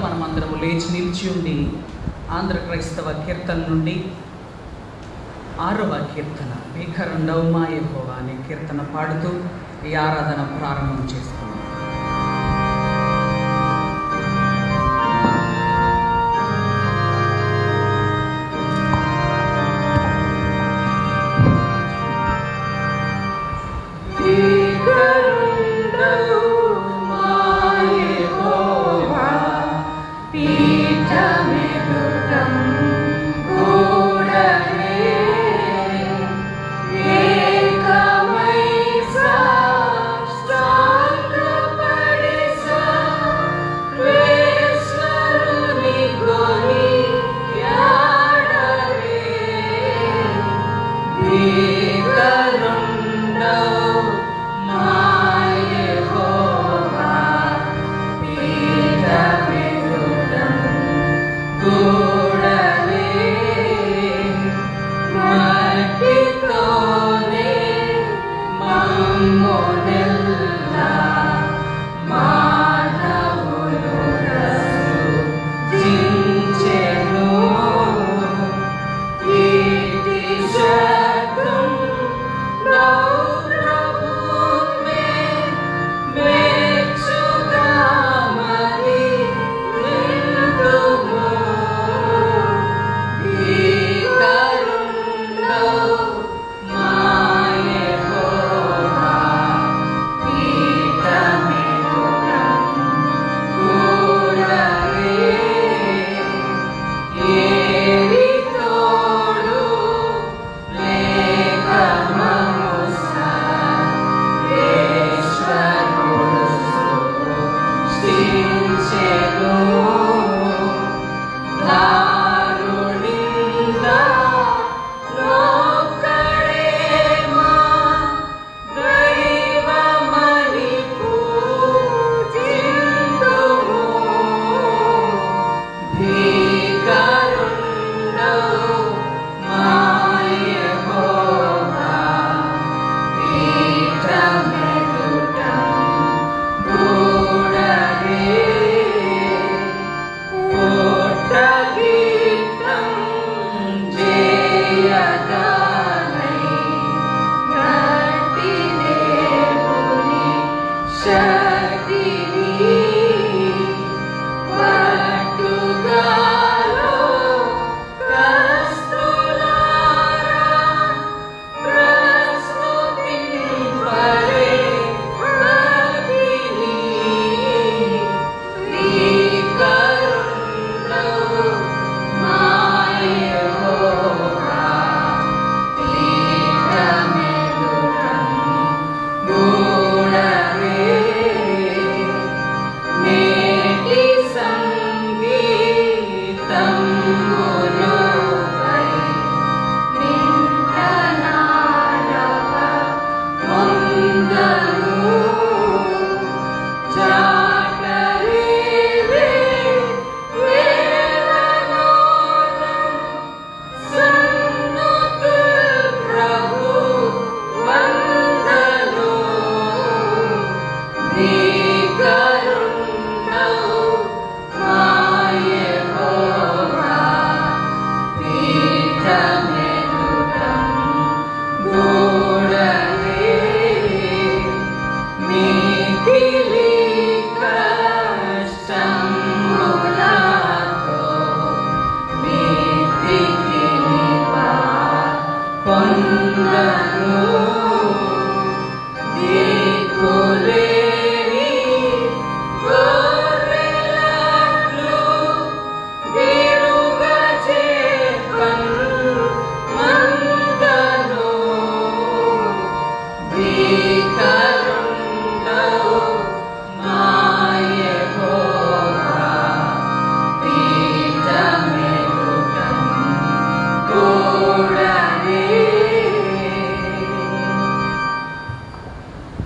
మనమందరము లేచి నిలిచి ఉండి ఆంధ్ర క్రైస్తవ కీర్తన నుండి 6వ కీర్తన భీకరుండవుమా యెహోవా అనే కీర్తన పాడుతూ ఈ ఆరాధన ప్రారంభం చేసుకున్నాం.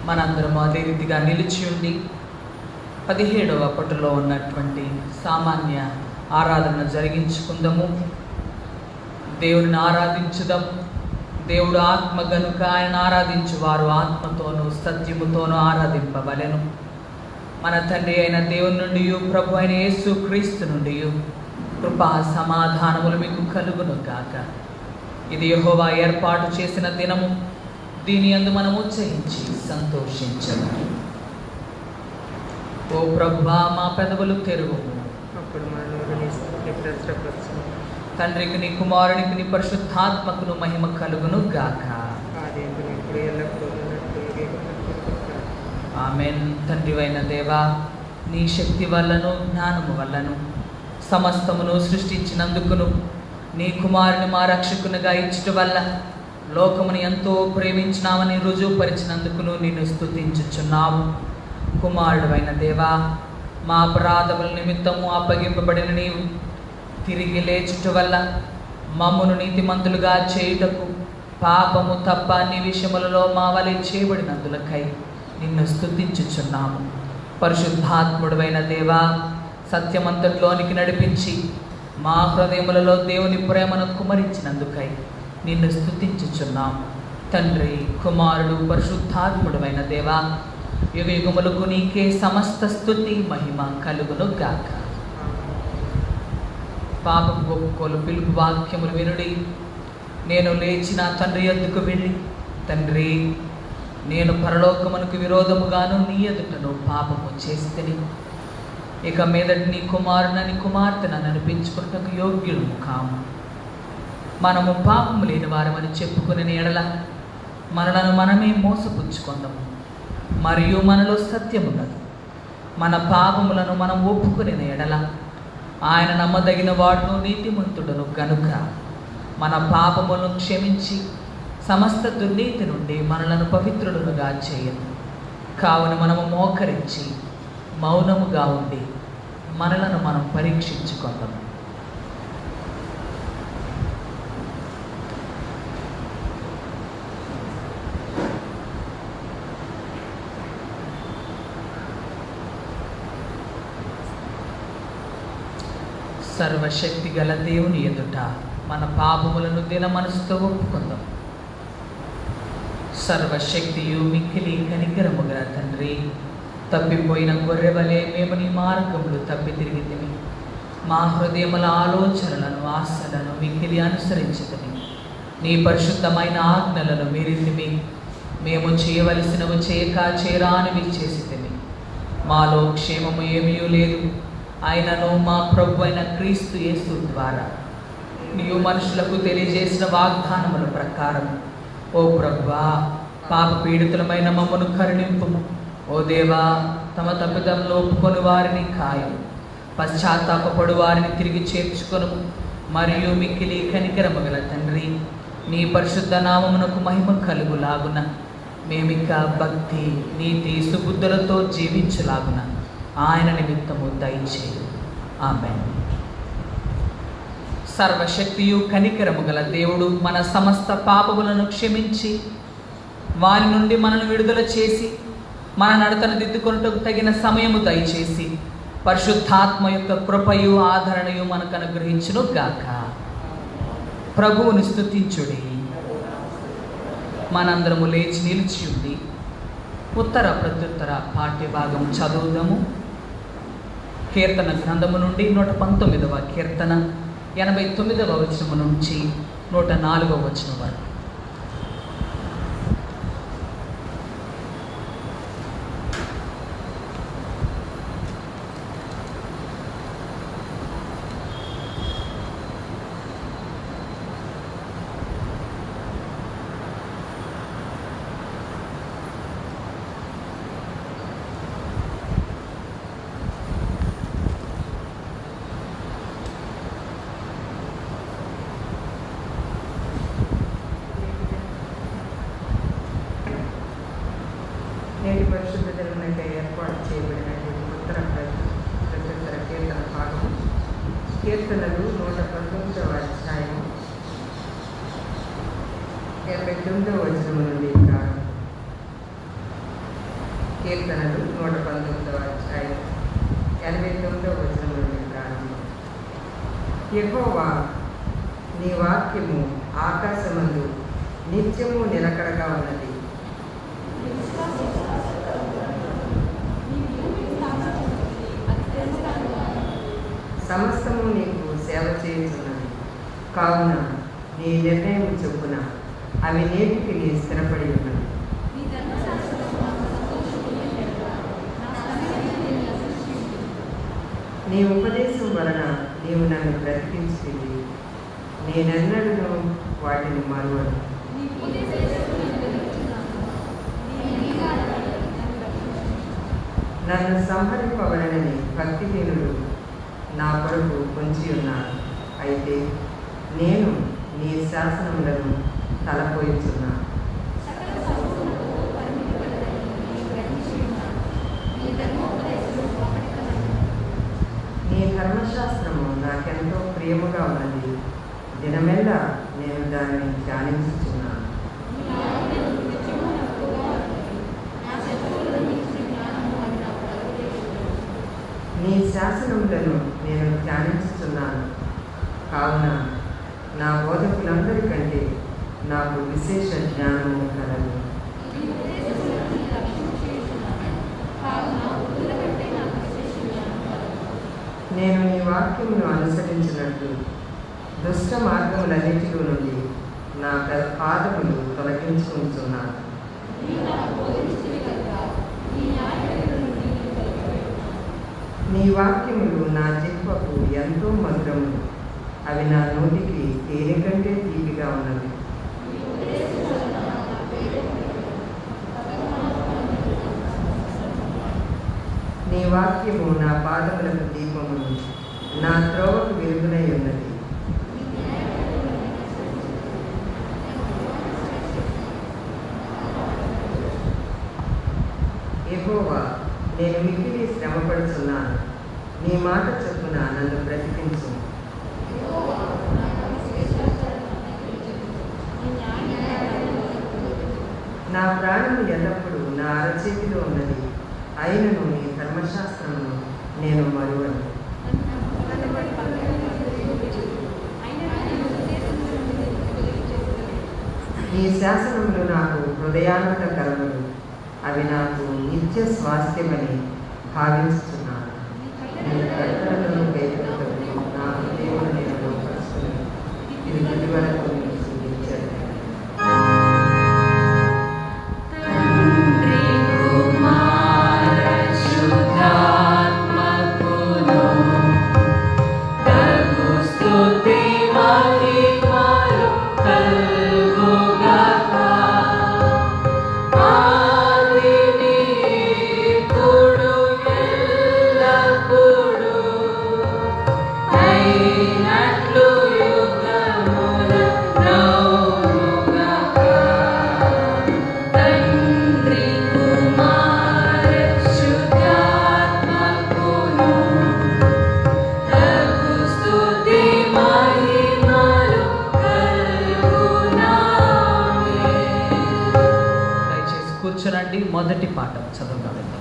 మనందరం అదే రీతిగా నిలిచి ఉండి 17వ పట్టులో ఉన్నటువంటి సామాన్య ఆరాధన జరిగించుకుందాము. దేవుడిని ఆరాధించుదాం. దేవుడు ఆత్మ గనుక ఆయన ఆరాధించు వారు ఆత్మతోనూ సత్యముతోనూ ఆరాధింపవలెను. మన తండ్రి అయిన దేవుని నుండి ప్రభు అయిన యేసు క్రీస్తు నుండి కృపా సమాధానములు మీకు కలుగును గాక. ఇది యెహోవా ఏర్పాటు చేసిన దినము, దీని యందు మనము ఉత్సహించి సంతోషించము. ఓ ప్రభువా, మా పెదవులు తెరువుము. అప్పుడు మా నోరు నీ స్తుతిని ప్రచురపరచును. తండ్రికి నీ కుమారునికి నీ పరిశుద్ధాత్మకును మహిమ కలుగును గాక. ఆదియందు ఇప్పుడు ఎల్లప్పుడూ ఉన్నట్లు యుగయుగములకు. ఆమేన్. తండ్రివైన దేవా, నీ శక్తి వల్లను జ్ఞానము వల్లను సమస్తమును సృష్టించినందుకును, నీ కుమారుని మా రక్షకునిగా ఇచ్చుట వల్ల లోకమును ఎంతో ప్రేమించినామని రుజువుపరిచినందుకును నిన్ను స్తుతించుచున్నాము. కుమారుడైన దేవా, మా అపరాధముల నిమిత్తము అప్పగింపబడిన నీవు తిరిగి లేచుట వల్ల మమ్మును నీతిమంతులుగా చేయుటకు పాపము తప్ప నీ విషయములలో మా వలె చేయబడినందులకై నిన్ను స్తుతించుచున్నాము. పరిశుద్ధాత్ముడైన దేవా, సత్యమంతట్లోనికి నడిపించి మా హృదయములలో దేవుని ప్రేమను కుమరించినందుకై నిన్ను స్తుతించుచున్నాము. తండ్రి, కుమారుడు, పరిశుద్ధాత్ముడైన దేవా, యుగయుగములకు నీకే సమస్త స్తుతి మహిమ కలుగును గాక. పాపపు ఒప్పుకోలు పిలుపు వాక్యములు వినుడి. నేను లేచి నా తండ్రి యొద్దకు వెళ్ళి, తండ్రి, నేను పరలోకమునకు విరోధముగాను నీ ఎదుటను పాపము చేస్తేని, ఇక మీదటి నీ కుమారునని కుమార్తెనని అనిపించుకున్నకు యోగ్యులు కాము. మనము పాపము లేని వారమని చెప్పుకునే ఎడల మనలను మనమే మోసపుచ్చుకుందాము, మరియు మనలో సత్యమున్నది. మన పాపములను మనం ఒప్పుకునే ఎడల ఆయన నమ్మదగిన వాడును నీతిమంతుడును గనుక మన పాపములను క్షమించి సమస్త దుర్నీతి నుండి మనలను పవిత్రులుగా చేయను. కావున మనము మోకరించి మౌనముగా ఉండి మనలను మనం పరీక్షించుకుందాము. సర్వశక్తి గల దేవుని ఎదుట మన పాపములను దిన మనసుతో ఒప్పుకుందాం. సర్వశక్తియు మిక్కిలి కనికరము గల తండ్రి, తప్పిపోయిన గొర్రెవలే మేము నీ మార్గములు తప్పి తిరిగితిమి. మా హృదయముల ఆలోచనలను ఆశలను మిక్కిలి అనుసరించితిమి. నీ పరిశుద్ధమైన ఆజ్ఞలను మీరితిమి. మేము చేయవలసినవి చేయక చేరానివి చేసితిమి. మాలో క్షేమము ఏమీ లేదు. ఆయనను మా ప్రభు అయిన క్రీస్తు యేసు ద్వారా నీవు మనుషులకు తెలియజేసిన వాగ్దానముల ప్రకారం ఓ ప్రభువా, పాప పీడితులమైన మమ్మను కరుణింపుము. ఓ దేవా, తమ తప్పిదములు ఒప్పుకొని వారిని ఖాయం, పశ్చాత్తాపపడు వారిని తిరిగి చేర్చుకొను. మరియు మిక్కిలి కనికరము గల తండ్రి, నీ పరిశుద్ధ నామమునకు మహిమ కలుగులాగున మేమిక భక్తి, నీతి, సుబుద్ధులతో జీవించులాగున ఆయన నిమిత్తము దయచేయు. ఆమేన్. సర్వశక్తియు కనికరము గల దేవుడు మన సమస్త పాపములను క్షమించి వారి నుండి మనను విడుదల చేసి మన నడతను దిద్దుకొనుటకు తగిన సమయము దయచేసి పరిశుద్ధాత్మ యొక్క కృపయు ఆదరణయు మనకు అనుగ్రహించును గాక. ప్రభువుని స్తుతించుడి. మనందరము లేచి నిలిచి ఉండి ఉత్తర ప్రత్యుత్తర పాఠ్య భాగం చదువుదాము. కీర్తన గ్రంథము నుండి 119వ కీర్తన 89వ వచనము నుంచి 104వ వచనం వరకు. నేటి పరిశుద్ధ దినమునకై ఏర్పాటు చేయబడిన ఉత్తర ప్రత్యుత్తర కీర్తన భాగము. కీర్తనలు 119వ అధ్యాయం 89వ వచనము నుండి ప్రారంభం. కీర్తనలు 119వ అధ్యాయం 89వ వచనము నుండి ప్రారంభం. యెహోవా, నీ వాక్యము ఆకాశమందు నిత్యము నిలకడగా ఉన్నది. సమస్తము నీకు సేవ చేయుచున్నవి. కావున నీ నిర్ణయం చొప్పున అవి నేటికి నీ స్థిరపడి ఉన్నవి. నీ ఉపదేశం వలన నీవు నన్ను బ్రతికించింది. నేనెన్నడూ వాటిని మరువను. నన్ను సంహరింపవలనని భక్తిహీనుడు నా కొరకు పొంచి ఉన్నారు. అయితే నేను నీ శాసనములను తలపోయిచున్నాను. నీ ధర్మశాస్త్రము నాకెంతో ప్రియముగా ఉన్నది. దినమెల్లా నేను దానిని ధ్యానించుచున్నాను. నీ శాసనములను నేను ధ్యానించుచున్నాను. కావున నా బోధకులందరికంటే నాకు విశేష జ్ఞానము కలదు. నేను నీ వాక్యమును అనుసరించినట్లు దుష్ట మార్గములన్నిటిలో నుండి నా పాదములు తొలగించుకుంటున్నాను. నీ వాక్యములు నా జిహ్వకు ఎంతో మధురములు. అవి నా నోటికి తేనె కంటే తీపిగా ఉన్నవి. నీ వాక్యము నా పాదములకు దీపమును, నా త్రోవకు వెలుగునై ఉన్నది. యెహోవా, నేను మిక్కిలి శ్రమపడుచున్నాను. నీ మాట చొప్పున నన్ను బ్రతికించు. నా ప్రాణము ఎల్లప్పుడూ నా అరచేతిలో ఉన్నది. అయినను నీ ధర్మశాస్త్రమును నేను మరువను. నీ శాసనములు నాకు హృదయానందకరములు. అవి నాకు నిత్య స్వాస్థ్యమని భావించుతున్నాను. నీ కట్టడలను కైకొనుటకు నా హృదయమును నేను లోపరుచుకున్నాను. ఇది తుది వరకు నీకు చూపించాను. కూర్చోనండి. మొదటి పాఠం చదువుగా వెళ్దాం.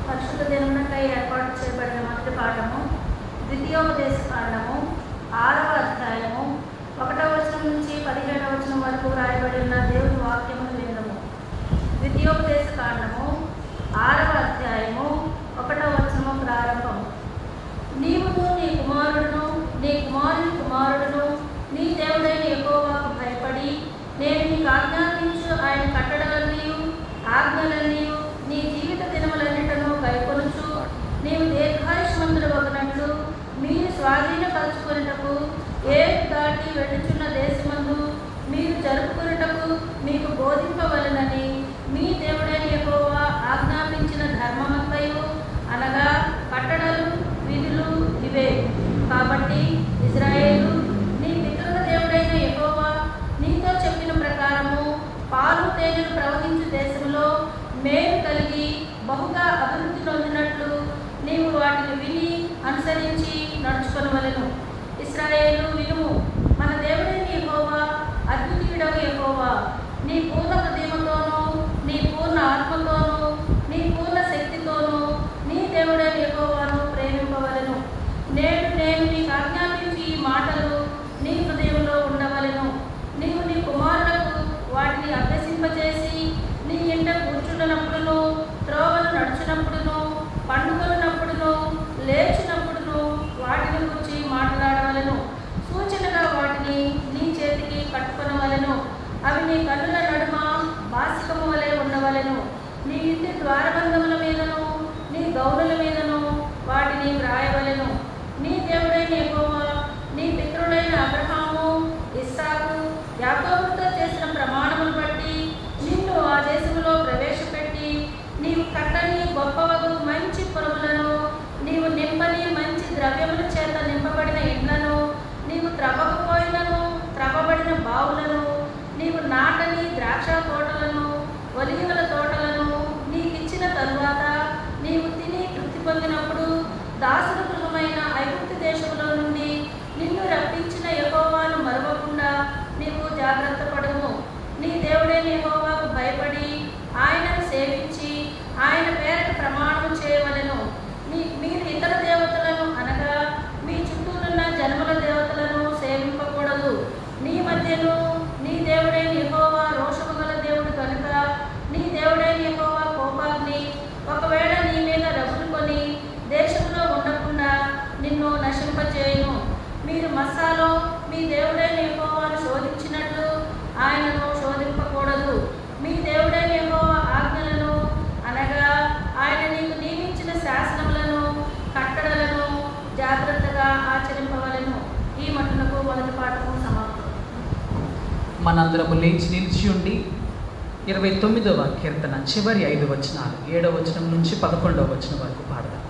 పరిశుద్ధ దినమునకై ఏర్పాటు చేయబడిన మొదటి పాఠము ద్వితీయోపదేశ కాండము 6వ అధ్యాయము 1వ వచనం నుంచి 17వ వచనం వరకు రాయబడి ఉన్న దేవుని వాక్యమును విందము. ద్వితీయోపదేశ కాండము 6వ అధ్యాయము 1వ వచనము ప్రారంభం. నీవును నీ కుమారుడును నీ కుమారుని కుమారుడును నీ దేవుడైన యెహోవాకు భయపడి నేను నీకు ఆజ్ఞాపించు ఆయన కట్టడలన్నీయు ఆజ్ఞలన్నీయు నీ జీవిత దినములన్నిటను కైకొనుచు నీవు దీర్ఘాయుష్మంతుడవగునట్లు మీరు స్వాధీనపరచుకొనుటకు దాటి వెళ్ళుచున్న దేశమందు మీరు జరుపుకొనుటకు మీకు బోధింపవలెనని మీ దేవుడైన యెహోవా ఆజ్ఞాపించిన ధర్మమంతయు అనగా కట్టడలు విధులు ఇవే. కాబట్టి ఇశ్రాయేలు, నీ పితరుల దేవుడైన యెహోవా నీతో చెప్పిన ప్రకారము పాలు తేనెలు ప్రవహించు దేశంలో మేలు కలిగి బహుగా అభివృద్ధి నొందినట్లు నీవు వాటిని విని అనుసరించి నడుచుకొనవలెను. ఇశ్రాయేలు వినుము, మన దేవుడైన యెహోవా అద్వితీయుడగు యెహోవా. నీ పూర్ణ హృదయముతోనూ నీ పూర్ణ ఆత్మతో నడిచినప్పుడును, పండుకొన్నప్పుడును, లేచినప్పుడును వాటిని గురించి మాట్లాడవలెను. సూచనగా వాటిని నీ చేతికి కట్టుకొనవలెను. అవి నీ కన్నుల నడుమ బాసికము వలె ఉండవలెను. నీ ఇంటి ద్వారబంధముల మీదను, నీ గౌనుల మీదను వాటిని వ్రాయవలెను. నీ దేవుడైన యెహోవా నీ పితరులైన అబ్రహాము, ఇస్సాకు, యాకోబుతో చేసిన ప్రమాణమును బట్టి నిన్ను ఆ దేశములో ప్రవేశపెట్టి నీవు కట్టని గొప్పవగు మంచి పొలములను, నీవు నింపని మంచి ద్రవ్యముల చేత నింపబడిన ఇండ్లను, నీవు త్రవ్వకపోయినను త్రవ్వబడిన బావులను, నీవు నాటని ద్రాక్ష తోటలను, ఒలీవల తోటలను నీకిచ్చిన తరువాత నీవు తిని తృప్తి పొందినప్పుడు దాసుల గృహమైన ఐగుప్తు దేశంలో నుండి నిన్ను రప్పించిన యెహోవాను మరవకుండా నీవు జాగ్రత్త పడుము. నీ దేవుడైన యెహోవాకు భయపడి ఆయనను సేవించి ఆయన పేరట ప్రమాణం చేయవలెను. మీరు ఇతర దేవతలను అనగా మీ చుట్టూనున్న జన్మల దేవతలను సేవింపకూడదు. నీ మధ్యను నీ దేవుడైన యెహోవా రోషము గల దేవుడు కనుక నీ దేవుడైన యెహోవా కోపాగ్ని ఒకవేళ నీ మీద రగులుకొని దేశంలో ఉండకుండా నిన్ను నశింపచేయును. మీరు మస్సాలో మీ దేవుడైన యెహోవాను శోధించినట్లు ఆయనను శోధింపకూడదు. మీ దేవుడైన యెహోవా ఆజ్ఞలను అనగా ఆయన నీకు నియమించిన శాసనములను, కట్టడలను జాగ్రత్తగా ఆచరింపవలెను. ఈ మట్టునకు మొదటి పాఠము సమాప్తం. మనందరము లేచి నిలిచి ఉండి 29వ కీర్తన చివరి 5 వచనాలు 7వ వచనం నుంచి 11వ వచనం వరకు పాడదాం.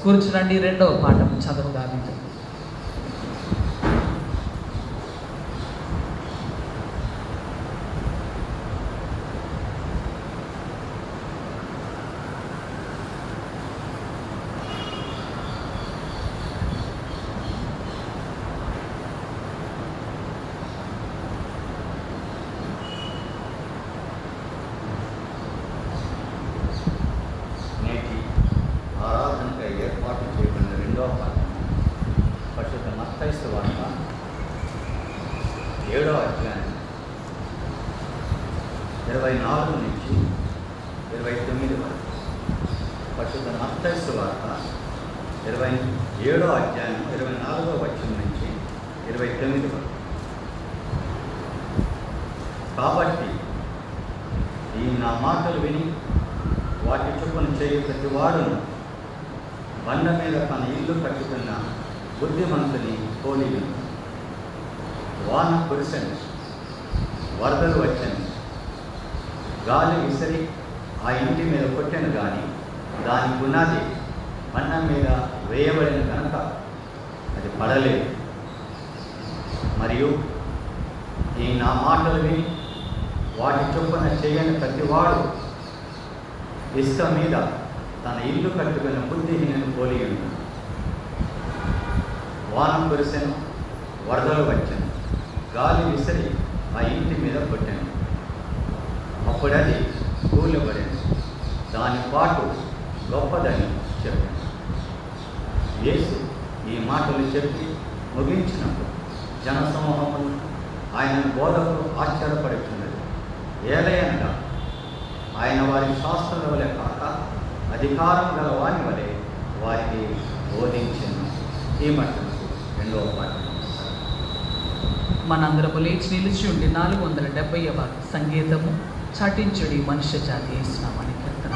కూర్చునండి. 2వ పాఠం చదువుదాము. మత్తయి వార్త 7వ అధ్యాయం 24 నుంచి 29 వరకు. పరిశుద్ధ మత్తయి వార్త 27వ అధ్యాయం 24వ వచనం నుంచి 29 వరకు. కాబట్టి ఈ నా మాటలు విని వాటి చొప్పున చేయ ప్రతి వాడును బండ మీద తన ఇల్లు కట్టుకున్న బుద్ధిమంతుని పోలి. వాన కురిసెను, వరదలు వచ్చాను, గాలి విసిరి ఆ ఇంటి మీద కొట్టెను, కానీ దాని పునాది బండ మీద వేయబడిన కనుక అది పడలేదు. మరియు ఈ నా మాటలు విని వాటి చొప్పున చేయని ప్రతివాడు ఇసుక మీద తన ఇల్లు కట్టుకున్న బుద్ధిహీనను పోలి ఉంది. వాన కురిసెను, వరదలు వచ్చెను, గాలి విసిరి ఆ ఇంటి మీద కొట్టాను. అప్పుడది కూలబడింది, దాని పాటు గొప్పదని చెప్పాను. యేసు ఈ మాటలు చెప్పి ముగించినప్పుడు జనసమూహమును ఆయన బోధకు ఆశ్చర్యపడుతున్నది. ఏలయనగా ఆయన వారి శాస్త్రుల వలె కాక అధికారం గల వాని వలె వారికి బోధించిన. ఈ మట్టుకు 2వ పాఠం. మనందరము లేచి నిలిచి ఉండి 470వ సంగీతము చాటించుడి మనుష్య జాతి యేసునామని కీర్తన.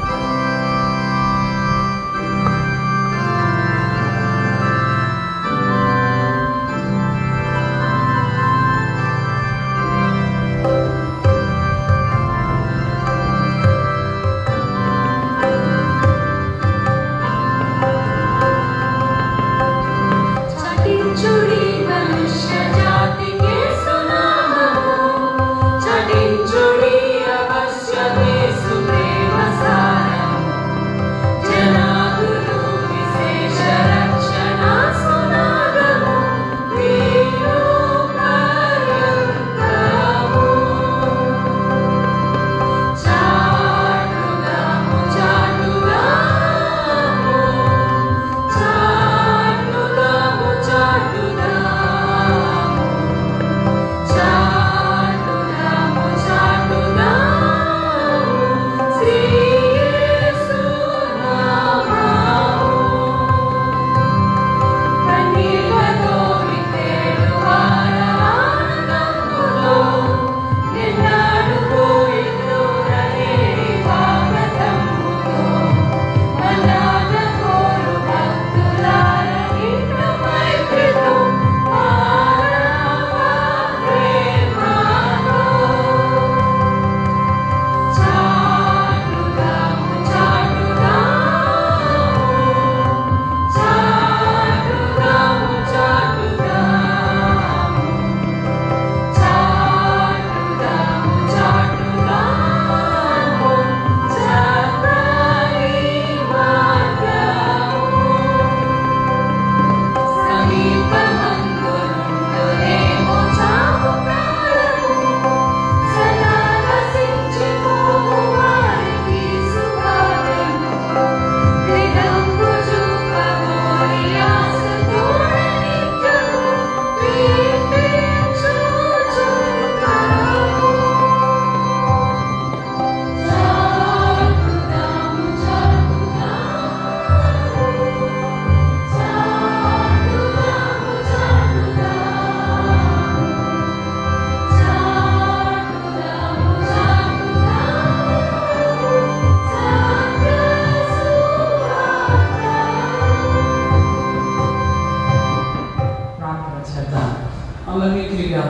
మమ్మల్ని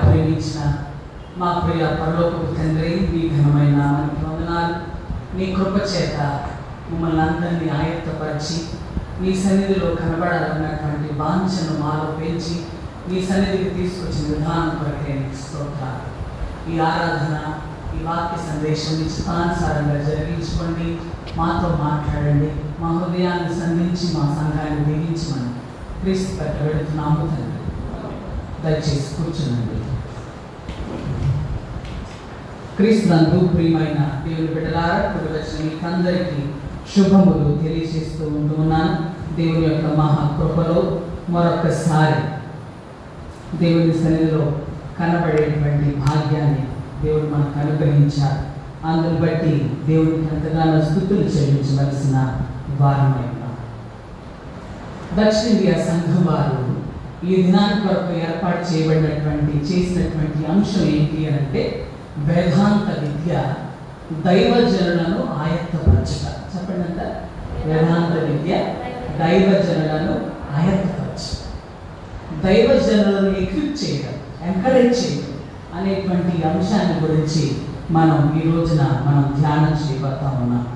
ప్రేమించిన మా ప్రియ పరలోకపు తండ్రి, నీ ఘనమైన నామానికి వందనాలు. నీ కృప చేత మమ్మల్ని అందరినీ ఆయత్తపరిచి నీ సన్నిధిలో కనబడాలన్నటువంటి వాంఛను మాలో పెంచి నీ సన్నిధికి తీసుకొచ్చిన విధానం కొరకే నీకు స్తోత్రాలు. ఈ ఆరాధన, ఈ వాక్య సందేశం ఇష్టానుసారంగా జరిగించుకోండి. మాతో మాట్లాడండి. మా హృదయాన్ని సంధించి మా సంఘాన్ని దీవించమని క్రీస్తు పెట్ట వెళుతున్నాము తండ్రి. దయచేసి కూర్చునండి. క్రీస్తునందు ప్రియమైన దేవుని బిడ్డలారా, కూడి వచ్చిన మీకందరికీ శుభములు తెలియజేస్తూ ఉంటున్నాను. దేవుని యొక్క మహాకృపలో మరొకసారి దేవుని సన్నిధిలో కనబడేటువంటి భాగ్యాన్ని దేవుడు మనకు అనుగ్రహించారు. అందుని బట్టి దేవునికి ఎంతగానో స్తుతులు చెల్లించవలసిన వారమై ఉన్నాం. దక్షిణ ఇండియా సంఘం వారు ఈ దినానికి కొరకు ఏర్పాటు చేసినటువంటి అంశం ఏంటి అని అంటే వేదాంత విద్య దైవజనులను ఆయత్తపరచుట. చెప్పండి అంత. వేదాంత విద్య దైవజనులను ఆయత్తపరచుట, దైవజనులను ఎక్విప్ చేయడం, ఎంకరేజ్ చేయడం అనేటువంటి అంశాన్ని గురించి మనం ఈ రోజున ధ్యానం చేయబోతా ఉన్నాం.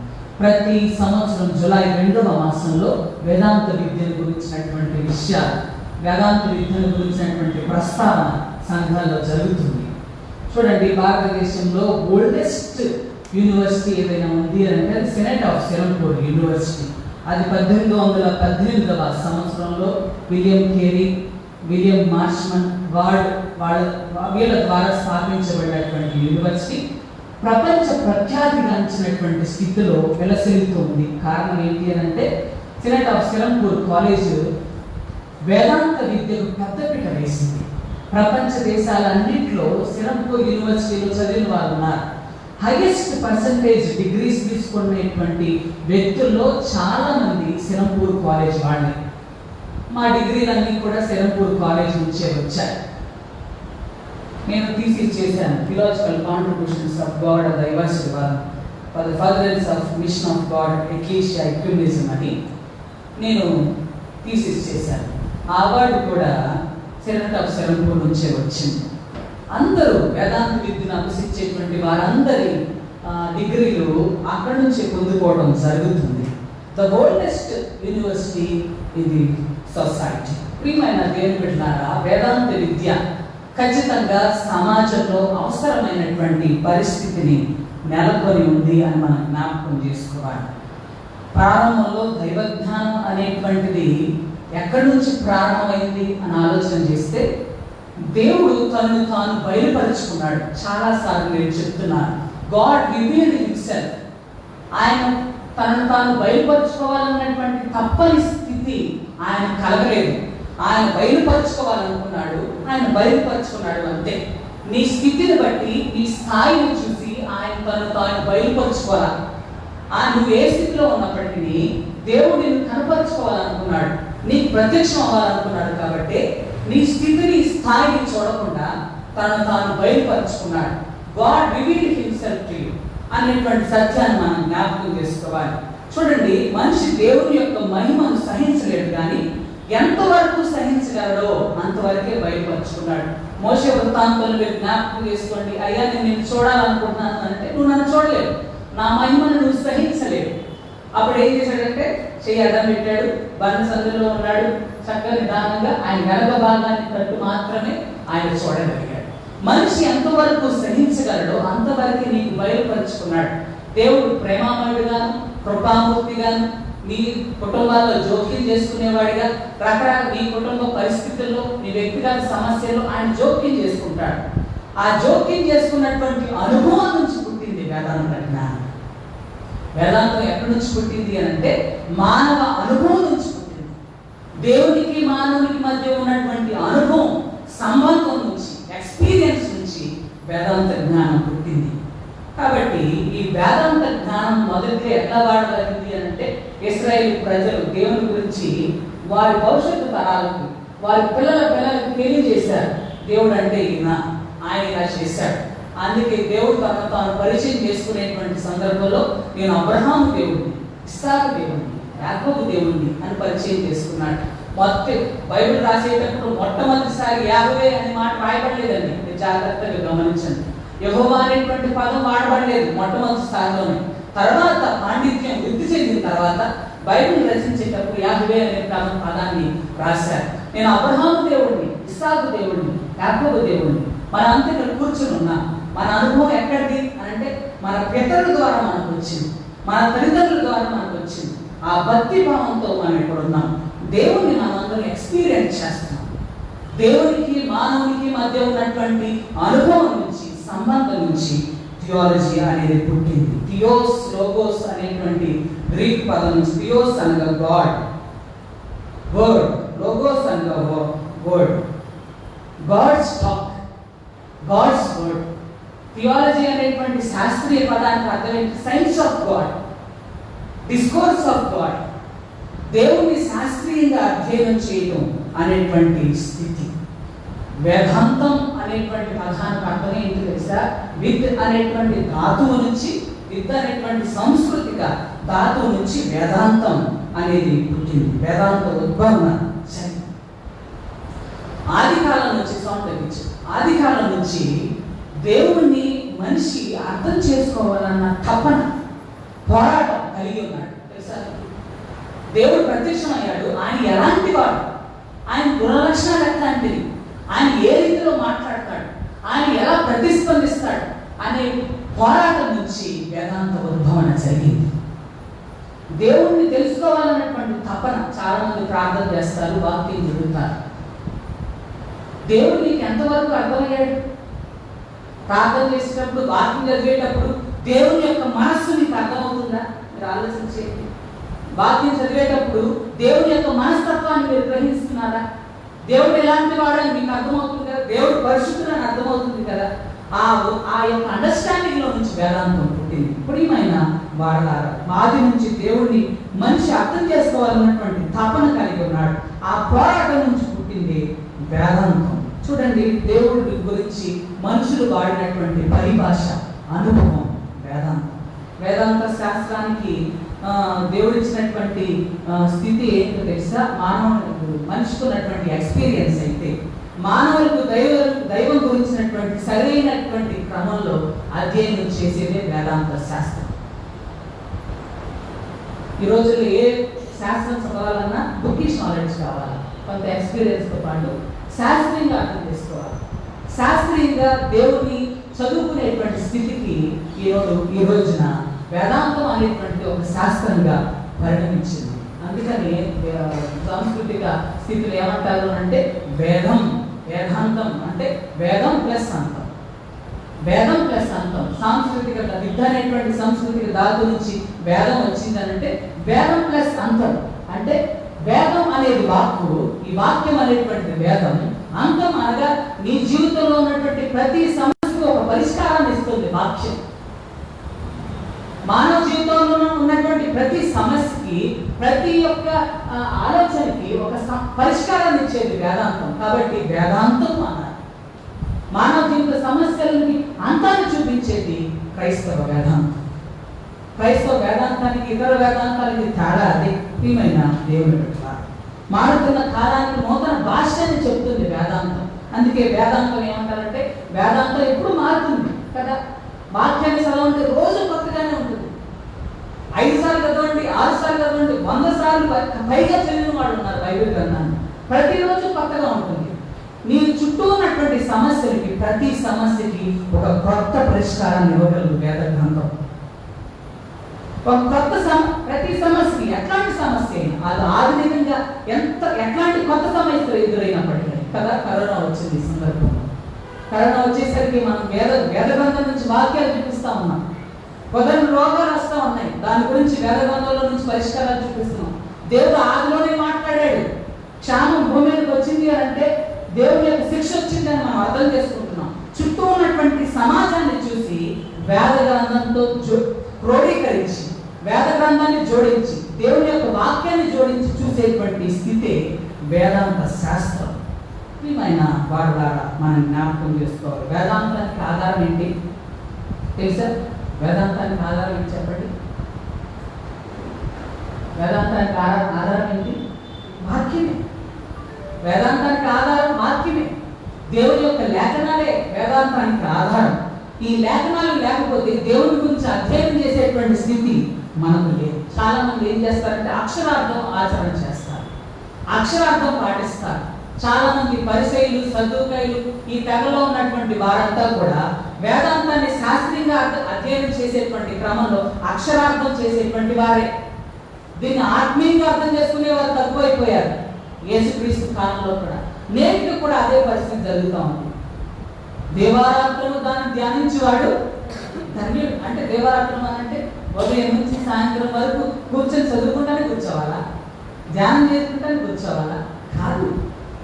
ప్రతి సంవత్సరం జూలై 2వ మాసంలో వేదాంత విద్యను గురించినటువంటి విషయాలు, వేదాంత విద్యను గురించినటువంటి ప్రస్తావన సంఘాల్లో జరుగుతుంది. చూడండి, భారతదేశంలో ఓల్డెస్ట్ యూనివర్సిటీ ఏదైనా ఉంది అంటే అది సెనేట్ ఆఫ్ సిరంపూర్ యూనివర్సిటీ. అది 1818వ సంవత్సరంలో విలియం కేరీ, విలియం మార్ష్మన్ వీళ్ళ ద్వారా స్థాపించబడినటువంటి యూనివర్సిటీ ప్రపంచ ప్రఖ్యాతిగాంచినటువంటి స్థితిలో విలసిల్లుతుంది. కారణం ఏంటి అని అంటే సెనేట్ ఆఫ్ సిరంపూర్ కాలేజ్ వేదాంత విద్యకు పెద్దపీట వేసింది. ప్రపంచ దేశాలన్నింటిలో సిరంపూర్ యూనివర్సిటీలో చదివిన వారు ఉన్నారు. హైయెస్ట్ పర్సంటేజ్ డిగ్రీస్ తీసుకునేటువంటి వ్యక్తుల్లో చాలా మంది సిరంపూర్ కాలేజ్ వాళ్ళే. మా డిగ్రీలన్నీ కూడా సిరంపూర్ కాలేజ్ నుంచే వచ్చాయి. నేను థీసిస్ చేశాను, theological contributions of God and diversity for the furtherance of mission of God ecclesia ecumenism అని నేను థీసిస్ చేశాను. ఆ అవార్డు కూడా సెనేట్ ఆఫ్ సిరంపూర్ నుంచే వచ్చింది. అందరూ వేదాంత విద్యను అభ్యసించేటువంటి వారందరి డిగ్రీలు అక్కడి నుంచే పొందుకోవడం జరుగుతుంది. The oldest university in the society. ప్రియమైన దేవుని బిడ్డలారా, వేదాంత విద్య ఖచ్చితంగా సమాజంలో అవసరమైనటువంటి పరిస్థితిని నెలకొని ఉంది అని మనం జ్ఞాపకం చేసుకోవాలి. ప్రారంభంలో దైవజ్ఞానం అనేటువంటిది ఎక్కడి నుంచి ప్రారంభమైంది అని ఆలోచన చేస్తే దేవుడు తనను తాను బయలుపరుచుకున్నాడు. చాలాసార్లు నేను చెప్తున్నాను, గాడ్ రివీల్డ్ హిమ్సెల్ఫ్. ఆయన తనను తాను బయలుపరుచుకోవాలన్నటువంటి తప్పని స్థితి ఆయన కలగలేదు. ఆయన బయలుపరుచుకోవాలనుకున్నాడు, ఆయన బయలుపరుచుకున్నాడు అంతే. నీ స్థితిని బట్టి, నీ స్థాయిని చూసి ఆయన తను తాను బయలుపరుచుకోవాలి. నువ్వు ఏ స్థితిలో ఉన్నప్పటికీ దేవుడు నిన్ను కనపరుచుకోవాలనుకున్నాడు, నీకు ప్రత్యక్షం అవ్వాలనుకున్నాడు. కాబట్టి నీ స్థితిని, స్థాయిని చూడకుండా తనను తాను బయలుపరుచుకున్నాడు. God revealed himself to you అనేటువంటి సత్యాన్ని మనం జ్ఞాపకం చేసుకోవాలి. చూడండి, మనిషి దేవుని యొక్క మహిమను సహించలేడు, కానీ ఎంతవరకు సహించగలడో అంతవరకే బయలుపరుచుకున్నాడు. మోషే వృత్తాంతాలు మీరు జ్ఞాపకం చేసుకోండి. అయ్యా, నేను నిన్ను చూడాలనుకుంటున్నాను అంటే నువ్వు నన్ను చూడలేవు, నా మహిమను నువ్వు సహించలేవు. అప్పుడు ఏం చేశాడంటే చెయ్యి అడ్డం పెట్టాడు, బండ సందులో ఉన్నాడు, చక్కగా నిదానంగా ఆయన వెనక భాగాన్ని తట్టు మాత్రమే ఆయన చూడగలిగాడు. మనిషి ఎంతవరకు సహించగలడో అంతవరకు నీకు బయలుపరుచుకున్నాడు. దేవుడు ప్రేమామయుడుగాను, కృపామూర్తిగాను, నీ కుటుంబాల్లో జోక్యం చేసుకునేవాడిగా, రకరకాల నీ కుటుంబ పరిస్థితుల్లో, నీ వ్యక్తిగత సమస్యల్లో ఆయన జోక్యం చేసుకుంటాడు. ఆ జోక్యం చేసుకున్నటువంటి అనుభవం నుంచి పుట్టింది వేదాంత జ్ఞానం. వేదాంతం ఎక్కడి నుంచి పుట్టింది అని అంటే మానవ అనుభవం నుంచి పుట్టింది. దేవునికి మానవునికి మధ్య ఉన్నటువంటి అనుభవం, సంబంధం నుంచి, ఎక్స్పీరియన్స్ నుంచి వేదాంత జ్ఞానం పుట్టింది. కాబట్టి ఈ వేదాంత జ్ఞానం మొదటిగా ఎట్లా వాడగలిగింది అంటే ఇశ్రాయేలు ప్రజలు దేవుని గురించి వారి భవిష్యత్తు తరాలకు, వారి పిల్లలకు తెలియజేశారు. దేవుడు అంటే ఈయన, ఆయన ఇలా చేశాడు. అందుకే దేవుడు తనను తాను పరిచయం చేసుకునేటువంటి సందర్భంలో నేను అబ్రహాము దేవుడిని, ఇస్సాకు దేవుడిని, యాకోబు దేవుడిని అని పరిచయం చేసుకున్నాడు. మొత్తం బైబిల్ రాసేటప్పుడు మొట్టమొదటిసారి యాహోవే అనే మాట రాయబడలేదండి, మీరు జాగ్రత్తగా గమనించండి. యెహోవా అనేటువంటి పదం వాడబడలేదు మొట్టమొదటి స్థానంలోనే. తర్వాత పాండిత్యం వృద్ధి చెందిన తర్వాత బైబిల్ రచించేటప్పుడు యాహోవే అనే పదాన్ని రాశారు. నేను అబ్రహాము దేవుడిని, ఇస్సాకు దేవుడిని, యాకోబు దేవుడిని. మన అంతా ఇక్కడ కూర్చుని ఉన్నాం. మన అనుభవం ఎక్కడిది అంటే మన పితరుల ద్వారా మనకు వచ్చింది, మన తల్లిదండ్రుల ద్వారా మనకు వచ్చింది. ఆ భక్తి భావంతో మనం ఇక్కడ ఉన్నాం. దేవుణ్ణి మనందరం ఎక్స్పీరియన్స్ చేస్తున్నాం. దేవునికి మానవునికి మధ్య ఉన్నటువంటి అనుభవం నుంచి, సంబంధం నుంచి థియాలజీ అనేది పుట్టింది. థియోస్, లోగోస్ అనేటువంటి గ్రీక్ పదం నుంచి. థియోస్ అనగా గాడ్, వర్డ్. లోగోస్ అనగా word, God's talk, God's word. Theology అనేటువంటి శాస్త్రీయ పదానికి అర్థం ఏంటి? Science of God, discourse of God. దేవుణ్ణి శాస్త్రీయంగా అధ్యయనం చేయడం అనేటువంటి స్థితి. వేదాంతం అనేటువంటి పదానికి అర్థం ఏంటి తెలుసా? విత్ అనేటువంటి ధాతువు నుంచి, విత్ అనేటువంటి సాంస్కృతిక ధాతువు నుంచి వేదాంతం అనేది పుట్టింది. వేదాంత ఉద్భవన ఆది కాలం నుంచి, ఆది కాలం నుంచి దేవుణ్ణి మనిషి అర్థం చేసుకోవాలన్న తపన, పోరాటం కలిగి ఉన్నాడు. తెలుసా? దేవుడు ప్రత్యక్షమయ్యాడు. ఆయన ఎలాంటి వాడు, ఆయన గుణలక్షణాలు ఎట్లాంటివి, ఆయన ఏ రీతిలో మాట్లాడతాడు, ఆయన ఎలా ప్రతిస్పందిస్తాడు అనే పోరాటం నుంచి వేదాంత ఉద్భవన జరిగింది. దేవుణ్ణి తెలుసుకోవాలన్నటువంటి తపన. చాలా మంది ప్రార్థన చేస్తారు, వాక్యం చదువుతారు. దేవుడు నీకు ఎంతవరకు అర్థమయ్యాడు? ప్రార్థన చేసేటప్పుడు, వాక్యం చదివేటప్పుడు దేవుని యొక్క మనస్సు నీకు అర్థమవుతుందా? మీరు ఆలోచించేయండి. వాక్యం చదివేటప్పుడు దేవుని యొక్క మనస్తత్వాన్ని మీరు గ్రహిస్తున్నారా? దేవుడు ఎలాంటి వాడని మీకు అర్థమవుతుంది కదా, దేవుడు పరిశుద్ధులని అర్థమవుతుంది కదా. ఆ యొక్క అండర్స్టాండింగ్ లో నుంచి వేదాంతం పుట్టింది. ప్రియమైన వారలారా, ఆది నుంచి దేవుడిని మనిషి అర్థం చేసుకోవాలన్నటువంటి తపన కలిగి ఉన్నాడు. ఆ పోరాటం నుంచి పుట్టింది వేదాంతం. చూడండి, దేవుడి గురించి మనుషులు వాడినటువంటి పరిభాష, అనుభవం వేదాంతం. వేదాంత శాస్త్రానికి దేవుడు ఇచ్చినటువంటి స్థితి ఏంటో తెలుసా? మనిషికి ఉన్నటువంటి ఎక్స్పీరియన్స్ అయితే మానవులకు దైవం గురించినటువంటి సరైనటువంటి క్రమంలో అధ్యయనం చేసేదే వేదాంత శాస్త్రం. ఈ రోజుల్లో ఏ శాస్త్రం చదవాలన్నా బుకిష్ నాలెడ్జ్ కావాలి, కొంత ఎక్స్పీరియన్స్తో పాటు శాస్త్రీయంగా అర్థం చేసుకోవాలి. శాస్త్రీయంగా దేవుని చదువుకునేటువంటి స్థితికి ఈ రోజున వేదాంతం అనేటువంటి ఒక శాస్త్రంగా పరిణమించింది. అందుకని సాంస్కృతిక స్థితిలో ఏమంటారు అంటే వేదాంతం అంటే వేదం ప్లస్ అంతం. వేదం ప్లస్ అంతం. సాంస్కృతిక విద్య అనేటువంటి సాంస్కృతిక ధాతు నుంచి వేదం వచ్చిందనంటే వేదం ప్లస్ అంతం. అంటే వేదం అనేది వాక్కు, ఈ వాక్యం అనేటువంటి వేదం. అంతం అనగా నీ జీవితంలో ఉన్నటువంటి ప్రతి సమస్యకు ఒక పరిష్కారాన్ని ఇస్తుంది వాక్యం. మానవ జీవితంలో ఉన్నటువంటి ప్రతి సమస్యకి, ప్రతి ఒక్క ఆలోచనకి ఒక పరిష్కారాన్ని ఇచ్చేది వేదాంతం. కాబట్టి వేదాంతం అన్నారు. మానవ జీవిత సమస్యలకి అంతాన్ని చూపించేది క్రైస్తవ వేదాంతం. క్రైస్తవ వేదాంతానికి ఇతర వేదాంతాలకి తేడా అదే. ప్రియమైన దేవుని బిడ్డలారా, మారుతున్న కాలానికి నూతన భాష్యాన్ని చెబుతుంది వేదాంతం. అందుకే వేదాంతం ఏమంటారంటే వేదాంతం ఎప్పుడు మారుతుంది కదా. వాక్యాన్ని చదవండి, రోజు కొత్తగానే ఉంటుంది. 5 సార్లు చదవండి, 6 సార్లు చదవండి, 100 సార్లు పైగా చదివిన వాడు ఉన్నారు బైబిల్ గ్రంథాన్ని. ప్రతిరోజు కొత్తగా ఉంటుంది. నీ చుట్టూ ఉన్నటువంటి సమస్యలకి, ప్రతి సమస్యకి ఒక కొత్త పరిష్కారాన్ని ఇవ్వగలదు వేద గ్రంథం. ఒక కొత్త ప్రతి సమస్యకి, ఎట్లాంటి సమస్య అయినా, అది ఆధునికంగా ఎట్లాంటి కొత్త సమస్యలు ఎదురైనప్పటికీ కదా. కరోనా వచ్చింది ఈ సందర్భంలో. కరోనా వచ్చేసరికి మనం వేద గ్రంథం నుంచి వాక్యాలు చూపిస్తా ఉన్నాం. కొందరు రోగాలు వస్తూ ఉన్నాయి, దాని గురించి వేద గ్రంథంలో నుంచి పరిష్కారాలు చూపిస్తున్నాం. దేవుడు ఆదిలోనే మాట్లాడాడు. క్షామం భూమి మీదకి వచ్చింది అంటే దేవుడి యొక్క శిక్ష వచ్చిందని మనం అర్థం చేసుకుంటున్నాం. చుట్టూ ఉన్నటువంటి సమాజాన్ని చూసి వేద గ్రంథంతో క్రోడీకరించి, వేద గ్రంథాన్ని జోడించి, దేవుని యొక్క వాక్యాన్ని జోడించి చూసేటువంటి స్థితే వేదాంత శాస్త్రం. ప్రియమైన వారులారా, మనం జ్ఞాపకం చేసుకోవాలి. వేదాంతానికి ఆధారం ఏంటి తెలుసా? వేదాంతానికి ఆధారం ఏంటి చెప్పండి? వేదాంతానికి ఆధారం ఏంటి? వాక్యమే. వేదాంతానికి ఆధారం వాక్యమే. దేవుని యొక్క లేఖనాలే వేదాంతానికి ఆధారం. ఈ లేఖనాలు లేకపోతే దేవుని గురించి అధ్యయనం చేసేటువంటి స్థితి మనకు లేదు. చాలా మంది ఏం చేస్తారంటే అక్షరార్థం ఆచరణ చేస్తారు, అక్షరార్థం పాటిస్తారు. చాలా మంది పరిసయ్యులు, సద్దూకయ్యులు, ఈ తెగలో ఉన్నటువంటి వారంతా కూడా వేదాంతాన్ని శాస్త్రీయంగా అధ్యయనం చేసేటువంటి క్రమంలో అక్షరార్థం చేసేటువంటి వారే. దీన్ని ఆత్మీయంగా అర్థం చేసుకునే వారు తక్కువైపోయారు యేసుక్రీస్తు కాలంలో కూడా. నేటికి కూడా అదే పరిస్థితి జరుగుతూ ఉంది. దేవారాత్రము దాన్ని ధ్యానించేవాడు ధన్యుడు. అంటే దేవారాత్రం అంటే ఉదయం నుంచి సాయంత్రం వరకు కూర్చొని చదువుకుంటానే కూర్చోవాలా? ధ్యానం చేసుకుంటానే కూర్చోవాలా? కాదు.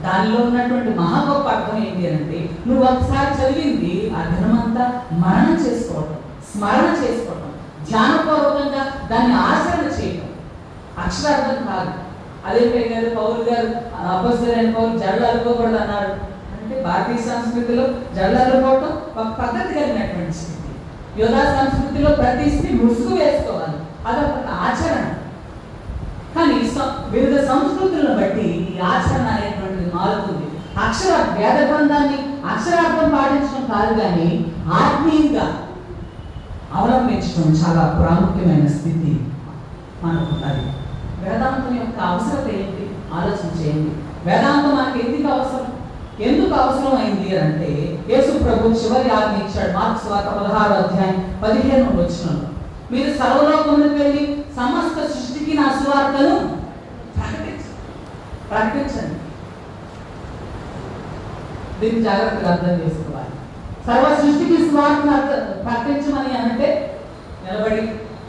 దానిలో ఉన్నటువంటి మహా గొప్ప అర్థం ఏంటి అంటే, నువ్వు ఒకసారి చదివింది ఆ దినమంతా మరణం చేసుకోవటం, స్మరణ చేసుకోవటం, ధ్యానపూర్వకంగా దాన్ని ఆచరణ చేయటం. అక్షరార్థం కాదు. అదేంటే గారు పౌరు గారు అపొస్తలుడైన పౌరు జడలు అలుకోకూడదు అన్నారు. అంటే భారతీయ సంస్కృతిలో జడలు అలుకోవటం ఒక పద్ధతి కలిగినటువంటి స్థితి. యోధా సంస్కృతిలో ప్రతి స్త్రీ ముసుగు వేసుకోవాలి, అదొక ఆచరణ. కానీ వివిధ సంస్కృతులను బట్టి ఈ ఆచరణ అనేటువంటిది మారుతుంది. వేద గ్రంథాన్ని అక్షరార్థం పాటించడం కాదు, కానీ ఆత్మీయంగా అవలంబించడం చాలా ప్రాముఖ్యమైన స్థితి మనకున్నది. వేదాంతం యొక్క అవసరత ఏంటి ఆలోచన చేయండి. వేదాంతం మనకు ఎందుకు అవసరం అయింది అంటే యేసు ప్రభు చివరి ఆజ్ఞ ఇచ్చాడు. మార్క్స్ వార్త 16వ అధ్యాయం 15వ వచనంలో, మీరు సర్వలోకములకు వెళ్ళి సమస్త సృష్టికి నా సువార్తను ప్రకటించండి. దీన్ని జాగ్రత్తగా అర్థం చేసుకోవాలి. సర్వ సృష్టికి సువార్తను ప్రకటించమని అంటే నిలబడి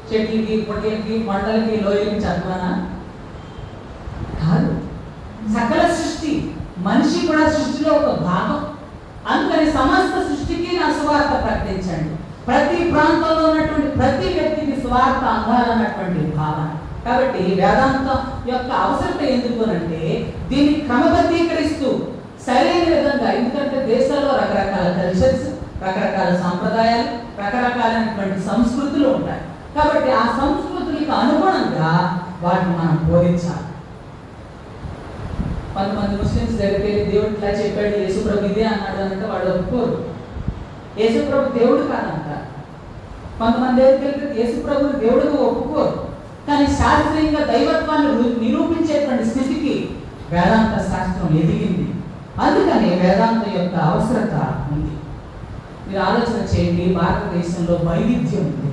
చెట్లకి, పొట్లకి, మండలకి, లోయలకి చదవనా? కాదు. సకల సృష్టి, మనిషి కూడా సృష్టిలో ఒక భాగం. అందుకని సమస్త సృష్టికి నా సువార్త ప్రకటించండి. ప్రతి ప్రాంతంలో ఉన్నటువంటి ప్రతి వ్యక్తికి సువార్త అందాలన్నటువంటి భావన. కాబట్టి వేదాంతం యొక్క అవసరత ఎందుకు అంటే దీన్ని క్రమబద్ధీకరిస్తూ సరైన విధంగా, ఎందుకంటే దేశాల్లో రకరకాల కల్చర్స్, రకరకాల సాంప్రదాయాలు, రకరకాలైనటువంటి సంస్కృతులు ఉంటాయి. కాబట్టి ఆ సంస్కృతులకు అనుగుణంగా వాటిని మనం బోధించాలి. కొంతమంది ముస్లిమ్స్ దగ్గరికి వెళ్ళి దేవుడు ఇట్లా చెప్పాడు, యేసుప్రభు ఇదే అన్నాడు అంటే వాళ్ళు ఒప్పుకోరు. యేసుప్రభు దేవుడు కాదంట. కొంతమంది దగ్గరికి వెళ్తే యేసుప్రభుని దేవుడుగా ఒప్పుకోరు. కానీ శాస్త్రీయంగా దైవత్వాన్ని నిరూపించేటువంటి స్థితికి వేదాంత శాస్త్రం ఎదిగింది. అందుకని వేదాంతం యొక్క అవసరత ఉంది. మీరు ఆలోచన చేయండి, భారతదేశంలో వైవిధ్యం ఉంది.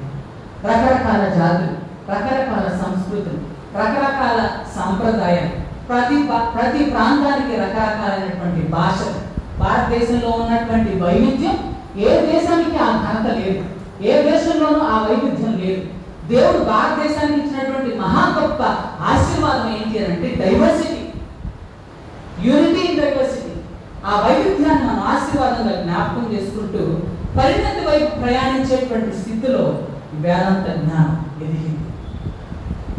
రకరకాల జాతులు, రకరకాల సంస్కృతులు, రకరకాల సాంప్రదాయాలు, ప్రతి ప్రాంతానికి రకరకాలైనటువంటి భాషలు. భారతదేశంలో ఉన్నటువంటి వైవిధ్యం ఏ దేశానికి ఆ ఘనత లేదు, ఏ దేశంలోనూ ఆ వైవిధ్యం లేదు. దేవుడు భారతదేశానికి ఇచ్చినటువంటి మహా గొప్ప ఆశీర్వాదం ఏంటి అంటే డైవర్సిటీ, యూనిటీ ఇన్ డైవర్సిటీ. ఆ వైవిధ్యాన్ని మనం ఆశీర్వాదంగా జ్ఞాపకం చేసుకుంటూ పరిణతి వైపు ప్రయాణించేటువంటి స్థితిలో వేదాంత జ్ఞానం ఎదిగింది.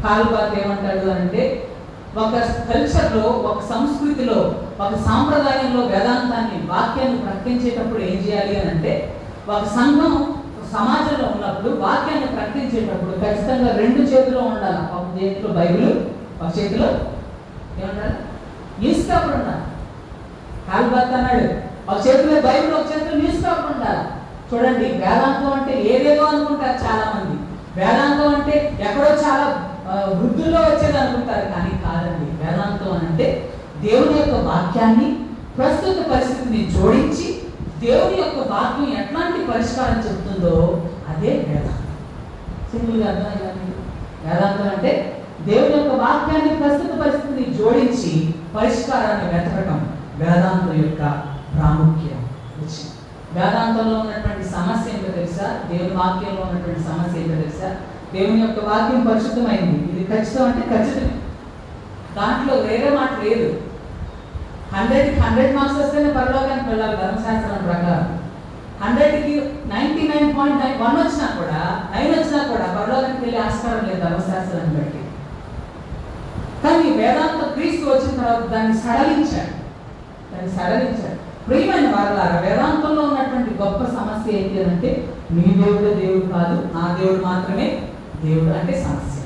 కాల్బాత్ ఏమంటాడు అంటే ఒక కల్చర్లో, ఒక సంస్కృతిలో, ఒక సాంప్రదాయంలో వేదాంతాన్ని, వాక్యాన్ని ప్రకటించేటప్పుడు ఏం చేయాలి అని అంటే ఒక సంఘం సమాజంలో ఉన్నప్పుడు వాక్యాన్ని ప్రకటించేటప్పుడు ఖచ్చితంగా రెండు చేతిలో ఉండాలి. ఒక చేతిలో బైబిల్, ఒక చేతిలో ఏమంటారు న్యూస్ పేపర్ ఉండాలి. కాల్బాత్ అన్నాడు ఒక చేతిలో బైబిల్, ఒక చేతిలో న్యూస్ పేపర్ ఉండాలి. చూడండి, వేదాంతం అంటే ఏదేదో అనుకుంటారు చాలా మంది. వేదాంతం అంటే ఎక్కడో చాలా వృద్ధుల్లో వచ్చేది అనుకుంటారు, కానీ కాదండి. వేదాంతం అంటే దేవుని యొక్క వాక్యాన్ని ప్రస్తుత పరిస్థితిని జోడించి దేవుని యొక్క వాక్యం ఎట్లాంటి పరిష్కారం చెప్తుందో అదే వేదాంతం. సింపుల్గా అర్థమైందండి. వేదాంతం అంటే దేవుని యొక్క వాక్యాన్ని ప్రస్తుత పరిస్థితిని జోడించి పరిష్కారాన్ని వెతకటం వేదాంతం యొక్క ప్రాముఖ్యం వచ్చింది. వేదాంతంలో ఉన్నటువంటి సమస్య ఏంటో తెలుసా? దేవుని వాక్యంలో ఉన్నటువంటి సమస్య ఏంటో తెలుసా? దేవుని యొక్క వాక్యం పరిశుద్ధమైంది, ఇది ఖచ్చితం అంటే ఖచ్చితమే, దాంట్లో వేరే మాట లేదు. 100కి 100 మార్క్స్ వస్తేనే పరలోకానికి వెళ్ళాలి ధర్మశాస్త్రం ప్రకారం. 100కి 99.91 వచ్చినా కూడా 9 వచ్చినా కూడా పరలోకానికి వెళ్ళే ఆస్కారం లేదు ధర్మశాస్త్రాన్ని బట్టి. కానీ వేదాంత క్రీస్తు వచ్చిన తర్వాత దాన్ని సడలించాడు. ప్రియమైన వారలారా, వేదాంతంలో ఉన్నటువంటి గొప్ప సమస్య ఏంటి అంటే మీ దేవుడు దేవుడు కాదు, నా దేవుడు మాత్రమే దేవుడు అంటే సమస్య.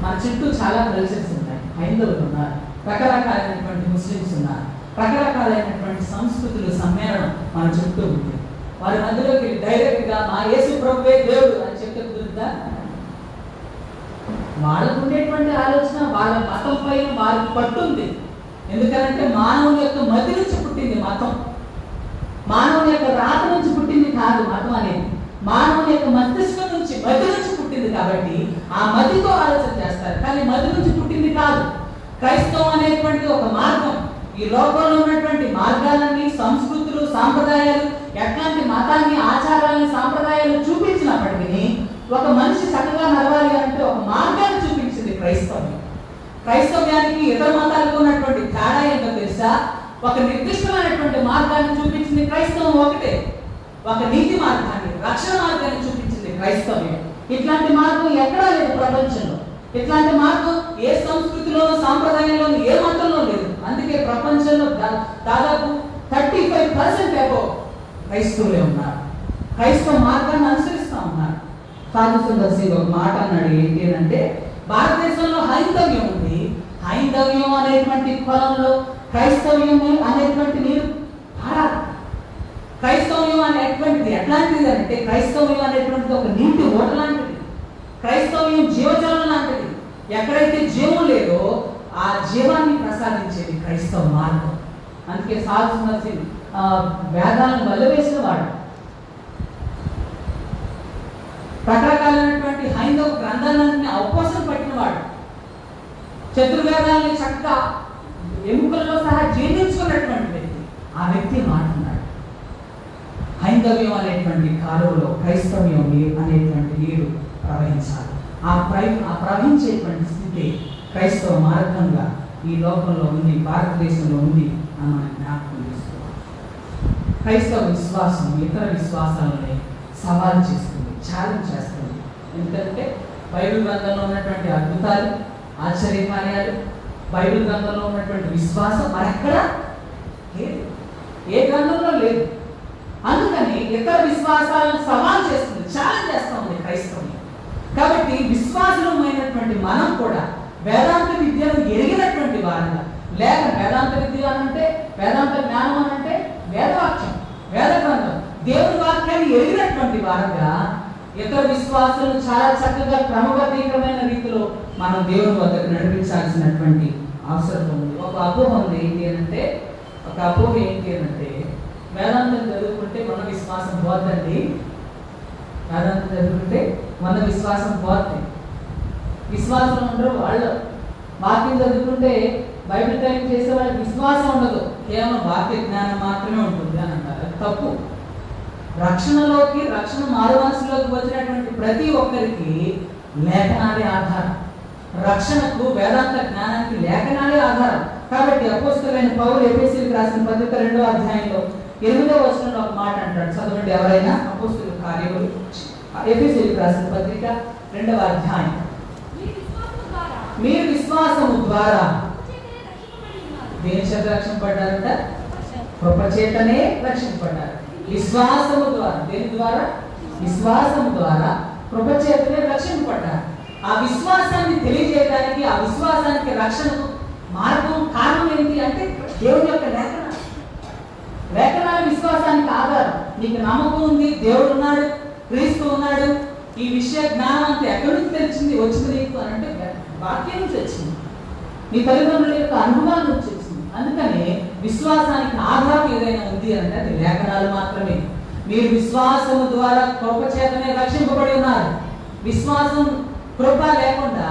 మన చుట్టూ చాలా కల్చర్స్ ఉన్నాయి. హైందవులు ఉన్నారు, రకరకాలైనటువంటి ముస్లిమ్స్ ఉన్నారు, రకరకాలైనటువంటి సంస్కృతులు సమ్మేళనం మన చుట్టూ ఉంది. వారి మధ్యలోకి డైరెక్ట్గా మా యేసు ప్రభువే దేవుడు అని చెప్తే కుదురుద్దా? వాళ్ళకు ఉండేటువంటి ఆలోచన, వాళ్ళ మతం పైన వారికి పట్టుంది. ఎందుకంటే మానవుని యొక్క మతి నుంచి పుట్టింది మతం. మానవుని యొక్క రాత నుంచి పుట్టింది కాదు మతం అనేది. మానవుని యొక్క మస్తిష్కం నుంచి, మతి నుంచి పుట్టింది. కాబట్టి ఆ మతితో ఆలోచన చేస్తారు, కానీ మతి నుంచి పుట్టింది కాదు. క్రైస్తవం అనేటువంటి ఒక మార్గం ఈ లోకంలో ఉన్నటువంటి మార్గాలన్నీ, సంస్కృతులు, సాంప్రదాయాలు, ఎట్లాంటి మతాన్ని, ఆచారాలని, సాంప్రదాయాలు చూపించినప్పటికీ ఒక మనిషి చక్కగా నడవాలి అంటే ఒక మార్గాన్ని చూపించింది క్రైస్తవం. క్రైస్తవ్యానికి ఇతర మతాలకు ఉన్నటువంటి తేడా ఏంటో తెలుసా? ఒక నిర్దిష్టమైనటువంటి మార్గాన్ని చూపించింది క్రైస్తవం ఒకటే. ఒక నీతి మార్గాన్ని, రక్షణ మార్గాన్ని చూపించింది క్రైస్తవ్యం. ఇట్లాంటి మార్గం ఎక్కడా లేదు ప్రపంచంలో. ఇట్లాంటి మార్గం ఏ సంస్కృతిలోనూ, సాంప్రదాయంలోనూ, ఏ మతంలో లేదు. అందుకే ప్రపంచంలో దాదాపు 35% అబోవ్ క్రైస్తవులే ఉన్నారు, క్రైస్తవ మార్గాన్ని అనుసరిస్తూ ఉన్నారు. సాధుసుందర్శి ఒక మాట అన్నాడు, ఏంటి అంటే భారతదేశంలో హైందవ్యం ఉంది, హైందవ్యం అనేటువంటి కులంలో క్రైస్తవ్యం అనేటువంటి నీరు పారాలి. క్రైస్తవ్యం అనేటువంటిది ఎట్లాంటిది అంటే క్రైస్తవ్యం అనేటువంటిది ఒక నీటి ఓట లాంటిది. క్రైస్తవ్యం జీవజలం లాంటిది. ఎక్కడైతే జీవం లేదో ఆ జీవాన్ని ప్రసాదించేది క్రైస్తవ మార్గం. అందుకే సాధు వేదాలను వల్లవేసిన వాడు, రకరకాలైనటువంటి హైందవ గ్రంథాలన్నీ అవపోసం పట్టినవాడు, చతుర్వేదాలని చక్కగా ఎముకల్లో సహా జీర్ణించుకున్నటువంటి వ్యక్తి. ఆ వ్యక్తి మాట్లాడు హైందవ్యం అనేటువంటి కాలువలో క్రైస్తవ్యం అనేటువంటి నీరు ప్రవహించాలి. ఆ ప్రవహించేటువంటి స్థితి క్రైస్తవ మార్గంగా ఈ లోకంలో ఉంది, భారతదేశంలో ఉంది అని మనం జ్ఞాపకం చేసుకోవాలి. క్రైస్తవ విశ్వాసం ఇతర విశ్వాసాలని సవాల్ చేస్తుంది, ఛాలెంజ్ చేస్తుంది. ఎందుకంటే బైబిల్ గ్రంథంలో ఉన్నటువంటి అద్భుతాలు, ఆశ్చర్యకార్యాలు, బైబిల్ గ్రంథంలో ఉన్నటువంటి విశ్వాసం మరెక్కడ లేదు, ఏ గ్రంథంలో లేదు. అందుకని ఇతర విశ్వాసాలను సవాల్ చేస్తుంది, ఛాలెంజ్ చేస్తూ ఉంది క్రైస్తవం. కాబట్టి విశ్వాసమైనటువంటి మనం కూడా వేదాంత విద్యను ఎరిగినటువంటి వారంగా, లేక వేదాంత విద్య అనంటే వేదాంత జ్ఞానం అనంటే వేదవాక్యం, వేద గ్రంథం, దేవుని వాక్యాన్ని ఎరిగినటువంటి వారంగా ఇతర విశ్వాసాలను చాలా చక్కగా క్రమబద్ధీకరమైన రీతిలో మనం దేవుని వద్దకు నడిపించాల్సినటువంటి అవసరం ఉంది. ఒక అపోహ ఉంది, ఏంటి అంటే వేదాంతం చదువుకుంటే మన విశ్వాసం పోద్దండి, వేదాంతం చదువుకుంటే మన విశ్వాసం పోద్ది. విశ్వాసం ఉండరు వాళ్ళు. వాక్యం చదువుకుంటే బైబిల్ టైం చేసే వాళ్ళకి విశ్వాసం ఉండదు, కేవలం వాక్య జ్ఞానం మాత్రమే ఉంటుంది అని అంటారు. అది తప్పు. రక్షణలోకి, రక్షణ మారు మనసులోకి వచ్చినటువంటి ప్రతి ఒక్కరికి లేఖనాలే ఆధారం. రక్షణకు, వేదాంత జ్ఞానానికి లేఖనాలే ఆధారం. కాబట్టి అపోస్తలుడైన పౌలు ఎఫెసీయులకు రాసిన పత్రిక 2వ అధ్యాయంలో 8వ వచనంలో ఒక మాట అంటాడు. చదవండి ఎవరైనా. అపోస్తలుల కార్యములు ఎఫెసీయులకు రాసిన పత్రిక 2వ అధ్యాయం. మీరు విశ్వాసము ద్వారా దేని చేత రక్షింపబడ్డారంట? కృపచేతనే రక్షింపబడ్డారు. విశ్వాసము ద్వారా. దేని ద్వారా? విశ్వాసము ద్వారా కృపచేతనే రక్షింపబడ్డారు. ఆ విశ్వాసాన్ని తెలియజేయడానికి, ఆ విశ్వాసానికి రక్షణకు మార్గం, కారణం ఏంటి అంటే దేవుని యొక్క లేఖనాలు. లేఖనాలు విశ్వాసానికి ఆధారం. నీకు నమ్మకం ఉంది, దేవుడు ఉన్నాడు, క్రీస్తు ఉన్నాడు, ఈ విషయ జ్ఞానం అంతా ఎక్కడి నుంచి వచ్చింది నీకు అని అంటే వాక్యం నుంచి వచ్చింది, నీ తల్లిదండ్రుల యొక్క అనుభవాల నుంచి వచ్చింది. అందుకని విశ్వాసానికి ఆధారం ఏదైనా ఉంది అంటే అది లేఖనాలు మాత్రమే. మీరు విశ్వాసము ద్వారా కృప చేతనే రక్షింపబడి ఉన్నారు. విశ్వాసం, కృప లేకుండా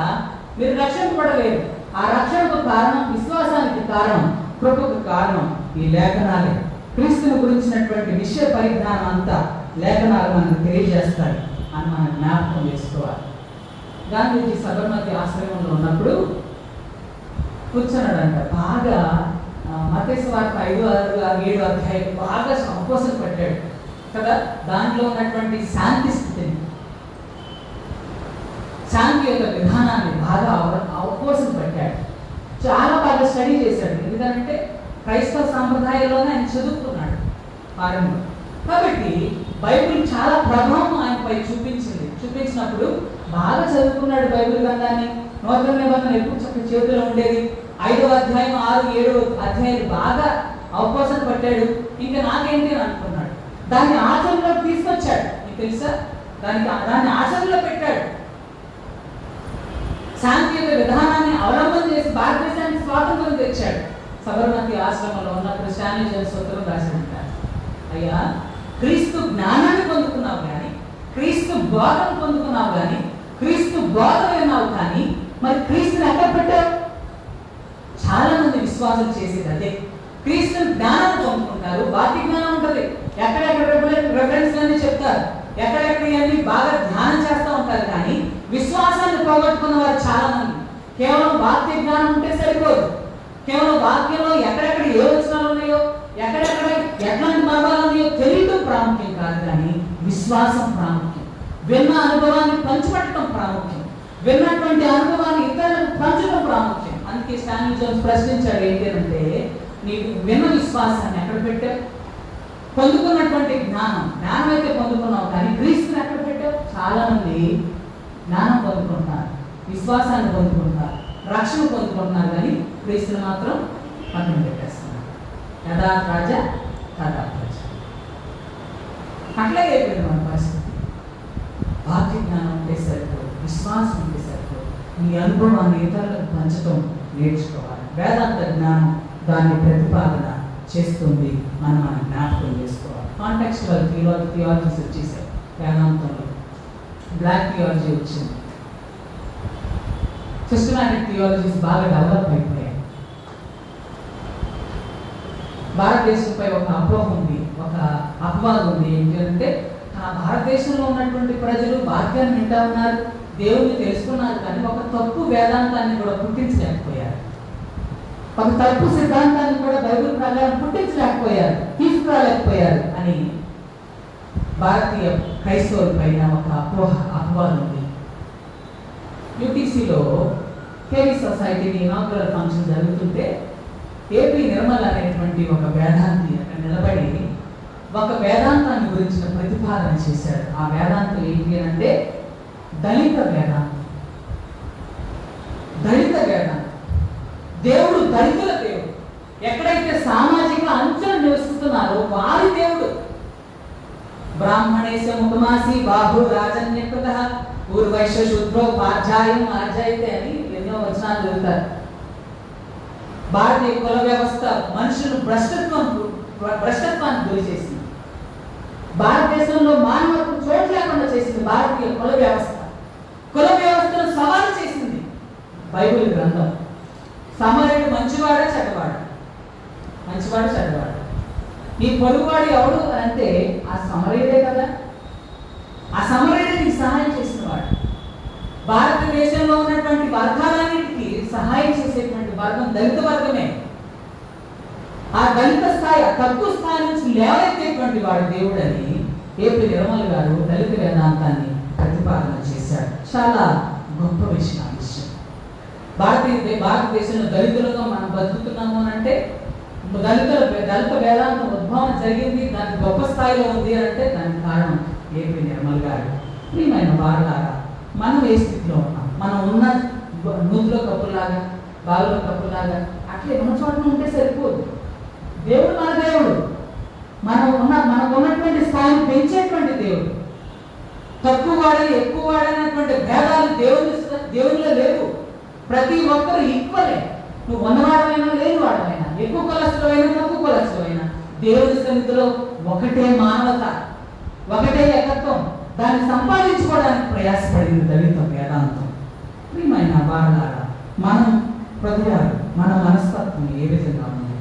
మీరు రక్షింపబడలేరు. ఆ రక్షణకు కారణం, విశ్వాసానికి కారణం, కృపకు కారణం ఈ లేఖనాలే. క్రీస్తుని గురించినటువంటి విషయ పరిజ్ఞానం అంతా లేఖనాలు మనకు తెలియజేస్తాయి అని మనం జ్ఞాపకం చేసుకోవాలి. గాంధీజీ సబర్మతి ఆశ్రమంలో ఉన్నప్పుడు కూర్చున్నాడంట. బాగా మత్తయి సువార్త 5, 6, 7 అధ్యాయం బాగా సంకోసం పట్టాడు కదా. దాంట్లో ఉన్నటువంటి శాంతి స్థితిని, శాంతి యొక్క విధానాన్ని బాగా అవకోసం పట్టాడు. చాలా బాగా స్టడీ చేశాడు. ఎందుకంటే క్రైస్తవ సాంప్రదాయంలోనే ఆయన చదువుకున్నాడు ఫారెన్లో. కాబట్టి బైబిల్ చాలా ప్రభావం ఆయనపై చూపించినప్పుడు బాగా చదువుకున్నాడు బైబిల్ గ్రంథాన్ని. నూతన నిబంధన ఎప్పుడు చక్కగా చేతిలో ఉండేది. 5వ అధ్యాయం, 6, 7 అధ్యాయాలు బాగా అవకాశం పట్టాడు. ఇంకా నాకేంటి అని అనుకున్నాడు. దాన్ని ఆచరణలో తీసుకొచ్చాడు. మీకు తెలుసా, దాన్ని ఆచరణలో పెట్టాడు. శాంతి యొక్క విధానాన్ని అవలంబన చేసి భారతదేశానికి స్వాతంత్రం తెచ్చాడు. సబర్మతి ఆశ్రమంలో ఉన్నప్పుడు స్టాన్లీ జోన్స్ ఉత్తరం రాశాడంటారు, అయ్యా క్రీస్తు జ్ఞానాన్ని పొందుకున్నావు కానీ, క్రీస్తు బోధను పొందుకున్నావు కానీ, క్రీస్తు బోధ విన్నావు కానీ, మరి క్రీస్తుని ఎక్కడ పెట్టావు? చాలా మంది విశ్వాసం చేసేది అదే. క్రీస్తు జ్ఞానం పొందుకుంటారు, వాక్య జ్ఞానం ఉంటుంది, ఎక్కడెక్కడ రెఫరెన్స్ అన్ని చెప్తారు, ఎక్కడెక్కడ అన్ని బాగా ధ్యానం చేస్తూ ఉంటారు. కానీ విశ్వాసాన్ని పోగొట్టుకున్న వారు చాలా మంది. కేవలం వాక్య జ్ఞానం ఉంటే సరిపోదు. కేవలం వాక్యంలో ఎక్కడెక్కడ ఏ వచనాలు ఉన్నాయో, ఎక్కడెక్కడ ఎట్లాంటి మర్మాలు ఉన్నాయో తెలియటం ప్రాముఖ్యం కాదు, కానీ విశ్వాసం ప్రాముఖ్యం. విన్న అనుభవాన్ని పంచిపెట్టడం ప్రాముఖ్యం. విన్నటువంటి అనుభవాన్ని ఇతరులకు పంచడం ప్రాముఖ్యం. అందుకే స్టాన్లీ జోన్స్ ప్రశ్నించాడు, ఏంటి అంటే నీకు విన్న విశ్వాసాన్ని ఎక్కడ పెట్టావు? పొందుకున్నటువంటి జ్ఞానం అయితే పొందుకున్నావు, కానీ క్రీస్తుని ఎక్కడ పెట్టావు? చాలా మంది జ్ఞానం పొందుకుంటున్నారు, విశ్వాసాన్ని పొందుకుంటున్నారు, రక్షణ పొందుకుంటున్నారు, కానీ క్రీస్తుని మాత్రం పక్కన పెట్టేస్తున్నారు. యథా రాజా తథా ప్రజ. అట్లాగే అయిపోయింది మన పరిస్థితి. వాక్య జ్ఞానం ఉంటే సరిపోదు. విశ్వాసం ఉంటే సరిపోదు. నీ అనుభవాన్ని ఇతరులకు పంచడం నేర్చుకోవాలి. వేదాంత జ్ఞానం దాన్ని ప్రతిపాదన చేస్తుంది. మనం జ్ఞాపకం చేసుకోవాలి. కాంటెక్స్చువల్ థియాలజీస్ వచ్చేసాయి వేదాంతంలో. బ్లాక్ థియాలజీ వచ్చింది. సిస్టమాటిక్ థియాలజీస్ బాగా డెవలప్ అయిపోయాయి. భారతదేశంపై ఒక అపోహ ఉంది, ఒక అపవాదం ఉంది. ఏంటంటే భారతదేశంలో ఉన్నటువంటి ప్రజలు వాక్యాన్ని వింటా ఉన్నారు, దేవుణ్ణి తెలుసుకున్నారు, కానీ ఒక తప్పు వేదాంతాన్ని కూడా పుట్టించలేకపోయారు. ఒక తప్పు సిద్ధాంతాన్ని కూడా బైబిల్ ప్రకారం పుట్టించలేకపోయారు, తీసుకురాలేకపోయారు అని భారతీయ క్రైస్తవుల పైన ఒక అపవాదం ఉంది. యూటీసీలో కేవీ సొసైటీని ఇనాగ్రల్ ఫంక్షన్ జరుగుతుంటే ఏపీ నిర్మల్ అనేటువంటి ఒక వేదాంతి అక్కడ నిలబడి ఒక వేదాంతాన్ని గురించిన ప్రతిపాదన చేశాడు. ఆ వేదాంతం ఏంటి అంటే దళిత వేదాంతం. దళిత వేదాంతం. దేవుడు దళితుల దేవుడు. ఎక్కడైతే సామాజిక అంచులు నివసిస్తున్నారో వారి దేవుడు. బ్రాహ్మణేశ ముఖమాసి బాహు రాజన్యకృత పూర్వైశ్య శూద్రో పాధ్యాయం ఆర్జాయితే అని ఎన్నో వచనాలు చదువుతారు. భారతీయ కుల వ్యవస్థ మనుషులను భ్రష్టత్వానికి గురి చేసింది. భారతదేశంలో మానవత్వం చోటు లేకుండా చేసింది భారతీయ కుల వ్యవస్థ. కుల వ్యవస్థను సవాలు చేసింది బైబిల్ గ్రంథం. సమరయుడు మంచివాడా చెడ్డవాడు? మంచివాడు చెడ్డవాడు. నీ పొరుగువాడు ఎవడు అంటే ఆ సమరయుడే కదా. ఆ సమరయుడే నీకు సహాయం చేసిన వాడు. భారతదేశంలో ఉన్నటువంటి వర్గాలన్నిటికీ సహాయం చేసేటువంటి వర్గం దళిత వర్గమే. ఆ దళిత స్థాయి, ఆ తక్కువ స్థాయి నుంచి లేవనెత్తేటువంటి వాడు దేవుడని ఏపీ నిర్మల్ గారు దళిత వేదాంతాన్ని ప్రతిపాదన చేశాడు. చాలా గొప్ప విషయం. భారతదేశంలో దళితులుగా మనం బతుకుతున్నాము అని అంటే దళిత వేదాంతం ఉద్భవన జరిగింది, దానికి గొప్ప స్థాయిలో ఉంది అని అంటే దానికి కారణం ఏపీ నిర్మల్ గారు. ప్రియమైన వారులారా, మనం ఏ స్థితిలో ఉన్నాం? మనం ఉన్న నూతిలో కప్పులాగా, బావిలో కప్పులాగా అట్లే ఉన్న చోట ఉంటే సరిపోదు. దేవుడు మన దేవుడు. మనకు ఉన్నటువంటి స్థాయిని పెంచేటువంటి దేవుడు. తక్కువ వాడని ఎక్కువ వాడనటువంటి భేదాలు దేవునిలో లేవు. ప్రతి ఒక్కరు ఈక్వలే. నువ్వు ఉన్నవాడమైనా లేని వాడమైనా, ఎక్కువ కులస్తులైనా తక్కువ కులస్తులైనా దేవుని సన్నిధిలో ఒకటే మానవత, ఒకటే ఏకత్వం. దాన్ని సంపాదించుకోవడానికి ప్రయాసపడింది దళిత వేదాంతం. ప్రియమైన వారులారా, మనం హృదయాలు, మన మనస్తత్వం ఏ విధంగా ఉంది?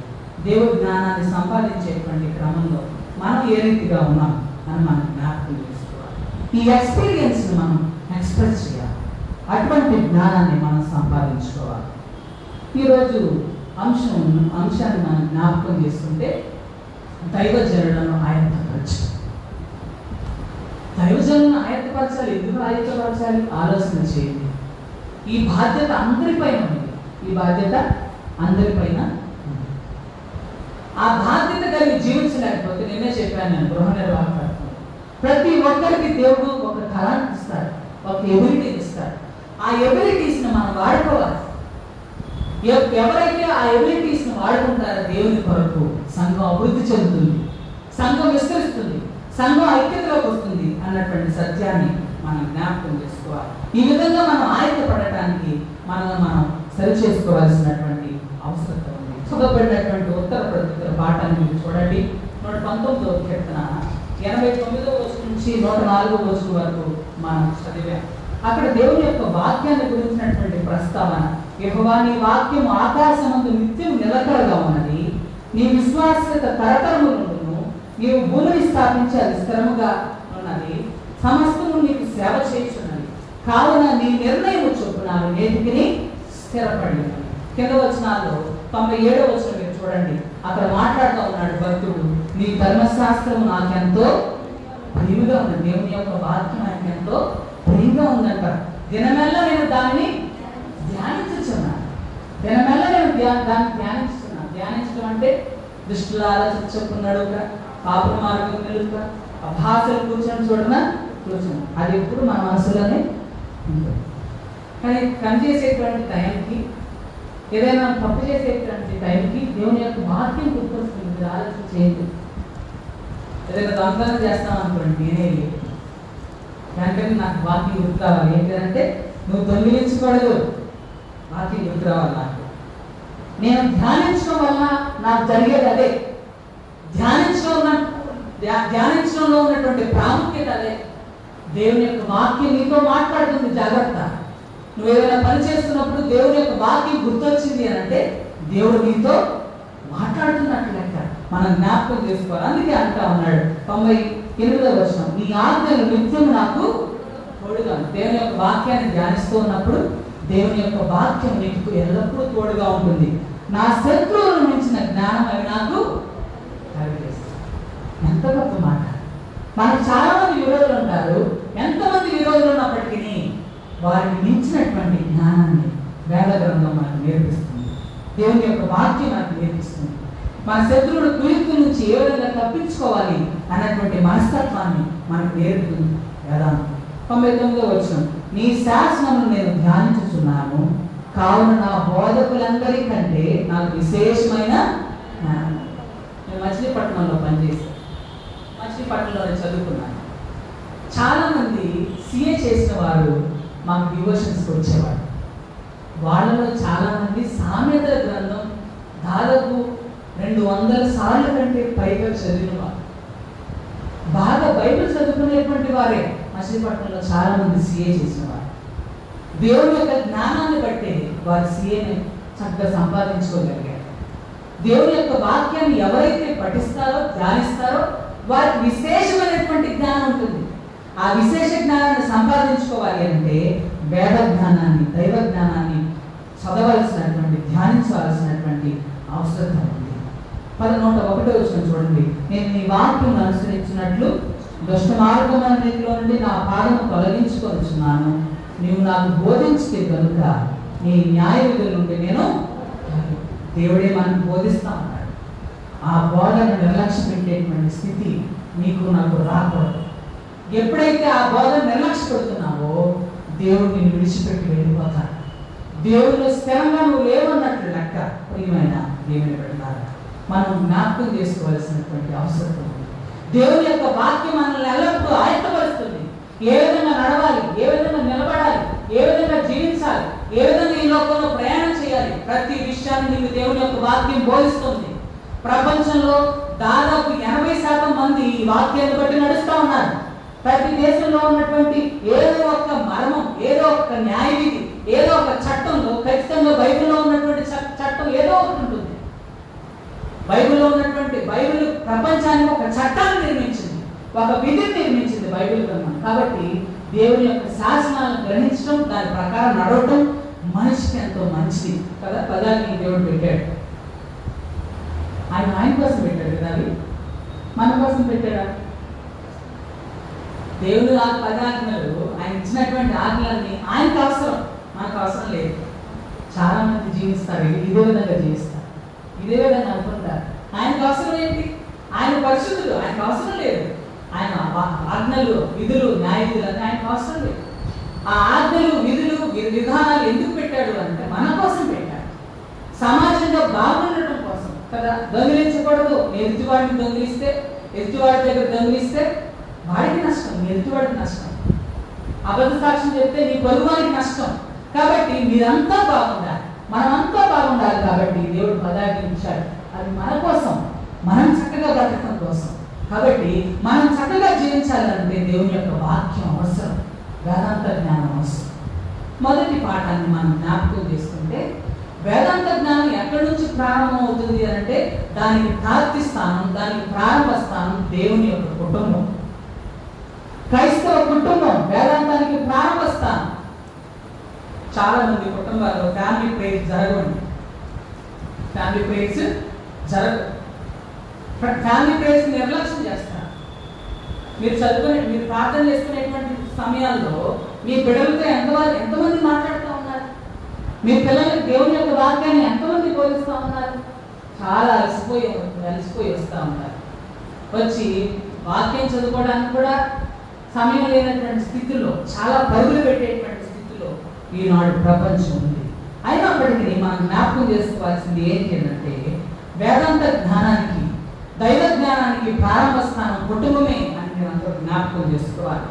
దేవుడి జ్ఞానాన్ని సంపాదించేటువంటి క్రమంలో మనం ఏ రీతిగా ఉన్నాం అని మనం జ్ఞాపకం చేసుకోవాలి. ఈ ఎక్స్పీరియన్స్ని మనం ఎక్స్ప్రెస్ చేయాలి. అటువంటి జ్ఞానాన్ని మనం సంపాదించుకోవాలి. ఈరోజు అంశాన్ని మనం జ్ఞాపకం చేసుకుంటే దైవజనులను ఆయత్తపరచాలి. దైవజనులను ఆయత్తపరచాలి. ఎందుకు ఆయత్తపరచాలి? ఆలోచన చేయండి. ఈ బాధ్యత అందరిపైన ఉంది. ఈ బాధ్యత అందరిపైన ఉంది. ఆ బాధ్యత కలిగి జీవించలేకపోతే, నిన్నే చెప్పాను నేను, గృహ నిర్వాహకత్వం. ప్రతి ఒక్కరికి దేవుడు ఒక టాలెంట్ ఇస్తాడు, ఒక ఎబిలిటీ ఇస్తాడు. ఆ ఎబిలిటీస్ని మనం వాడుకోవాలి. ఎవరైతే ఆ ఎబిలిటీస్ని వాడుకుంటారో దేవుని కొరకు సంఘం అభివృద్ధి చెందుతుంది, సంఘం విస్తరిస్తుంది, సంఘం ఐక్యతలోకి వస్తుంది అన్నటువంటి సత్యాన్ని మనం జ్ఞాపకం చేసుకోవాలి. ఈ విధంగా మనం ఆయత్తపడటానికి మనం సరి చేసుకోవాల్సినటువంటి అవసరం ఉంది. చదవబడినటువంటి ఉత్తర ప్రత్యుత్తర పాఠాన్ని మీరు చూడండి. 119వ కీర్తన 89వ వచనం నుంచి 104వ వచనం వరకు మనం చదివాం. అక్కడ దేవుని యొక్క వాక్యాన్ని గురించినటువంటి ప్రస్తావన. యెహోవా నీ వాక్యం ఆకాశమందు నిత్యం నిలకడగా ఉన్నది, నీ విశ్వాస్యత తరతరములను, నీవు భూమిని స్థాపించి అది స్థిరముగా ఉన్నది, సమస్తము నీకు సేవ చేయుచున్నది, కావున నీ నిర్ణయం చొప్పున నేటికి స్థిరపడి ఉన్నది. కింద వచనాల్లో 97వ వచనం మీరు చూడండి. అక్కడ మాట్లాడుతూ ఉన్నాడు భక్తుడు, నీ ధర్మశాస్త్రము నాకెంతో ప్రియముగా ఉంది. దేవుని యొక్క వాక్యం నాకు ఎంతో ప్రియంగా ఉందంట. దినమెల్ల నేను దానిని ధ్యానించుచున్నాను. దినమెల్ల నేను దాన్ని ధ్యానించుతున్నాను. ధ్యానించడం అంటే దుష్టుల ఆలోచించుకున్నాడు, పాప మార్గం నిలుక, అభాసలు కూర్చొని కూర్చొని అది ఎప్పుడు మన మనసులోనే ఉంటుంది. కానీ పనిచేసేటువంటి టైంకి, ఏదైనా తప్పు చేసేటువంటి టైంకి దేవుని యొక్క వాక్యం గుర్తొస్తుంది. ఆలోచన చేయదు. ఏదైనా దొంగతనం చేస్తాం అనుకోండి, నేనే దానికంటే నాకు వాక్యం గుర్తు రావాలి. ఏంటంటే నువ్వు దొంగిలించకూడదు, వాక్యం గుర్తు రావాలి నాకు. నేను ధ్యానించడం వల్ల నాకు జరిగేది అదే. ధ్యానించడంలో ఉన్నటువంటి ప్రాముఖ్యత అదే. దేవుని యొక్క వాక్యం నీతో మాట్లాడుతుంది. జాగ్రత్త. నువ్వు ఏదైనా పని చేస్తున్నప్పుడు దేవుని యొక్క వాక్యం గుర్తొచ్చింది అని అంటే దేవుడు నీతో మాట్లాడుతున్నట్లు లెక్క. మనం జ్ఞాపకం చేసుకోవాలి. అందుకే అంటా ఉన్నాడు 98వ వచనం, నీ ఆజ్ఞలు నిత్యం నాకు తోడుగా. దేవుని యొక్క వాక్యాన్ని ధ్యానిస్తూ ఉన్నప్పుడు దేవుని యొక్క వాక్యం నీకు ఎల్లప్పుడూ తోడుగా ఉంటుంది. నా శత్రువులను మించిన జ్ఞానం అవి నాకు కలిగేస్తాయి. ఎంత గొప్ప మాట. మనకు చాలా మంది విరోధులు ఉంటారు. ఎంతమంది విరోధులు ఉన్నప్పటికీ వారిని మించినటువంటి జ్ఞానాన్ని వేద గ్రంథం మనకు నేర్పిస్తుంది. దేవుని యొక్క వాక్యం మనకు నేర్పిస్తుంది. మన శత్రువుల కుయుక్తి నుంచి ఏ విధంగా తప్పించుకోవాలి అన్నటువంటి మనస్తత్వాన్ని మనకు నేర్పుతుంది వేదాంతం. 99వ వచనం, నీ శాసనమును నేను ధ్యానించుచున్నాను, కావున నా బోధకులందరికంటే నాకు విశేషమైన జ్ఞానం. నేను మచిలీపట్నంలో పనిచేశాను. మచిలీపట్నంలో చదువుకున్నాను. చాలామంది సిఏ చేసిన వారు మాకు డివోషన్స్కి వచ్చేవాడు. వాళ్ళలో చాలామంది సామెతల గ్రంథం దాదాపు 200 సార్లు కంటే పైగా చదివిన వారు, బాగా బైబిల్ చదువుకునేటువంటి వారే మచిలీపట్నంలో చాలా మంది సిఏ చేసిన వారు. దేవుని యొక్క జ్ఞానాన్ని బట్టి వారు సిఏని చక్కగా సంపాదించుకోగలిగారు. దేవుని యొక్క వాక్యాన్ని ఎవరైతే పఠిస్తారో ధ్యానిస్తారో వారికి విశేషమైనటువంటి జ్ఞానం ఉంటుంది. ఆ విశేష జ్ఞానాన్ని సంపాదించుకోవాలి అంటే వేద జ్ఞానాన్ని, దైవ జ్ఞానాన్ని చదవలసినటువంటి, ధ్యానించవలసినటువంటి అవసరం ఉంది. 101వ వచనం చూడండి, నేను నీ వాక్యం అనుసరించినట్లు దుష్ట మార్గమన్నిటిలో నుండి నా పాదము తొలగించుకొనుచున్నాను. నీవు నాకు బోధించితే కనుక నీ న్యాయ విధుల నుండి నేను, దేవుడే మనకు బోధిస్తా ఉన్నాడు. ఆ బోధను నిర్లక్ష్య పెట్టేటువంటి స్థితి నీకు నాకు రాకూడదు. ఎప్పుడైతే ఆ బోధను నిర్లక్ష్య పెడుతున్నావో దేవుడు నిన్ను విడిచిపెట్టి వెళ్ళిపోతాడు. దేవుడు స్థిరంగా నువ్వు లేవన్నట్లు లెక్క. ప్రియమైన దేవుని పెడతారు, మనం జ్ఞాపకం చేసుకోవాల్సినటువంటి అవసరం ఉంది. దేవుని యొక్క వాక్యం మనల్ని ఎల్లప్పుడూ ఆయత్తపరుస్తుంది. ఏ విధంగా నడవాలి, ఏ విధంగా నిలబడాలి, ఏ విధంగా జీవించాలి, ఏ విధంగా ఈ లోకంలో ప్రయాణం చేయాలి, ప్రతి విషయాన్ని నీకు దేవుని యొక్క వాక్యం బోధిస్తుంది. ప్రపంచంలో దాదాపు 80% మంది ఈ వాక్యాన్ని బట్టి నడుస్తూ ఉన్నారు. ప్రతి దేశంలో ఉన్నటువంటి ఏదో ఒక మర్మం, ఏదో ఒక న్యాయ విధి, ఏదో ఒక చట్టంలో ఖచ్చితంగా బైబిల్లో ఉన్నటువంటి చట్టం ఏదో ఒకటి ఉంటుంది. బైబిల్లో ఉన్నటువంటి బైబిల్ ప్రపంచానికి ఒక చట్టాన్ని నిర్మించింది, ఒక విధిని నిర్మించింది బైబిల్ గ్రంథం. కాబట్టి దేవుని యొక్క శాసనాలను గ్రహించడం, దాని ప్రకారం నడవటం మనిషికి ఎంతో మంచిది కదా. పదాన్ని దేవుడు పెట్టాడు. ఆయన కోసం పెట్టాడు కదా, అవి మన కోసం పెట్టాడా? దేవుడు ఆ 10 ఆజ్ఞలు, ఆయన ఇచ్చినటువంటి ఆజ్ఞలన్నీ ఆయనకు అవసరం, మనకు అవసరం లేదు. చాలా మంది జీవిస్తారు, ఇదే విధంగా జీవిస్తారు, ఇదే విధంగా అనుకుంటారు. ఆయనకు అవసరం ఏంటి? ఆయన పరిశుద్ధుడు, ఆయనకు అవసరం లేదు. ఆయన ఆజ్ఞలు, విధులు, న్యాయ విధులు అంటే ఆయనకు అవసరం లేదు. ఆ ఆజ్ఞలు, విధులు, విధానాలు ఎందుకు పెట్టాడు అంటే మన కోసం పెట్టాడు, సమాజంలో బాగుండటం కోసం కదా. దొంగిలించకూడదు. ఎదుటివాడిని దొంగిలిస్తే, ఎదుటివాడి దగ్గర దొంగిలిస్తే వాడికి నష్టం, నీ ఎదుటివాడికి నష్టం. అబద్ధ సాక్ష్యం చెప్తే నీ పొరుగువాడికి నష్టం. కాబట్టి మీరంతా బాగుండాలి, మనమంతా బాగుండాలి. కాబట్టి దేవుడు పదార్థించాడు. అది మన కోసం, మనం చక్కగా బ్రతకడం కోసం. కాబట్టి మనం చక్కగా జీవించాలంటే దేవుని యొక్క వాక్యం అవసరం, వేదాంత జ్ఞానం అవసరం. మొదటి పాఠాన్ని మనం జ్ఞాపకం చేసుకుంటే, వేదాంత జ్ఞానం ఎక్కడి నుంచి ప్రారంభం అవుతుంది అంటే దానికి ప్రాప్తి స్థానం, దానికి ప్రారంభ స్థానం దేవుని యొక్క కుటుంబం. క్రైస్తవ కుటుంబం వేదాంతానికి ప్రారంభ స్థానం. చాలా మంది కుటుంబాల్లో ఫ్యామిలీ ప్రేయర్స్ జరగండి, ఫ్యామిలీ ప్రేయర్స్ జరగదు. ఫ్యామిలీ ప్రేయర్స్ నిర్లక్ష్యం చేస్తారు. మీరు మీరు ప్రార్థన చేసుకునేటువంటి సమయాల్లో మీ బిడ్డలతో ఎంతమంది మాట్లాడుతూ ఉన్నారు? మీ పిల్లలకి దేవుని యొక్క వాక్యాన్ని ఎంతమంది బోధిస్తూ ఉన్నారు? చాలా అలసిపోయి వస్తూ ఉన్నారు. వచ్చి వాక్యం చదువుకోవడానికి కూడా సమయం లేనటువంటి స్థితిలో, చాలా పరుగులు పెట్టేటువంటి స్థితిలో ఈనాడు ప్రపంచం ఉంది. అయినప్పటికీ మనం జ్ఞాపకం చేసుకోవాల్సింది ఏంటి అంటే, వేదాంత జ్ఞానానికి, దైవ జ్ఞానానికి ప్రారంభ స్థానం కుటుంబమే అని నేను అందరూ జ్ఞాపకం చేసుకోవాలి.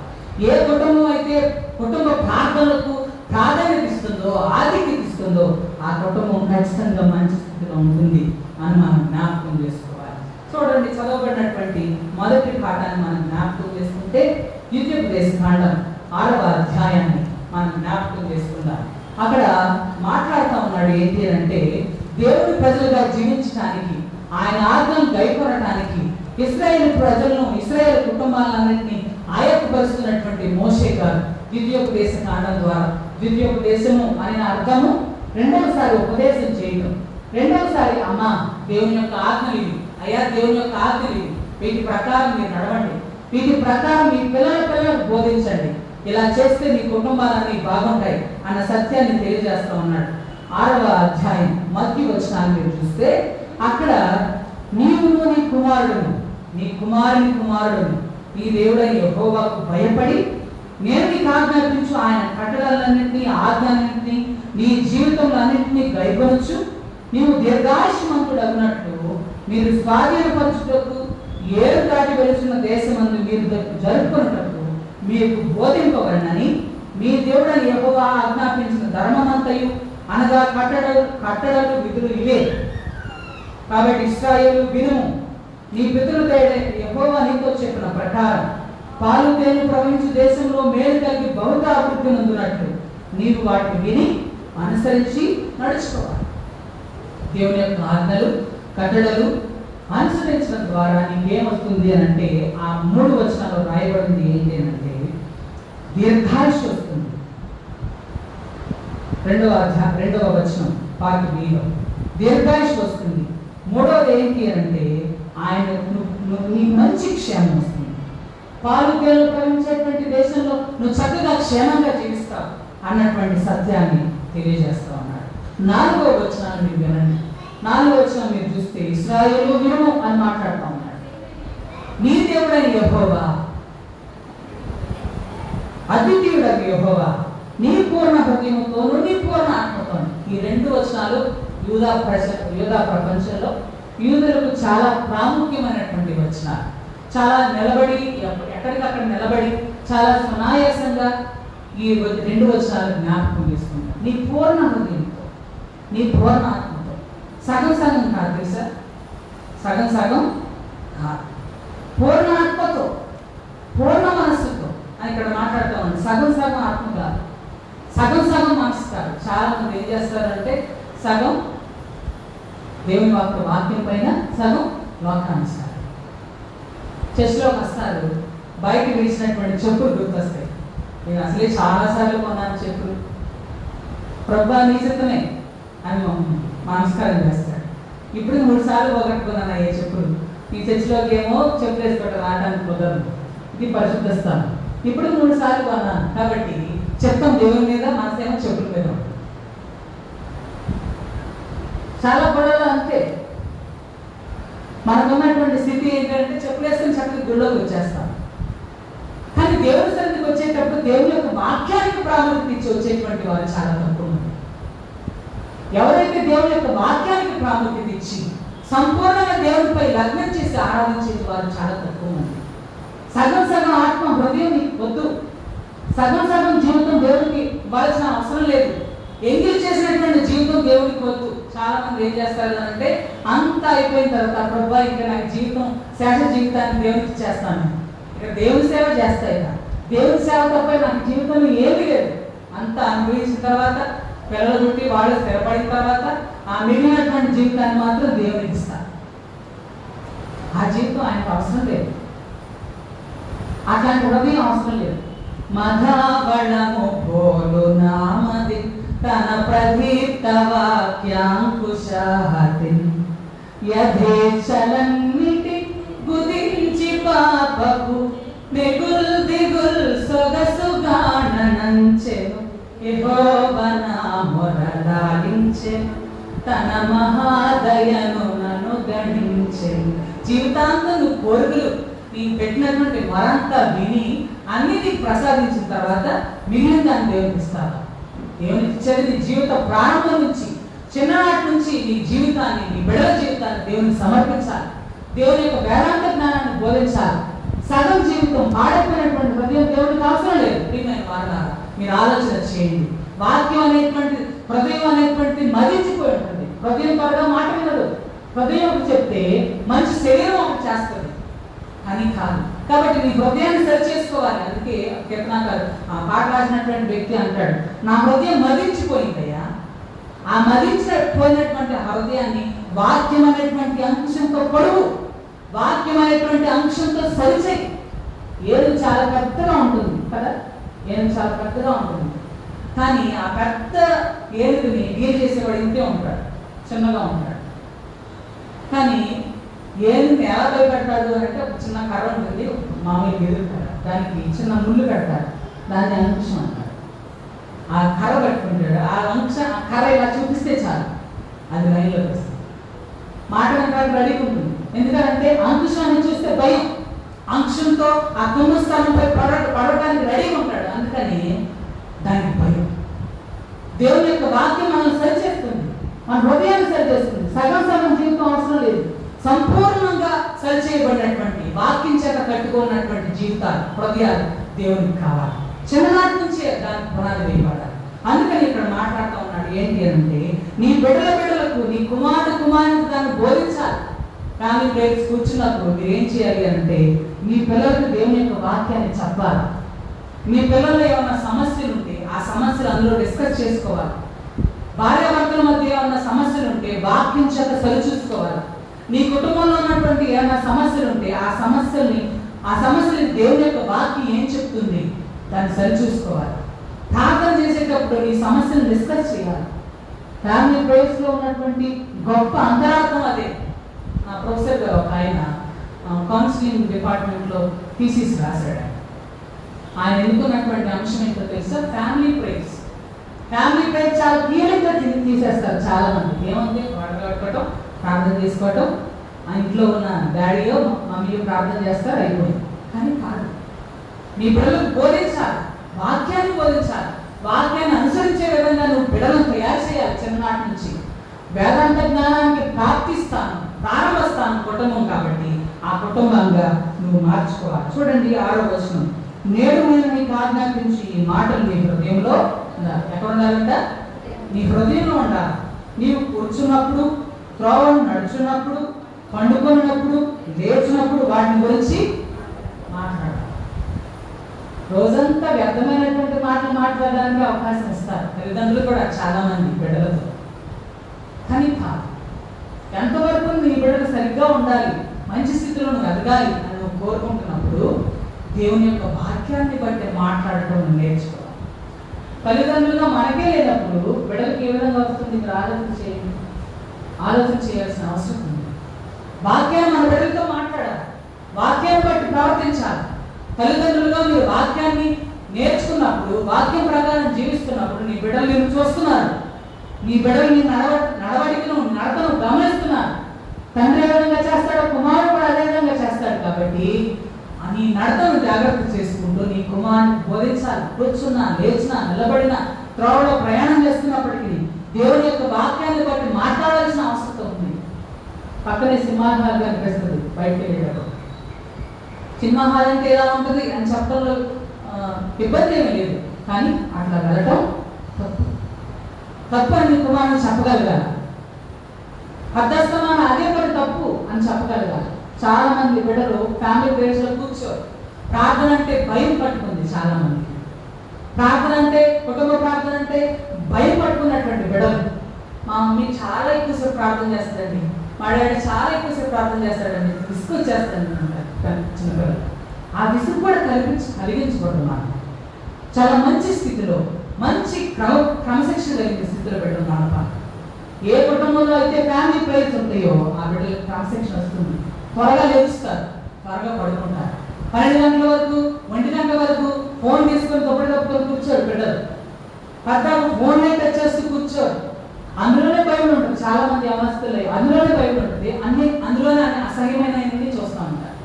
ఏ కుటుంబం అయితే కుటుంబ ప్రార్థనలకు ప్రాధాన్యత ఇస్తుందో, ఆధిక్యత ఇస్తుందో, ఆ కుటుంబం ఖచ్చితంగా మంచి స్థితిలో ఉంటుంది అని మనం జ్ఞాపకం చేసుకోవాలి. చూడండి, చదవబడినటువంటి మొదటి పాఠాన్ని మనం జ్ఞాపకం చేసుకుంటే ద్వితీయోపదేశకాండం 6వ అధ్యాయాన్ని మనం జ్ఞాపకం చేసుకుందాం. అక్కడ మాట్లాడుతూ ఉన్నాడు ఏంటి అంటే, దేవుని ప్రజలుగా జీవించడానికి, ఆయన ఆజ్ఞను గైకొనడానికి ఇశ్రాయేలు ప్రజలను, ఇశ్రాయేలు కుటుంబాలన్నింటినీ ఆయత్తపరుస్తున్నటువంటి మోషే గారు ద్వితీయోపదేశకాండం ద్వారా, ద్వితీయోపదేశము అనే అర్థము రెండవసారి ఉపదేశం చేయడం, రెండవసారి అమ్మ దేవుని యొక్క ఆజ్ఞలు ఇవి, అయ్యా దేవుని యొక్క ఆజ్ఞలు ఇవి, వీటి ప్రకారం మీరు నడవండి, వీటి ప్రకారం మీ పిల్లలకు బోధించండి, ఇలా చేస్తే మీ కుటుంబాలన్నీ బాగుంటాయి అన్న సత్యాన్ని తెలియజేస్తా ఉన్నాడు. 6వ అధ్యాయం మొదటి వచనాన్ని మీరు చూస్తే అక్కడ నీవును నీ కుమారుడును, నీ కుమారుని కుమారుడును నీ దేవుడైన యెహోవాకు భయపడి నేను నీకు ఆజ్ఞాపించు ఆయన కట్టడలన్నింటినీ, ఆజ్ఞలన్నింటినీ నీ జీవితంలో అన్నింటినీ గైకొనొచ్చు నీవు దీర్ఘాయుష్మంతుడగునట్లు మీరు స్వాధీనపరచుటకు ఏరు దాటి వెలుచున్న దేశమందు మీరు జరుపుకున్నటకు మీకు బోధింపబడినని మీ దేవుడని యెహోవా ఆజ్ఞాపించిన ధర్మమంతయు అనగా కట్టడలు విధులు ఇవే. కాబట్టి ఇశ్రాయేలు వినుము, నీ పితరుల యెహోవా నీతో చెప్పిన ప్రకారం పాలు తేనెలు ప్రవహించు దేశంలో మేలు కలిగి బహుగా అభివృద్ధి నందునట్లు నీవు వాటిని విని అనుసరించి నడుచుకోవాలి. దేవుని యొక్క ఆజ్ఞలు, కట్టడలు అనుసరించడం ద్వారా నీకేమొస్తుంది అని అంటే, ఆ 3 వచనాల్లో రాయబడింది ఏంటి అంటే దీర్ఘాయుష్ వస్తుంది. 2వ వచనం పార్ట్ బిలో దీర్ఘాయుష్ వస్తుంది. 3వది ఏంటి అంటే ఆయన నీ మంచి క్షేమం వస్తుంది. పాలు తేనెలు ప్రవహించేటువంటి దేశంలో నువ్వు చక్కగా క్షేమంగా జీవిస్తావు అన్నటువంటి సత్యాన్ని తెలియజేస్తా ఉన్నాడు. 4వ వచనాన్ని మీరు వినండి. 4వ వచనం మీరు చూస్తే ఇశ్రాయేలు వినుము అని మాట్లాడుతూ ఉన్నాడు. నీ దేవుడైన యెహోవా, అద్వితీయుడైన యెహోవా నీ పూర్ణ హృదయముతోను నీ పూర్ణ ఆత్మతోను. ఈ 2 వచనాలు యూదా ప్రపంచంలో యూదులకు చాలా ప్రాముఖ్యమైనటువంటి వచనాలు. చాలా నిలబడి, ఎక్కడికక్కడ నిలబడి చాలా సునాయాసంగా ఈ 2 వచనాలు జ్ఞాపకం చేసుకుంటారు. నీ పూర్ణ హృదయంతో, నీ పూర్ణ ఆత్మతో, సగం సగం కాదు తెలుసా, సగం సగం కాదు, పూర్ణ ఆత్మతో, పూర్ణ మనస్సుతో అని ఇక్కడ మాట్లాడుతూ ఉంది. సగం సగం ఆత్మ కాదు, సగం సగం మనసు కాదు. చాలా మంది ఏం చేస్తారంటే సగం దేవుని వాక్యం పైన, సగం లోకానుసారం. చర్చిలోకి వస్తారు, బయట వేసినటువంటి చెప్పులు గుర్తొస్తాయి. నేను అసలే చాలాసార్లు కొన్నాను చెప్పులు, ప్రభా నీ చిత్తమే అని నమస్కారం చేస్తాడు. ఇప్పుడు 3 సార్లు పోగొట్టుకున్నాను అయ్యే చెప్పులు. ఈ చర్చిలోకి ఏమో చెప్పులు వేసుకోవడం రావడానికి కుదరదు, ఇది పరిశుద్ధ స్థానం. ఇప్పుడు 3 సార్లు కొన్నాను కాబట్టి చిత్తం దేవుని మీద, మనసేమో చెప్పుల మీద. చాలా గొడవలు అంతే. మనకున్నటువంటి స్థితి ఏంటంటే చెప్పులు వేసుకుని చక్కగా గుళ్ళోకి వచ్చేస్తాం. కానీ దేవుని సన్నిధికి వచ్చేటప్పుడు దేవుని యొక్క వాక్యానికి ప్రాముఖ్యత ఇచ్చి వచ్చేటువంటి వారు చాలా తక్కువ మంది. ఎవరైతే దేవుని యొక్క వాక్యానికి ప్రాముఖ్యత ఇచ్చి సంపూర్ణంగా దేవునిపై లగ్నం చేసి ఆరాధించే వారు చాలా తక్కువ మంది. సగం సగం ఆత్మ హృదయం వద్దు, సగం సగం జీవితం దేవునికి ఇవ్వాల్సిన అవసరం లేదు. ఎంగేజ్ చేసినటువంటి జీవితం దేవునికి వద్దు. చాలా మంది ఏం చేస్తారు అంటే అంతా అయిపోయిన తర్వాత ప్రభా ఇంకా నాకు జీవితం, శేష జీవితాన్ని దేవునికి చేస్తాను, ఇక్కడ దేవుని సేవ చేస్తాయి, దేవుని సేవ తప్ప నాకు జీవితంలో ఏమీ లేదు, అంతా అనుభవించిన తర్వాత పిల్లలు పుట్టి వాళ్ళు స్థిరపడిన తర్వాత ఆ మిగిలినటువంటి జీవితాన్ని మాత్రం దేవునికి ఇస్తారు. ఆ జీవితం ఆయనకు అవసరం లేదు, అట్లాంటి హృదయం అవసరం లేదు. మధబళము పోలు నామది తన ప్రదీప్త వాక్యాంకుశాహతిన్ యథేచ్ఛలన్నిటి గుదించి పాపకు దిగుల్ దిగుల్ సొగసుగానంచెను యెహోవా నా మొరలాలించెను తన మహాదయను నన్ను గణించెను. జీవితాంతం నువ్వు కోరికలు నీకు పెట్టినటువంటి వరంతా విని అన్ని నీకు ప్రసాదించిన తర్వాత మిగిలిన దాన్ని దేవునికి ఇస్తావా? దేవునికి ఇచ్చేది నీ జీవిత ప్రారంభం నుంచి, చిన్ననాటి నుంచి నీ జీవితాన్ని, నీ బిడ్డల జీవితాన్ని దేవునికి సమర్పించాలి. దేవుని యొక్క వేదాంత జ్ఞానాన్ని బోధించాలి. సగం జీవితం పాడైపోయినటువంటి హృదయం దేవుడికి అవసరం లేదు. ప్రియమైన వారులారా, మీరు ఆలోచన చేయండి. వాక్యం అనేటువంటి హృదయం అనేటువంటి మదించిపోయి ఉంటుంది. హృదయం త్వరగా మాట వినదు. హృదయం ఒకటి చెప్తే మంచి శరీరం ఒకటి చేస్తుంది, అని కాదు. కాబట్టి నీ హృదయాన్ని సరి చేసుకోవాలి. అందుకే కీర్తనకారు పాట రాసినటువంటి వ్యక్తి అంటాడు, నా హృదయం మదించిపోయిందయ్యా. ఆ మదించిపోయినటువంటి హృదయాన్ని వాక్యం అనేటువంటి అంశంతో పొడువు, వాక్యం అనేటువంటి అంశంతో సరిచేయి. ఏడు చాలా పెద్దగా ఉంటుంది కదా, ఏడు చాలా పెద్దగా ఉంటుంది. కానీ ఆ పెద్ద ఏడుని డీల్ చేసేవాడు ఇంతే ఉంటాడు, చిన్నగా ఉంటాడు. కానీ ఏనుగుని ఎలా భయపెడతాడు అంటే, ఒక చిన్న కర్ర ఉంటుంది, మామూలు ఎదురు కర్ర, దానికి చిన్న ముళ్ళు కడతాడు, దాన్ని అంకుశం అంటాడు. ఆ కర్ర పట్టుకుంటాడు, ఆ కర్ర ఇలా చూపిస్తే చాలు అది లైన్లోకి వస్తుంది. మాట్లాడడానికి రెడీగా ఉంటుంది. ఎందుకంటే అంకుశాన్ని చూస్తే భయం, అంకుశంతో ఆ కుంభస్థానంపై పడటానికి రెడీగా ఉంటాడు. అందుకని దానికి భయం. దేవుని యొక్క వాక్యం మనల్ని సరిచేస్తుంది, మన హృదయాన్ని సరిచేస్తుంది. సగం సగం జీవితం అవసరం లేదు, సంపూర్ణంగా సరిచేయబడినటువంటి వాక్యం చేత కట్టుకున్నటువంటి జీవితాలు, హృదయాలు దేవునికి కావాలి. చిన్ననాటి నుంచే దానికి పునాది వేయబడాలి. అందుకని ఇక్కడ మాట్లాడుతూ ఉన్నాడు ఏంటి అంటే, నీ బిడ్డలకు నీ కుమారునికి దాన్ని బోధించాలి. ఫ్యామిలీ ప్రేయర్స్ కూర్చున్నప్పుడు మీరు ఏం చేయాలి అంటే, మీ పిల్లలకు దేవుని యొక్క వాక్యాన్ని చెప్పాలి. మీ పిల్లల్లో ఏమన్నా సమస్యలు ఉంటే ఆ సమస్యలు అందులో డిస్కస్ చేసుకోవాలి. భార్యాభర్తల మధ్య ఏమన్నా సమస్యలు ఉంటే వాక్యం చేత సరిచూసుకోవాలి. నీ కుటుంబంలో ఉన్నటువంటి ఏమైనా సమస్యలు ఉంటే ఆ సమస్యని దేవుని యొక్క వాక్యం ఏం చెప్తుంది దాన్ని సరిచూసుకోవాలి. ప్రార్థన చేసేటప్పుడు నీ సమస్యను డిస్కస్ చేయాలి. ఫ్యామిలీ ప్రేయర్స్ లో ఉన్నటువంటి గొప్ప అంతరార్థం అదే. నా ప్రొఫెసర్ గారు ఒక ఆయన కౌన్సిలింగ్ డిపార్ట్మెంట్ లో థీసిస్ రాశాడు. ఆయన ఎన్నుకున్నటువంటి అంశం ఏంటో తెలుసా? Family prayers. ఫ్యామిలీ ప్రేయర్ చాలా కీలకంగా తీసేస్తారు చాలా మంది. ఏముంది, వాటర్ కట్టుకోవటం, ప్రార్థన చేసుకోవటం, ఆ ఇంట్లో ఉన్న డాడీయో మమ్మీయో ప్రార్థన చేస్తారు, అయిపోయింది. కానీ కాదు, నీ బిడ్డలకు బోధించాలి, వాక్యాన్ని బోధించాలి. వాక్యాన్ని అనుసరించే విధంగా నువ్వు బిడ్డలను తయారు చేయాలి. చిన్ననాటి నుంచి వేదాంత జ్ఞానానికి ప్రారంభస్థానం కుటుంబం. కాబట్టి ఆ కుటుంబంగా నువ్వు మార్చుకోవాలి. చూడండి 6వ వచనం, నేడు నేను నీకు ఆజ్ఞాపించి ఈ మాటలు నీ హృదయంలో ఉండాలి. ఎక్కడ ఉండాలంట? నీ హృదయంలో ఉండాలి. నీవు కూర్చున్నప్పుడు, త్రోవను నడుచున్నప్పుడు, పండుకున్నప్పుడు, లేచినప్పుడు వాటిని గురించి మాట్లాడాలి. రోజంతా వ్యర్థమైనటువంటి మాటలు మాట్లాడడానికి అవకాశం ఇస్తారు తల్లిదండ్రులు కూడా చాలా మంది బిడ్డలతో. కానీ కాదు, ఎంతవరకు నీ బిడ్డలు సరిగ్గా ఉండాలి, మంచి స్థితిలో నువ్వు ఎదగాలి అని నువ్వు కోరుకుంటున్నప్పుడు దేవుని యొక్క వాక్యాన్ని బట్టి మాట్లాడటం నేర్చుకోవాలి. తల్లిదండ్రులుగా మనకే లేనప్పుడు బిడ్డలకు ఏ విధంగా వస్తుంది? మీరు ఆలోచన చేయాల్సిన అవసరం ఉంది. వాక్యాన్ని మన బిడ్డలతో మాట్లాడాలి, వాక్యాన్ని బట్టి ప్రవర్తించాలి. తల్లిదండ్రులుగా మీరు వాక్యాన్ని నేర్చుకున్నప్పుడు, వాక్యం ప్రకారం జీవిస్తున్నప్పుడు నీ బిడ్డలు నేను చూస్తున్నారు, నీ బిడ్డలు నీ నడతను గమనిస్తున్నారు. తండ్రి ఏ విధంగా చేస్తాడో కుమారుడు కూడా అదే విధంగా చేస్తాడు. కాబట్టి నీ నడతను జాగ్రత్త చేసుకుంటూ నీ కుమారుని బోధించాలి. కూర్చున్నా, లేచినా, నిలబడినా, త్రోవలో ప్రయాణం చేస్తున్నప్పటికీ దేవుని యొక్క వాక్యాన్ని బట్టి మాట్లాడాల్సిన అవసరం ఉంది. పక్కనే సింహాహాలు కనిపిస్తుంది బయటకు వెళ్ళేటప్పుడు. సింహాహాలు అంటే ఎలా ఉంటుంది అని చెప్పడంలో ఇబ్బంది ఏమీ లేదు. కానీ అట్లా వెళ్ళటం తప్పు అని నీ కుమారుని చెప్పగలగాలి. అర్ధస్తమాన అదే పని తప్పు అని చెప్పగలగాలి. చాలా మంది బిడ్డలు ఫ్యామిలీ ప్రేయర్స్ లో కూర్చోరు. ప్రార్థన అంటే భయం పట్టుకుంది చాలా మంది. ప్రార్థన అంటే, కుటుంబ ప్రార్థన అంటే భయం పట్టుకున్నటువంటి బిడ్డలు. మా మమ్మీ చాలా ఎక్కువసేపు ప్రార్థన చేస్తాడండి, మా డాడీ చాలా ఎక్కువసేపు ప్రార్థన చేస్తాడండి, విసుగు చేస్తాడండి అంటారు చిన్నపిల్లలు. ఆ విసుగు కూడా కలిగించకూడదు. మనం చాలా మంచి స్థితిలో, మంచి క్రమశిక్షణ కలిగిన స్థితిలో పెట్టున్నాను. ఏ కుటుంబంలో అయితే ఫ్యామిలీ ప్రేయర్స్ ఉంటాయో ఆ బిడ్డలకు క్రమశిక్షణ వస్తుంది. త్వరగా లేస్తారు, త్వరగా పడుకుంటారు. 12 గంటల వరకు, 1 గంట వరకు ఫోన్ తీసుకొని తప్పుకొని కూర్చోరు బిడ్డలు. పద్దాకు ఫోన్ టచ్ చేస్తూ కూర్చోరు. అందులోనే బైబిల్ ఉంటుంది. చాలా మంది అవస్థలు అందులోనే బైబిల్ ఉంటుంది. అందులోనే అసహ్యమైన చూస్తూ ఉంటారు.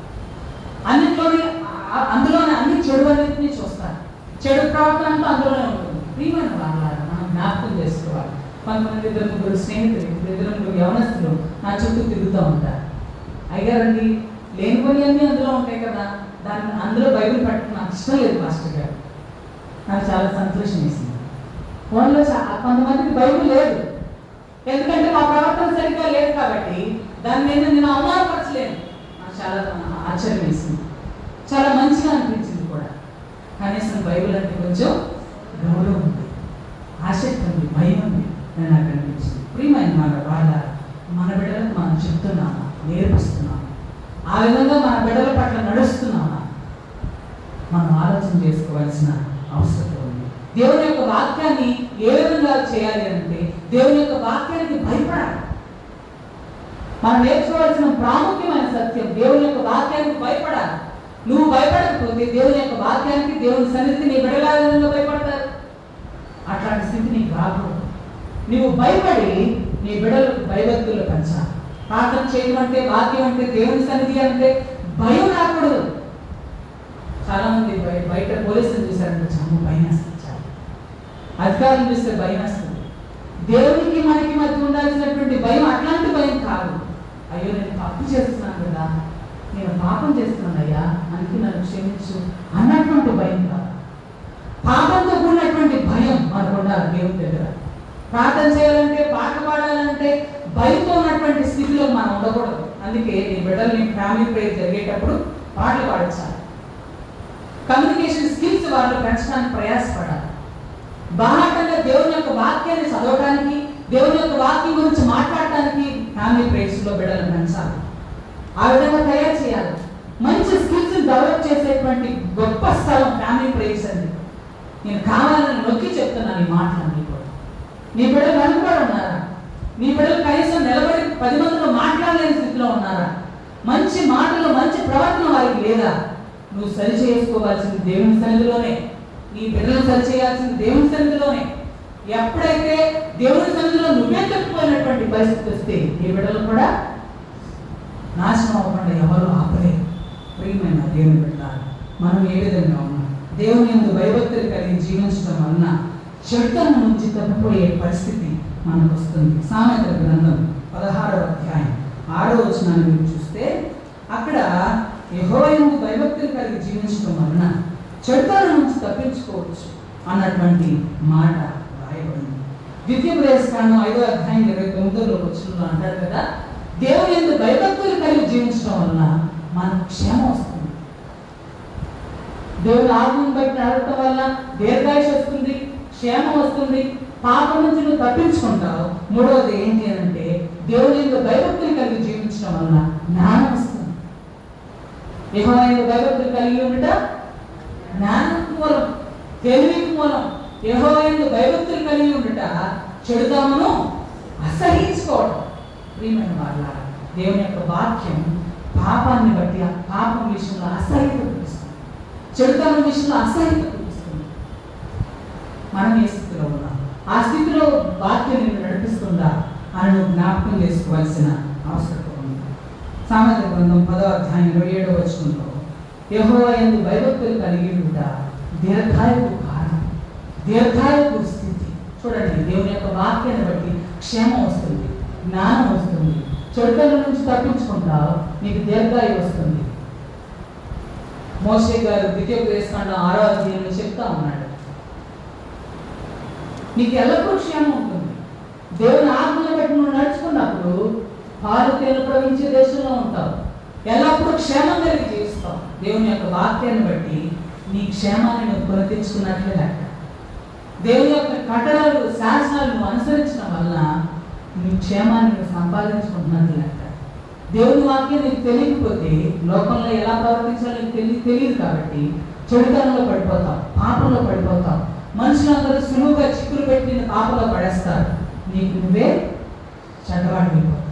అందులోనే అన్ని చెడు అన్నింటినీ చూస్తారు. చెడు ప్రవర్తన అంతా అందులోనే ఉంటుంది. ప్రియమైన వాళ్ళారా, మనం జ్ఞాపకం చేసుకోవాలి. కొంతమంది 2-3 స్నేహితులు, 2-3 యవనస్తులు నా చుట్టూ తిరుగుతూ ఉంటారు. అయ్యారండి, లేనిపోయి అన్నీ అందులో ఉంటాయి కదా, అందులో బైబిల్ పట్టడం నాకు ఇష్టం లేదు మాస్టర్ గారు. నాకు చాలా సంతోషం వేసింది. ఫోన్లో కొంతమందికి బైబిల్ లేదు, ఎందుకంటే మా ప్రవర్తన సరిగ్గా లేదు కాబట్టి దాని మీద నేను అవమానపరచలేను. నాకు చాలా ఆశ్చర్యం వేసింది, చాలా మంచిగా అనిపించింది కూడా. కనీసం బైబిల్ అంటే కొంచెం గౌరవం ఉంది, ఆసక్తి ఉంది, భయం ఉంది అని నాకు అనిపించింది. ప్రియమైన మన బిడ్డలకు మనం చెప్తున్నామా, నేర్పిస్తున్నామా, ఆ విధంగా మన బిడ్డల పట్ల నడుస్తున్నామా, మనం ఆలోచన చేసుకోవాల్సిన అవసరం ఉంది. దేవుని యొక్క వాక్యాన్ని ఏ విధంగా చేయాలి అంటే దేవుని యొక్క వాక్యానికి భయపడాలి. మనం నేర్చుకోవాల్సిన ప్రాముఖ్యమైన సత్యం దేవుని యొక్క వాక్యానికి భయపడాలి. నువ్వు భయపడకపోతే దేవుని యొక్క వాక్యానికి, దేవుని సన్నిధికి నీ బిడ్డల విధంగా భయపడతారు. అట్లాంటి స్థితి నీకు రాకూడదు. నువ్వు భయపడి నీ బిడ్డలకు భయభక్తులు పెంచాలి. ప్రార్థన చేయడం అంటే, వాక్యం అంటే, దేవుని సన్నిధి అంటే భయం రాకూడదు. చాలా మంది బయట పోలీసులు చూశారంటే చాలా భయం వేస్తుంది, అధికారులు చూస్తే భయం వేస్తుంది. దేవునికి మనకి మధ్య ఉండాల్సినటువంటి భయం అట్లాంటి భయం కాదు. అయ్యో నేను తప్పు చేస్తున్నాను కదా, నేను పాపం చేస్తున్నాను అయ్యా, అందుకే నన్ను క్షమించు అన్నటువంటి భయం కాదు. పాపంతో కూడినటువంటి భయం మనకు ఉండాలి దేవుని దగ్గర. ప్రార్థన చేయాలంటే, పాట పాడాలంటే భయంతో ఉన్నటువంటి స్థితిలో మనం ఉండకూడదు. అందుకే నీ బిడ్డలు నీ ఫ్యామిలీ ప్రేయర్ జరిగేటప్పుడు పాటలు పాడించాలి. కమ్యూనికేషన్ స్కిల్స్ వాళ్ళు పెంచడానికి ప్రయాసపడాలి. బాహాటంగా దేవుని యొక్క వాక్యాన్ని చదవడానికి, దేవుని యొక్క వాక్యం గురించి మాట్లాడటానికి ఫ్యామిలీ ప్రేయర్స్ లో బిడ్డలను పెంచాలి. ఆ విధంగా తయారు చేయాలి. మంచి స్కిల్స్ డెవలప్ చేసేటువంటి గొప్ప స్థలం ఫ్యామిలీ ప్రేయర్స్ అండి. నేను కావాలని నొక్కి చెప్తున్నాను ఈ మాటలన్నీ కూడా. నీ బిడ్డలు అనుకోవడం ఉన్నారా? నీ బిడ్డలు కనీసం నిలబడి 10 మందిలో మాట్లాడలేని స్థితిలో ఉన్నారా? మంచి మాటలు, మంచి ప్రవర్తన వారికి లేదా? నువ్వు సరి చేసుకోవాల్సింది దేవుని సన్నిధిలోనే. నీ బిడ్డలను సరి చేయాల్సింది దేవుని సన్నిధిలోనే. ఎప్పుడైతే దేవుని సన్నిధిలో నువ్వే తప్పిపోయినటువంటి పరిస్థితి వస్తే నీ బిడ్డలు కూడా నాశనం అవ్వకుండా ఎవరు ఆపలేరు. ప్రియమైన దేవుని బిడ్డ, మనం ఏ విధంగా ఉన్నాం? దేవుని యందు భయభక్తులు కలిగి జీవించడం వలన చెడుతనం నుంచి తప్పిపోయే పరిస్థితి మనకు వస్తుంది. సామెతల గ్రంథం 16వ అధ్యాయం 6వ వచనాన్ని మీరు చూస్తే అక్కడ యెహోవా యందు భయభక్తులు కలిగి జీవించడం వలన చెడుతనం నుంచి తప్పించుకోవచ్చు అన్నటువంటి మాట రాయబడింది. ద్వితీయోపదేశకాండం 5వ అధ్యాయం 29వ వచనంలో అంటారు కదా, దేవుని యందు భయభక్తులు కలిగి జీవించడం వలన మనకు క్షేమం వస్తుంది. దేవుని ఆజ్ఞను బట్టి నడవటం వల్ల దీర్ఘాయుష్ వస్తుంది, క్షేమం వస్తుంది, పాపం నుంచి నువ్వు తప్పించుకుంటావు. మూడవది ఏంటి అంటే దేవుని యందు భయభక్తులు కలిగి జీవించడం వలన జ్ఞానం వస్తుంది. యెహోవా యందు భయభక్తులు కలిగి ఉండట జ్ఞానం మూలం, తెలివికి మూలం. యెహోవా యందు భయభక్తులు కలిగి ఉండట చెడుతనమును అసహించుకోవడం. ప్రియమైన వారులారా, దేవుని యొక్క వాక్యం పాపాన్ని బట్టి ఆ పాపం విషయంలో అసహ్యత చూపిస్తుంది, చెడుతనం విషయంలో అసహ్యత చూపిస్తుంది. మనం ఏ స్థితిలో ఉన్నాం? ఆ స్థితిలో వాక్యం నిన్ను నడిపిస్తుందా అని నువ్వు జ్ఞాపకం చేసుకోవాల్సిన అవసరం ఉంది. సామెతల గ్రంథం 10వ అధ్యాయం 27వ వచనంలో యెహోవా యందు భయభక్తులు కలిగి ఉంట దీర్ఘాయువు కారణం, దీర్ఘాయువు స్థితి. చూడండి, దేవుని యొక్క వాక్యాన్ని బట్టి క్షేమం వస్తుంది, జ్ఞానం వస్తుంది, చెడుతనం నుంచి తప్పించుకుంటావు, నీకు దీర్ఘాయువు వస్తుంది. మోషే గారు ద్వితీయోపదేశకాండం 6వ అధ్యాయంలో చెప్తా ఉన్నాడు, నీకు ఎల్లప్పుడూ క్షేమం ఉంటుంది. దేవుని ఆజ్ఞను బట్టి నువ్వు నడుచుకున్నప్పుడు పాలు తేనెలు ప్రవహించే దేశంలో ఉంటావు, ఎల్లప్పుడూ క్షేమం కలిగి జీవిస్తావు. దేవుని యొక్క వాక్యాన్ని బట్టి నీ క్షేమాన్ని నువ్వు కొని తెచ్చుకున్నట్లే లెక్క. దేవుని యొక్క కట్టడలు, శాసనాలు నువ్వు అనుసరించడం వల్ల నీ క్షేమాన్ని నువ్వు సంపాదించుకుంటున్నట్టు లెక్క. దేవుని వాక్యం నీకు తెలియకపోతే లోకంలో ఎలా ప్రవర్తించాలో నీకు తెలియదు కాబట్టి చెడుతనంలో పడిపోతావు, పాపంలో పడిపోతావు. మనుషులందరూ సులువుగా చిక్కులు పెట్టి నిన్ను పాపంలో పడేస్తారు, నీకు నువ్వే చెడ్డవాడిపోతావు.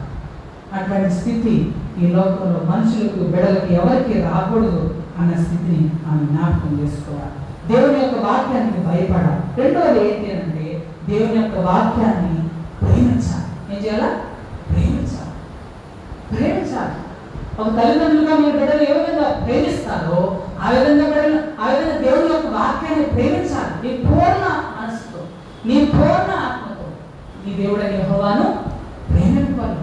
అటువంటి స్థితి ఈ లోకంలో మనుషులకు, బిడ్డలకు ఎవరికి రాకూడదు అన్న స్థితిని మనం జ్ఞాపకం చేసుకోవాలి. దేవుని యొక్క వాక్యానికి భయపడాలి. రెండవది ఏంటి అంటే దేవుని యొక్క వాక్యాన్ని ప్రేమించాలి. ఏం చేయాలా? ప్రేమించాలి. ప్రేమించాలి. ఒక తల్లిదండ్రులుగా మీ బిడ్డలు ఏ విధంగా ప్రేమిస్తారో ఆ విధంగా దేవుని యొక్క వాక్యాన్ని ప్రేమించాలి. నీ పూర్ణ మనసుతో, నీ పూర్ణ ఆత్మతో నీ దేవుడైన యెహోవాను ప్రేమించాలి.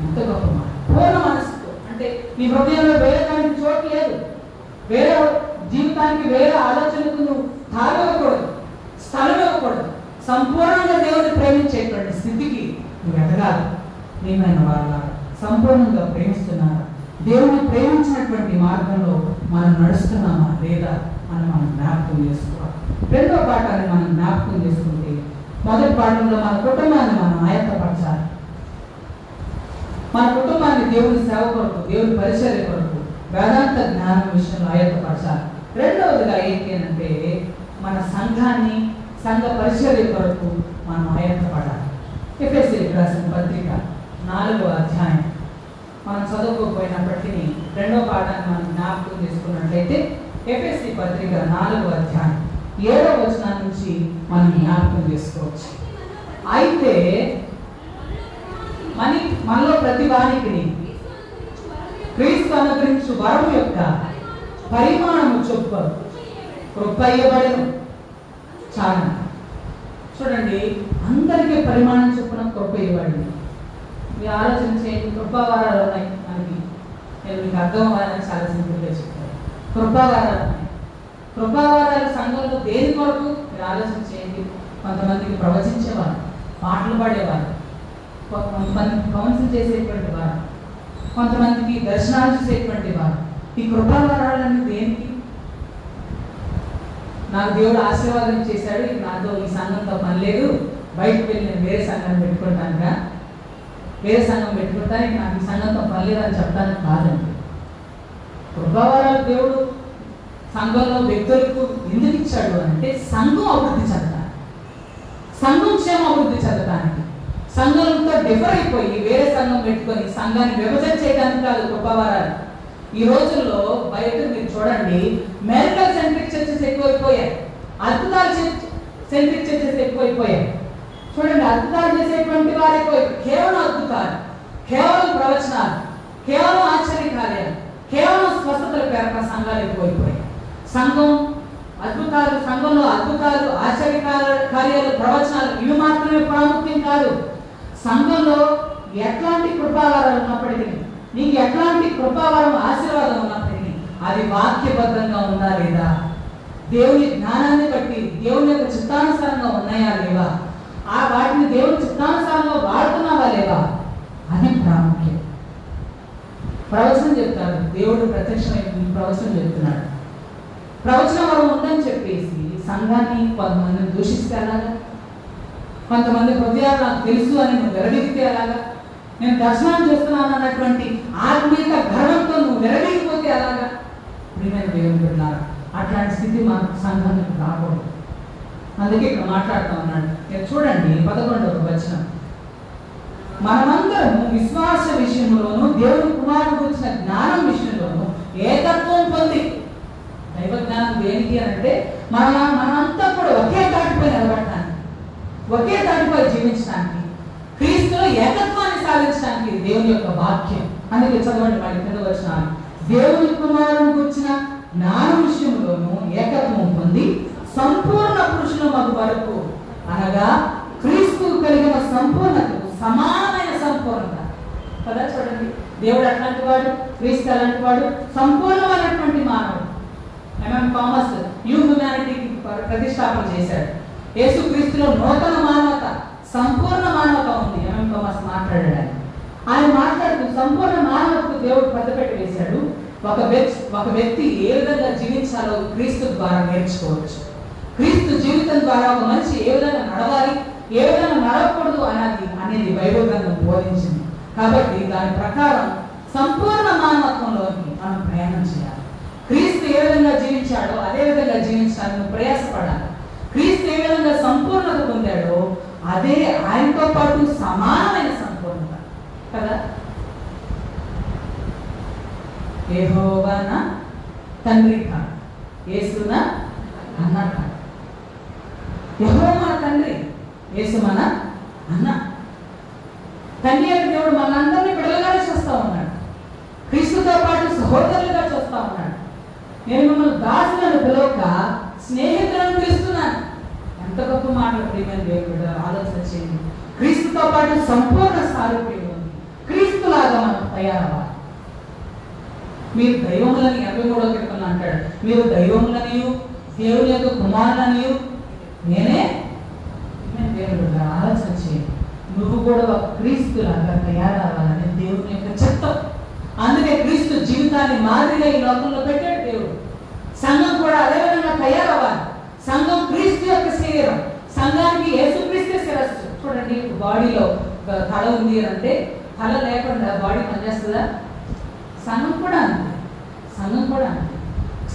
ఎంత గొప్ప మాట! పూర్ణ మనసుతో అంటే నీ హృదయంలో వేరే దానికి చోటు లేదు. వేరే జీవితానికి వేరే ఆలోచనకు నువ్వు తాగకూడదు, స్థలం ఇవ్వకూడదు. సంపూర్ణంగా దేవుడిని ప్రేమించేటువంటి స్థితికి నువ్వు ఎదగాలి. నేనైన వాళ్ళ సంపూర్ణంగా ప్రేమిస్తున్నారా? దేవుని ప్రేమించినటువంటి మార్గంలో మనం నడుస్తున్నామా లేదా అని మనం జ్ఞాపకం చేసుకోవాలి. రెండో పాఠాన్ని మనం జ్ఞాపకం చేసుకుంటే, మొదటి పాఠంలో మన కుటుంబాన్ని మనం ఆయత్తపరచాలి. మన కుటుంబాన్ని దేవుని సేవ కొరకు, దేవుని పరిచర్య కొరకు, వేదాంత జ్ఞానం విషయంలో ఆయత్తపరచాలి. రెండవదిగా ఏంటి అంటే, మన సంఘాన్ని, సంఘ పరిచర్య కొరకు మనం ఆయత్తపడాలి. ఎఫెసీయులకు రాసిన పత్రిక 4వ అధ్యాయం మనం చదువుకోకపోయినప్పటికీ రెండో పాఠాన్ని మనం జ్ఞాపకం చేసుకున్నట్లయితే, ఎఫెసీ పత్రిక 4వ అధ్యాయం 7వ వచనం నుంచి మనం జ్ఞాపకం చేసుకోవచ్చు. అయితే మనలో ప్రతి వానికి క్రీస్తు అనుగ్రహించు వరము యొక్క పరిమాణము చొప్పున కృప ఇవ్వబడెను. చాలా చూడండి, అందరికీ పరిమాణం చొప్పున కృప ఇవ్వబడింది. మీరు ఆలోచన చేయండి, కృపావారాలు ఉన్నాయి మనకి. నేను మీకు అర్థం అవ్వాలని చాలా సింపుల్గా చెప్తాను. కృపావారాలు ఉన్నాయి. కృపావారాలు సంఘంలో దేని కొరకు మీరు ఆలోచన చేయండి. కొంతమందికి ప్రవచించేవారు, పాటలు పాడేవారు, కొంతమందికి కౌన్సిల్ చేసేటువంటి వారు, కొంతమందికి దర్శనాలు చూసేటువంటి వారు. ఈ కృపావారాలన్నీ దేనికి? నాకు దేవుడు ఆశీర్వాదం చేశాడు, నాతో ఈ సంఘంతో పని లేదు, బయటకు వెళ్ళి నేను వేరే సంఘాన్ని పెట్టుకుంటానుగా, వేరే సంఘం పెట్టుకుంటాను, నాకు ఈ సంఘంతో పని లేదని చెప్పడానికి కాదండి. కృపావారాలు దేవుడు సంఘంలో వ్యక్తులకు ఎందుకు ఇచ్చాడు అంటే, సంఘం అభివృద్ధి చెందడానికి, సంఘం క్షేమ అభివృద్ధి చెందడానికి. సంఘంతో డిఫర్ అయిపోయి వేరే సంఘం పెట్టుకొని సంఘాన్ని విభజన చేయడానికి కాదు కృపావారాలు. ఈ రోజుల్లో బయట మీరు చూడండి, మెరికల్ సెంట్రిక్ చర్చెస్ ఎక్కువైపోయాయి, అద్భుతాలు సెంట్రిక్ చర్చెస్ ఎక్కువైపోయాయి. చూడండి, అద్భుతాలు చేసేటువంటి వారు ఎక్కువైపోయి, కేవలం అద్భుతాలు, కేవలం ప్రవచనాలు, కేవలం ఆశ్చర్యకార్యాలు, కేవలం స్వస్థతల పేరున సంఘాలు ఎక్కువైపోయాయి. సంఘం అద్భుతాలు, సంఘంలో అద్భుతాలు, ఆశ్చర్యకార్యాలు, ప్రవచనాలు ఇవి మాత్రమే ప్రాముఖ్యం కాదు. సంఘంలో ఎట్లాంటి కృపావారాలు ఉన్నప్పటికీ, నీకు ఎట్లాంటి కృపావరం ఆశీర్వాదం ఉన్నప్పటికీ అది వాక్యబద్ధంగా ఉందా లేదా, దేవుని జ్ఞానాన్ని బట్టి దేవుని యొక్క చిత్తానుసారంగా ఉన్నాయా లేవా, ఆ వాటిని దేవుని చిత్తానుసారంగా వాడుతున్నావా లేవా అని ప్రాముఖ్యం. ప్రవచనం చెప్తారు, దేవుడు ప్రత్యక్షమై ప్రవచనం చెప్తున్నాడు. ప్రవచన వరం ఉందని చెప్పేసి సంఘాన్ని కొంతమందిని దూషిస్తే అలాగా, కొంతమంది హృదయాలు నాకు తెలుసు అని నువ్వు విరవీగితే అలాగా, నేను దర్శనాన్ని చేస్తున్నాను అన్నటువంటి ఆత్మీయ గర్వంతో నువ్వు విరవీగిపోతే అలాగా. ప్రియమైన దేవుని బిడ్డలారా, అట్లాంటి స్థితి మన సంఘానికి రాకూడదు. అందుకే ఇక్కడ మాట్లాడుతూ ఉన్నాడు. చూడండి 11వ వచనం, మనమందరము విశ్వాస విషయంలోను దేవుని కుమారుడు గురించిన జ్ఞానం విషయంలోను ఏకత్వం పొంది, దైవ జ్ఞానం దేనికి అంటే మనమంతా కూడా ఒకే తాటిపై నిలబడటానికి, ఒకే తాటిపై జీవించడానికి, క్రీస్తులో ఏకత్వాన్ని సాధించడానికి దేవుని యొక్క వాక్యం. అందుకే చదవండి మళ్ళీ కింద వచనాలు, దేవుని కుమారుని గురించిన జ్ఞాన విషయంలోనూ ఏకత్వం పొంది సంపూర్ణ పురుషుల మగు వరకు, అనగా క్రీస్తు కలిగిన సంపూర్ణతకు సమానమైన సంపూర్ణత కదా. చూడండి, దేవుడు అట్లాంటి వాడు, క్రీస్తు అలాంటి వాడు, సంపూర్ణమైనటువంటి మానవుడు. థామస్ న్యూ హ్యూమానిటీకి ప్రతిష్టాపన చేశాడు. యేసు క్రీస్తులో నూతన మానవత, సంపూర్ణ మానవత ఉంది. థామస్ మాట్లాడాడు. ఆయన మాట్లాడుతూ సంపూర్ణ మానవతకు దేవుడు పెద్దపెట్టి వేశాడు. ఒక వ్యక్తి ఏ విధంగా జీవించాలో క్రీస్తు ద్వారా నేర్చుకోవచ్చు. క్రీస్తు జీవితం ద్వారా ఒక మనిషి ఏ విధంగా నడవాలి, ఏ విధంగా నడవకూడదు అనేది బైబిల్ గ్రంథం బోధించింది. కాబట్టి దాని ప్రకారం సంపూర్ణ మానవత్వంలోకి మనం ప్రయాణం చేయాలి. క్రీస్తు ఏ విధంగా జీవించాడో అదే విధంగా జీవించడానికి ప్రయాసపడాలి. క్రీస్తు ఏ విధంగా సంపూర్ణత పొందాడో అదే ఆయనతో పాటు సమానమైన సంపూర్ణత కదా. యెహోవా నా తండ్రి కాదు, యేసు నా అన్న కాదు. యెహోవా మన తండ్రి, యేసు మన అన్న. తండ్రి అయిన దేవుడు మనందరినీ బిడ్డలుగానే చూస్తూ ఉన్నాడు, క్రీస్తుతో పాటు సహోదరులుగా చూస్తూ ఉన్నాడు. నేను మిమ్మల్ని దాసులను పిలవక స్నేహితులను పిలుస్తున్నాను. ఎంత గొప్ప మాటలు ప్రియమైన దేవుడు, ఆలోచన చేయండి. క్రీస్తుతో పాటు సంపూర్ణ సారూప్యం ఉంది. క్రీస్తులాగా మనం తయారవ్వాలి. మీరు దైవములని 83వ కీర్తనలో అంటాడు, మీరు దైవములనియు దేవుని యొక్క కుమారులనియు నేనే. దేవుడు ఆలోచన చేయండి, నువ్వు కూడా ఒక క్రీస్తులాగా తయారవ్వాలని దేవుని యొక్క చిత్తం. అందుకే క్రీస్తు జీవితాన్ని మాదిరిగా ఈ లోకంలో పెట్టాడు దేవుడు. సంఘం కూడా అదే విధంగా తయారవ్వాలి. సంఘం క్రీస్తు యొక్క శరీరం, సంఘానికి యేసుక్రీస్తే శిరస్సు. చూడండి, బాడీలో తల ఉంది అంటే తల లేకుండా బాడీ పనిచేస్తుందా? సంఘం కూడా అంతే, సంఘం కూడా అంతే.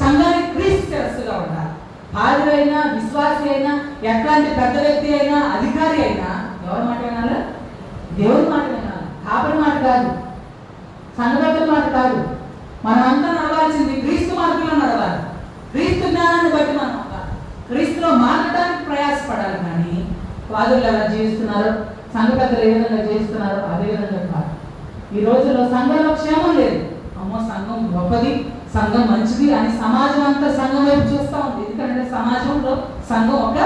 సంఘానికి క్రీస్తు శిరస్సుగా ఉండాలి. పాదుడు అయినా, విశ్వాసి అయినా, ఎట్లాంటి పెద్ద వ్యక్తి అయినా, అధికారి అయినా ఎవరి మాట వినాలా? దేవుడి మాట వినాలి. కాపరి మాట కాదు, సంఘ పెద్దల మాట కాదు. మనమంతా నడవాల్సింది క్రీస్తు మార్గంలో నడవాలి. క్రీస్తు జ్ఞానాన్ని బట్టి మనం క్రీస్తులో మారడానికి ప్రయాసపడాలి. కానీ పాదులు ఎలా జీవిస్తున్నారు, సంఘ పెద్దలు ఏ విధంగా జీవిస్తున్నారు అదే విధంగా కాదు. ఈ రోజుల్లో సంఘంలో క్షేమం లేదు. అమ్మో సంఘం గొప్పది, సంఘం మంచిది అని సమాజం అంతా సంఘం వైపు చూస్తూ ఉంది. ఎందుకంటే సమాజంలో సంఘం ఒక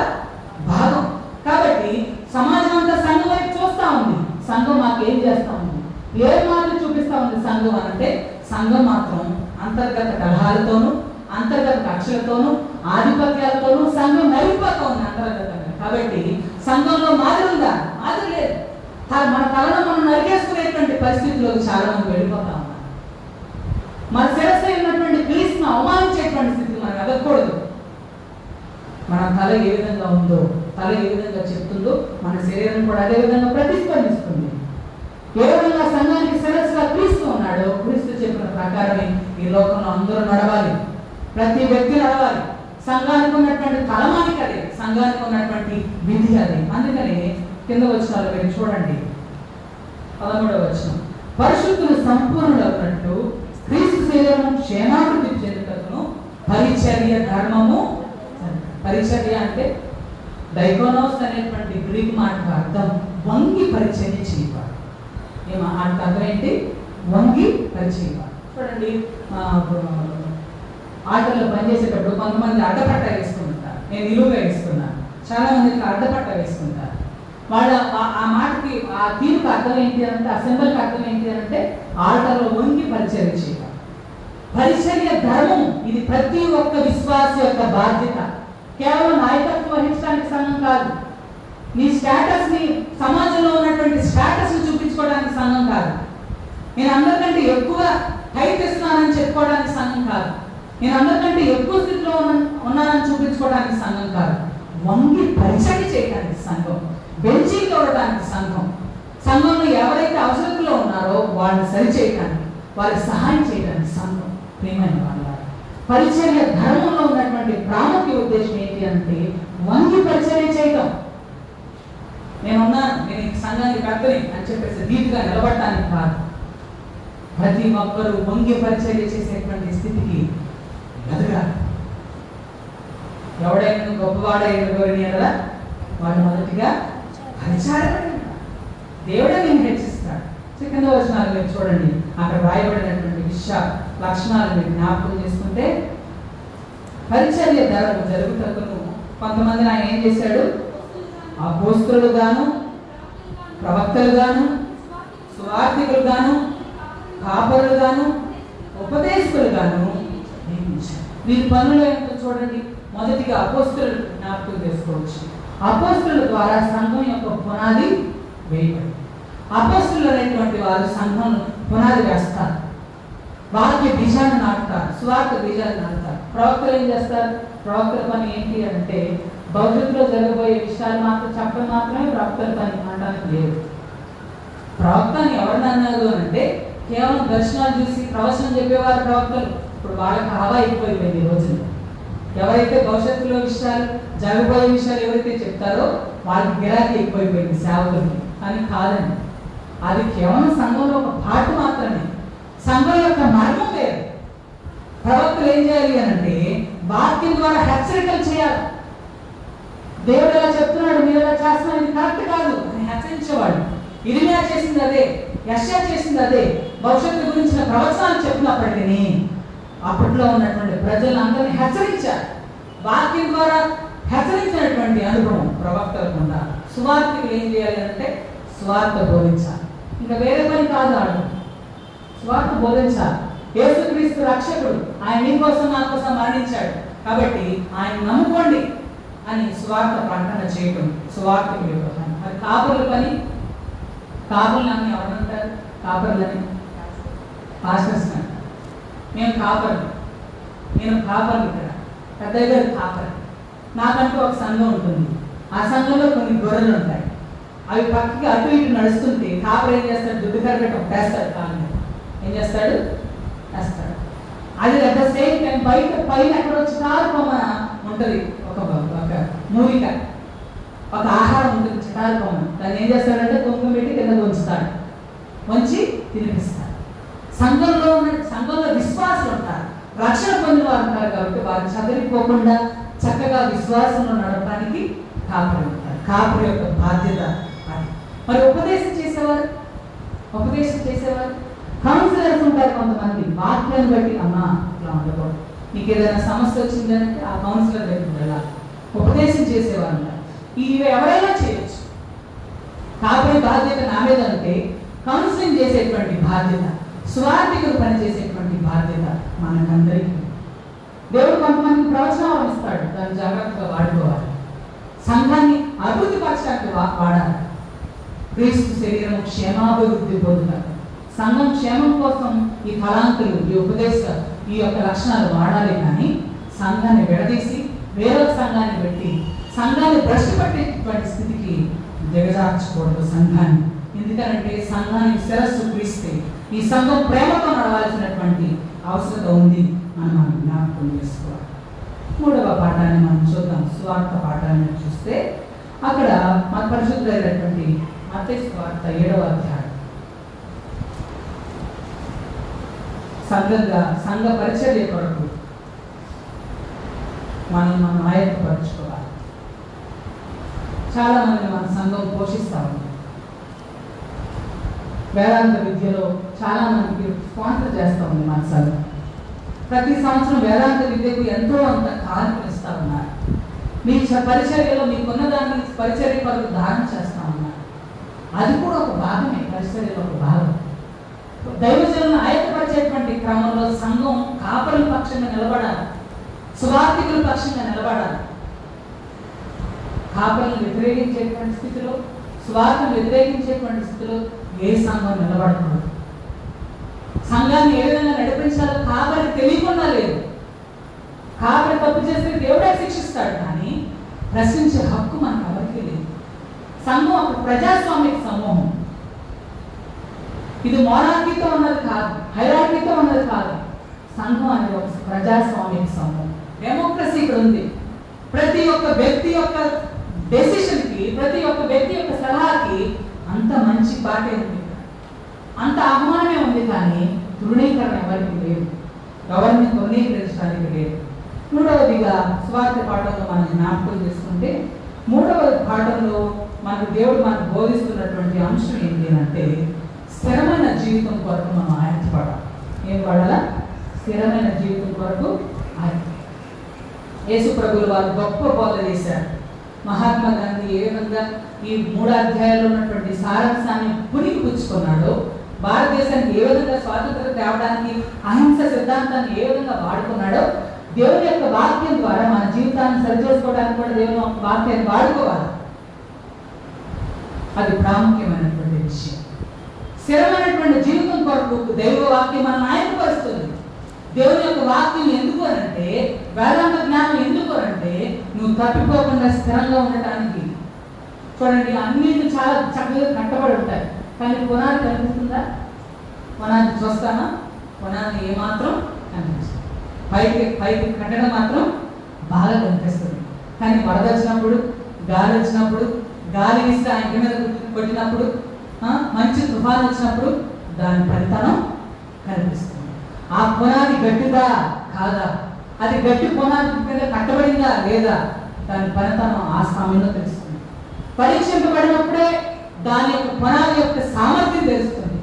భాగం కాబట్టి సమాజం అంతా సంఘం వైపు చూస్తూ ఉంది. సంఘం మాకు ఏం చేస్తూ ఉంది, ఏ మార్గం చూపిస్తూ ఉంది సంఘం అంటే, సంఘం మాత్రం అంతర్గత కలహాలతోనూ, అంతర్గత కక్షలతోనూ, ఆధిపత్యాలతోనూ సంఘం నలిగిపోతూ ఉంది అంతర్గతంగా. కాబట్టి సంఘంలో మాదిరి ఉందా? మాదిరి లేదు. మన తలను మనం నరికేసుకునేటువంటి పరిస్థితిలోకి చాలా మంది వెళ్ళిపోతా ఉన్నారు. మన శిరస్సు ఉన్నటువంటి క్రీస్తును అవమానించేటువంటి స్థితికి మనం ఎదగకూడదు. మన తల ఏ విధంగా ఉందో, తల ఏ విధంగా చెప్తుందో, మన శరీరం కూడా అదే విధంగా ప్రతిస్పందిస్తుంది. ఏ విధంగా సంఘానికి శిరస్సుగా క్రీస్తు ఉన్నాడో, క్రీస్తు చెప్పిన ప్రకారమే ఈ లోకంలో అందరూ నడవాలి. ప్రతి వ్యక్తి నడవాలి. సంఘానికి ఉన్నటువంటి తలమానికి అదే, సంఘానికి ఉన్నటువంటి విధి అదే. అందుకని కింద వచనాలు మీరు చూడండి, 13వ వచనం, పరిశుద్ధులు సంపూర్ణులవునట్టు క్రీస్తు శరీరము క్షేమాభివృద్ధి చెందుటకును పరిచర్య ధర్మము. పరిచర్య అంటే డైకోనోస్ అనేటువంటి గ్రీక్ మాటకు అర్థం వంగి పరిచర్య చేయవాడు. అర్థం ఏంటి? వంగి పరిచయవాడు. చూడండి, ఆటల్లో పనిచేసేటప్పుడు కొంతమంది అడ్డపట్ట వేసుకుంటారు. నేను నిలువుగా వేసుకున్నాను, చాలా మందికి అడ్డపట్ట వేసుకుంటారు. వాళ్ళ ఆ మాటకి, ఆ తీరుకు అర్థం ఏంటి అంటే, ఆ సింబల్కి అర్థం ఏంటి అంటే ఆటల్లో వంగి పరిచర్య చేయాలి. పరిచర్య ధర్మం. ఇది ప్రతి ఒక్క విశ్వాస యొక్క బాధ్యత. కేవలం నాయకత్వం వహించడానికి సంఘం కాదు. నీ స్టేటస్ ని, సమాజంలో ఉన్నటువంటి స్టేటస్ ని చూపించుకోవడానికి సంఘం కాదు. నేను అందరికంటే ఎక్కువ హైట్ ఇస్తున్నానని చెప్పుకోవడానికి సంఘం కాదు. నేను అందరికంటే ఎక్కువ స్థితిలో ఉన్నానని చూపించుకోవడానికి సంఘం కాదు. వంగి పరిచర్య చేయడానికి సంఘం, బెంచీ తోడడానికి సంఘం, సంఘంలో ఎవరైతే అవసరంలో ఉన్నారో వాళ్ళని సరిచేయడానికి, వారికి సహాయం చేయడానికి సంఘం. ప్రియమైన వాళ్ళ పరిచర్య ధర్మంలో ఉన్నటువంటి ప్రాముఖ్య ఉద్దేశం ఏంటి అంటే వంగి పరిచర్య చేయడం. నేను ఈ సంఘానికి కర్తని అని చెప్పేసి ధీటుగా నిలబడటానికి కాదు. ప్రతి ఒక్కరూ వంగి పరిచర్య చేసేటువంటి స్థితికి ఎదగాలి. ఎవడైనా గొప్పవాడైన గౌరవనీయులా వాడు మొదటిగా పరిచారకుడు. దేవుడే నేను హెచ్చిస్తాడు. కింద వచనాలు మీరు చూడండి, అక్కడ రాయబడినటువంటి లక్షణాలు మీరు జ్ఞాపకం చేసుకుంటే, పరిచర్య జరుగుటకును కొంతమందిని ఆయన ఏం చేశాడు? అపోస్తలులు గాను, ప్రవక్తలు గాను, సువార్థికులు గాను, కాపరులు గాను, ఉపదేశకులు గాను నియమించారు. వీరి పనులు ఏంటో చూడండి. మొదటిగా అపోస్తలులు జ్ఞాపకం చేసుకోవచ్చు. అపోస్తలుల ద్వారా సంఘం యొక్క పునాది వేయబడింది. అపోస్తలులు అనేటువంటి వారు సంఘం పునాది వేస్తారు. వాక్య బీజాన్ని నాటుతారు, స్వార్థ బీజాన్ని నాటుతారు. ప్రవక్తలు ఏం చేస్తారు? ప్రవక్తల పని ఏంటి అంటే భవిష్యత్తులో జరగబోయే విషయాలు మాత్రం చెప్పడం మాత్రమే ప్రవక్తల పని అనడానికి లేదు. ప్రవక్త అని ఎవరిని అన్నారు అంటే కేవలం దర్శనాలు చూసి ప్రవచనం చెప్పేవారు ప్రవక్తలు. ఇప్పుడు వాళ్ళకి హవా ఎక్కువైపోయింది ఈ రోజున. ఎవరైతే భవిష్యత్తులో విషయాలు, జరగబోయే విషయాలు ఎవరైతే చెప్తారో వాళ్ళకి గిరాకీ ఎక్కువైపోయింది సేవకులకి. అని కాదండి, అది కేవలం సంఘంలో ఒక పాటు మాత్రమే. సంఘం యొక్క మర్మం వేరు. ప్రవక్తలు ఏం చేయాలి అంటే వాక్యం ద్వారా హెచ్చరికలు చేయాలి. దేవుడు ఎలా చెప్తున్నాడు, మీరు ఎలా చేస్తున్నారు, ఇది కరెక్ట్ కాదు అని హెచ్చరించేవాడు. ఇర్మియా చేసింది అదే, యెషయా చేసింది అదే. భవిష్యత్తు గురించిన ప్రవచనాలు చెప్పినప్పటికీ అప్పట్లో ఉన్నటువంటి ప్రజలందరినీ హెచ్చరించారు. వాక్యం ద్వారా హెచ్చరించినటువంటి అనుభవం ప్రవక్తలకు ఉండాలి. సువార్తికులు ఏం చేయాలి అంటే సువార్త బోధించాలి. ఇంకా వేరే పని కాదు. ఆడు సువార్త బోధించాలి. యేసుక్రీస్తు రక్షకుడు, ఆయన నీ కోసం నా కోసం మరణించాడు కాబట్టి ఆయన నమ్ముకోండి అని సువార్త ప్రకటన చేయటం సువార్తకుల యొక్క పని. మరి కాపురుల పని, కాపురులని ఎవరంటారు? కాపురులని పాస్టర్స్ అంటారు. మేము కాపర్లు, నేను కాపర్లు, ఇక్కడ పెద్దయ్య గారు కాపర్. నాకంటూ ఒక సంఘం ఉంటుంది. ఆ సంఘంలో కొన్ని గొర్రెలు ఉంటాయి. అవి పక్కకి అటు ఇటు నడుస్తుంటే కాపర్ ఏం చేస్తాడు? దుడ్డు కరగట వేస్తాడు, కాళ్ళు ఏం చేస్తాడు? వేస్తాడు. అది అట్ ద సేమ్ టైం బయట పైన ఎక్కడ వచ్చి చిటారుకొమ్మన ఉంటుంది, ఒక మూలిక, ఒక ఆహారం ఉంటుంది చిటారుకొమ్మన. దాన్ని ఏం చేస్తాడంటే కుంకుమ పెట్టి కింద ఉంచుతాడు, వంచి తినిపిస్తాడు. సంఘంలో విశ్వాసులు ఉంటారు, రక్షణ పొందిన వారు ఉంటారు కాబట్టి వారు చదివిపోకుండా చక్కగా విశ్వాసంలో నడపడానికి కాపురి ఉంటారు. కాపురి యొక్క బాధ్యత అది. మరి ఉపదేశం చేసేవారు కౌన్సిలర్స్ ఉంటారు. కొంతమంది వాక్యాన్ని బట్టి అమ్మా ఇట్లా ఉండకూడదు, నీకు ఏదైనా సమస్య వచ్చిందంటే ఆ కౌన్సిలర్ దగ్గరికి వెళ్ళాలి. ఉపదేశం చేసేవారు ఉంటారు. ఇవి ఎవరైనా చేయొచ్చు. కాపురి బాధ్యత నా మీద అంటే కౌన్సిలింగ్ చేసేటువంటి బాధ్యత, స్వార్థికులు పనిచేసేటువంటి బాధ్యత మనకందరికీ. దేవుడు కొంతమందికి ప్రవచనాలు ఇస్తాడు, దాన్ని జాగ్రత్తగా వాడుకోవాలి. సంఘాన్ని అభివృద్ధి పరచడానికి వాడాలి. క్రీస్తు శరీరం క్షేమాభివృద్ధి పొందుతారు. సంఘం క్షేమం కోసం ఈ తలాంతులు, ఈ ఉపదేశాలు, ఈ యొక్క లక్షణాలు వాడాలి. కానీ సంఘాన్ని విడదీసి వేరొక సంఘాన్ని పెట్టి సంఘాన్ని భ్రష్టు పట్టేటువంటి స్థితికి దిగజార్చకూడదు సంఘాన్ని. ఎందుకంటే సంఘాన్ని శిరస్సు క్రీస్తే ఈ సంఘం ప్రేమతో నడవాల్సినటువంటి అవసరత ఉంది అని మనం జ్ఞాపకం చేసుకోవాలి. 3వ పాఠాన్ని మనం చూద్దాం. సువార్త పాఠాన్ని చూస్తే అక్కడ మన పరిశుద్ధులైనటువంటి మత్తయి సువార్త 7వ అధ్యాయం. సంఘ పరిచర్య కొరకు మనం ఆయత్తపరచుకోవాలి. చాలా మంది మన సంఘం పోషిస్తూ ఉంది. వేదాంత విద్యలో చాలా మందికి స్పాన్సర్ చేస్తూ ఉంది మన సంఘం. ప్రతి సంవత్సరం వేదాంత విద్యకు ఎంతో అంత కానుకలు ఇస్తూ ఉన్నారు. మీ పరిచర్యలో మీకున్న దాన్ని పరిచర్య కొరకు దానం చేస్తూ ఉన్నారు. అది కూడా ఒక భాగమే, పరిచర్యలో ఒక భాగం. దైవజనులను ఆయత్తపరిచేటువంటి క్రమంలో సంఘం కాపరుల పక్షంగా నిలబడాలి, సువార్థికుల పక్షంగా నిలబడాలి. కాపరులను వ్యతిరేకించేటువంటి స్థితిలో, స్వార్థం వ్యతిరేకించేటువంటి స్థితిలో ఏ సంఘం నిలబడకూడదు. సంఘాన్ని ఏ విధంగా నడిపించాలో కాపరికి తెలియకుండా లేదు. కాపరి తప్పు చేస్తే దేవుడే శిక్షిస్తాడు, కానీ ప్రశ్నించే హక్కు మనకు ఎవరికి లేదు. సంఘం ఒక ప్రజాస్వామిక సమూహం. ఇది మోనార్కీతో ఉన్నది కాదు, హైరార్కీతో ఉన్నది కాదు. సంఘం అనేది ఒక ప్రజాస్వామిక సమూహం. డెమోక్రసీ ఇక్కడ ఉంది. ప్రతి ఒక్క వ్యక్తి యొక్క డెసిషన్కి, ప్రతి ఒక్క వ్యక్తి యొక్క సలహాకి అంత మంచి పాటే ఉంది, అంత ఆహ్వానమే ఉంది. కానీ తృణీకరణ ఎవరికి లేదు, ఎవరిని తృణీకరించడానికి లేదు. 3వదిగా స్వార్థ పాఠంలో మనం జ్ఞాపకం చేసుకుంటే 3వ పాఠంలో మనకు దేవుడు మనకు బోధిస్తున్నటువంటి అంశం ఏంటి అంటే స్థిరమైన జీవితం కొరకు మనం ఆయత్తపడాలి. ఏం పడాలా? స్థిరమైన జీవితం కొరకు ఆయత్త. యేసు ప్రభువులు వారు గొప్ప బోధ చేశారు. మహాత్మా గాంధీ ఏ విధంగా ఈ 3 అధ్యాయాల్లో ఉన్నటువంటి సారాంశాన్ని పునికి పుచ్చుకున్నాడో, భారతదేశానికి ఏ విధంగా స్వాతంత్రం తేవడానికి అహింస సిద్ధాంతాన్ని ఏ విధంగా వాడుకున్నాడో, దేవుని యొక్క వాక్యం ద్వారా మన జీవితాన్ని సరిచేసుకోవడానికి కూడా దేవుని యొక్క వాక్యాన్ని వాడుకోవాలి. అది ప్రాముఖ్యమైనటువంటి విషయం. స్థిరమైనటువంటి జీవితం కొరకు దైవ వాక్యం మన ఆయనపరుస్తుంది. దేవుని యొక్క వాక్యం ఎందుకు అనంటే, వేదాంత జ్ఞానం ఎందుకు అనంటే నువ్వు తప్పిపోకుండా స్థిరంగా ఉండటానికి. చూడండి, అన్ని చాలా చక్కగా కట్టబడి ఉంటాయి, కానీ పునాది కనిపిస్తుందా? పునాది చూస్తామా? పునాది ఏమాత్రం కనిపిస్తుంది. పైకి కట్టడం మాత్రం బాగా కనిపిస్తుంది. కానీ వరద వచ్చినప్పుడు, గాలి వచ్చినప్పుడు, గాలి ఇస్తే ఆ ఇంటి మీద కొట్టినప్పుడు, మంచి తుఫాను వచ్చినప్పుడు దాని ఫలితనం కనిపిస్తుంది. ఆ పునాది గట్టిదా కాదా, అది గట్టి పునాది మీద కట్టబడిందా లేదా, దాని ఫలితనం ఆ సమయంలో తెలుస్తుంది. పరీక్షింపబడినప్పుడే దాని యొక్క పునాది యొక్క సామర్థ్యం తెలుస్తుంది.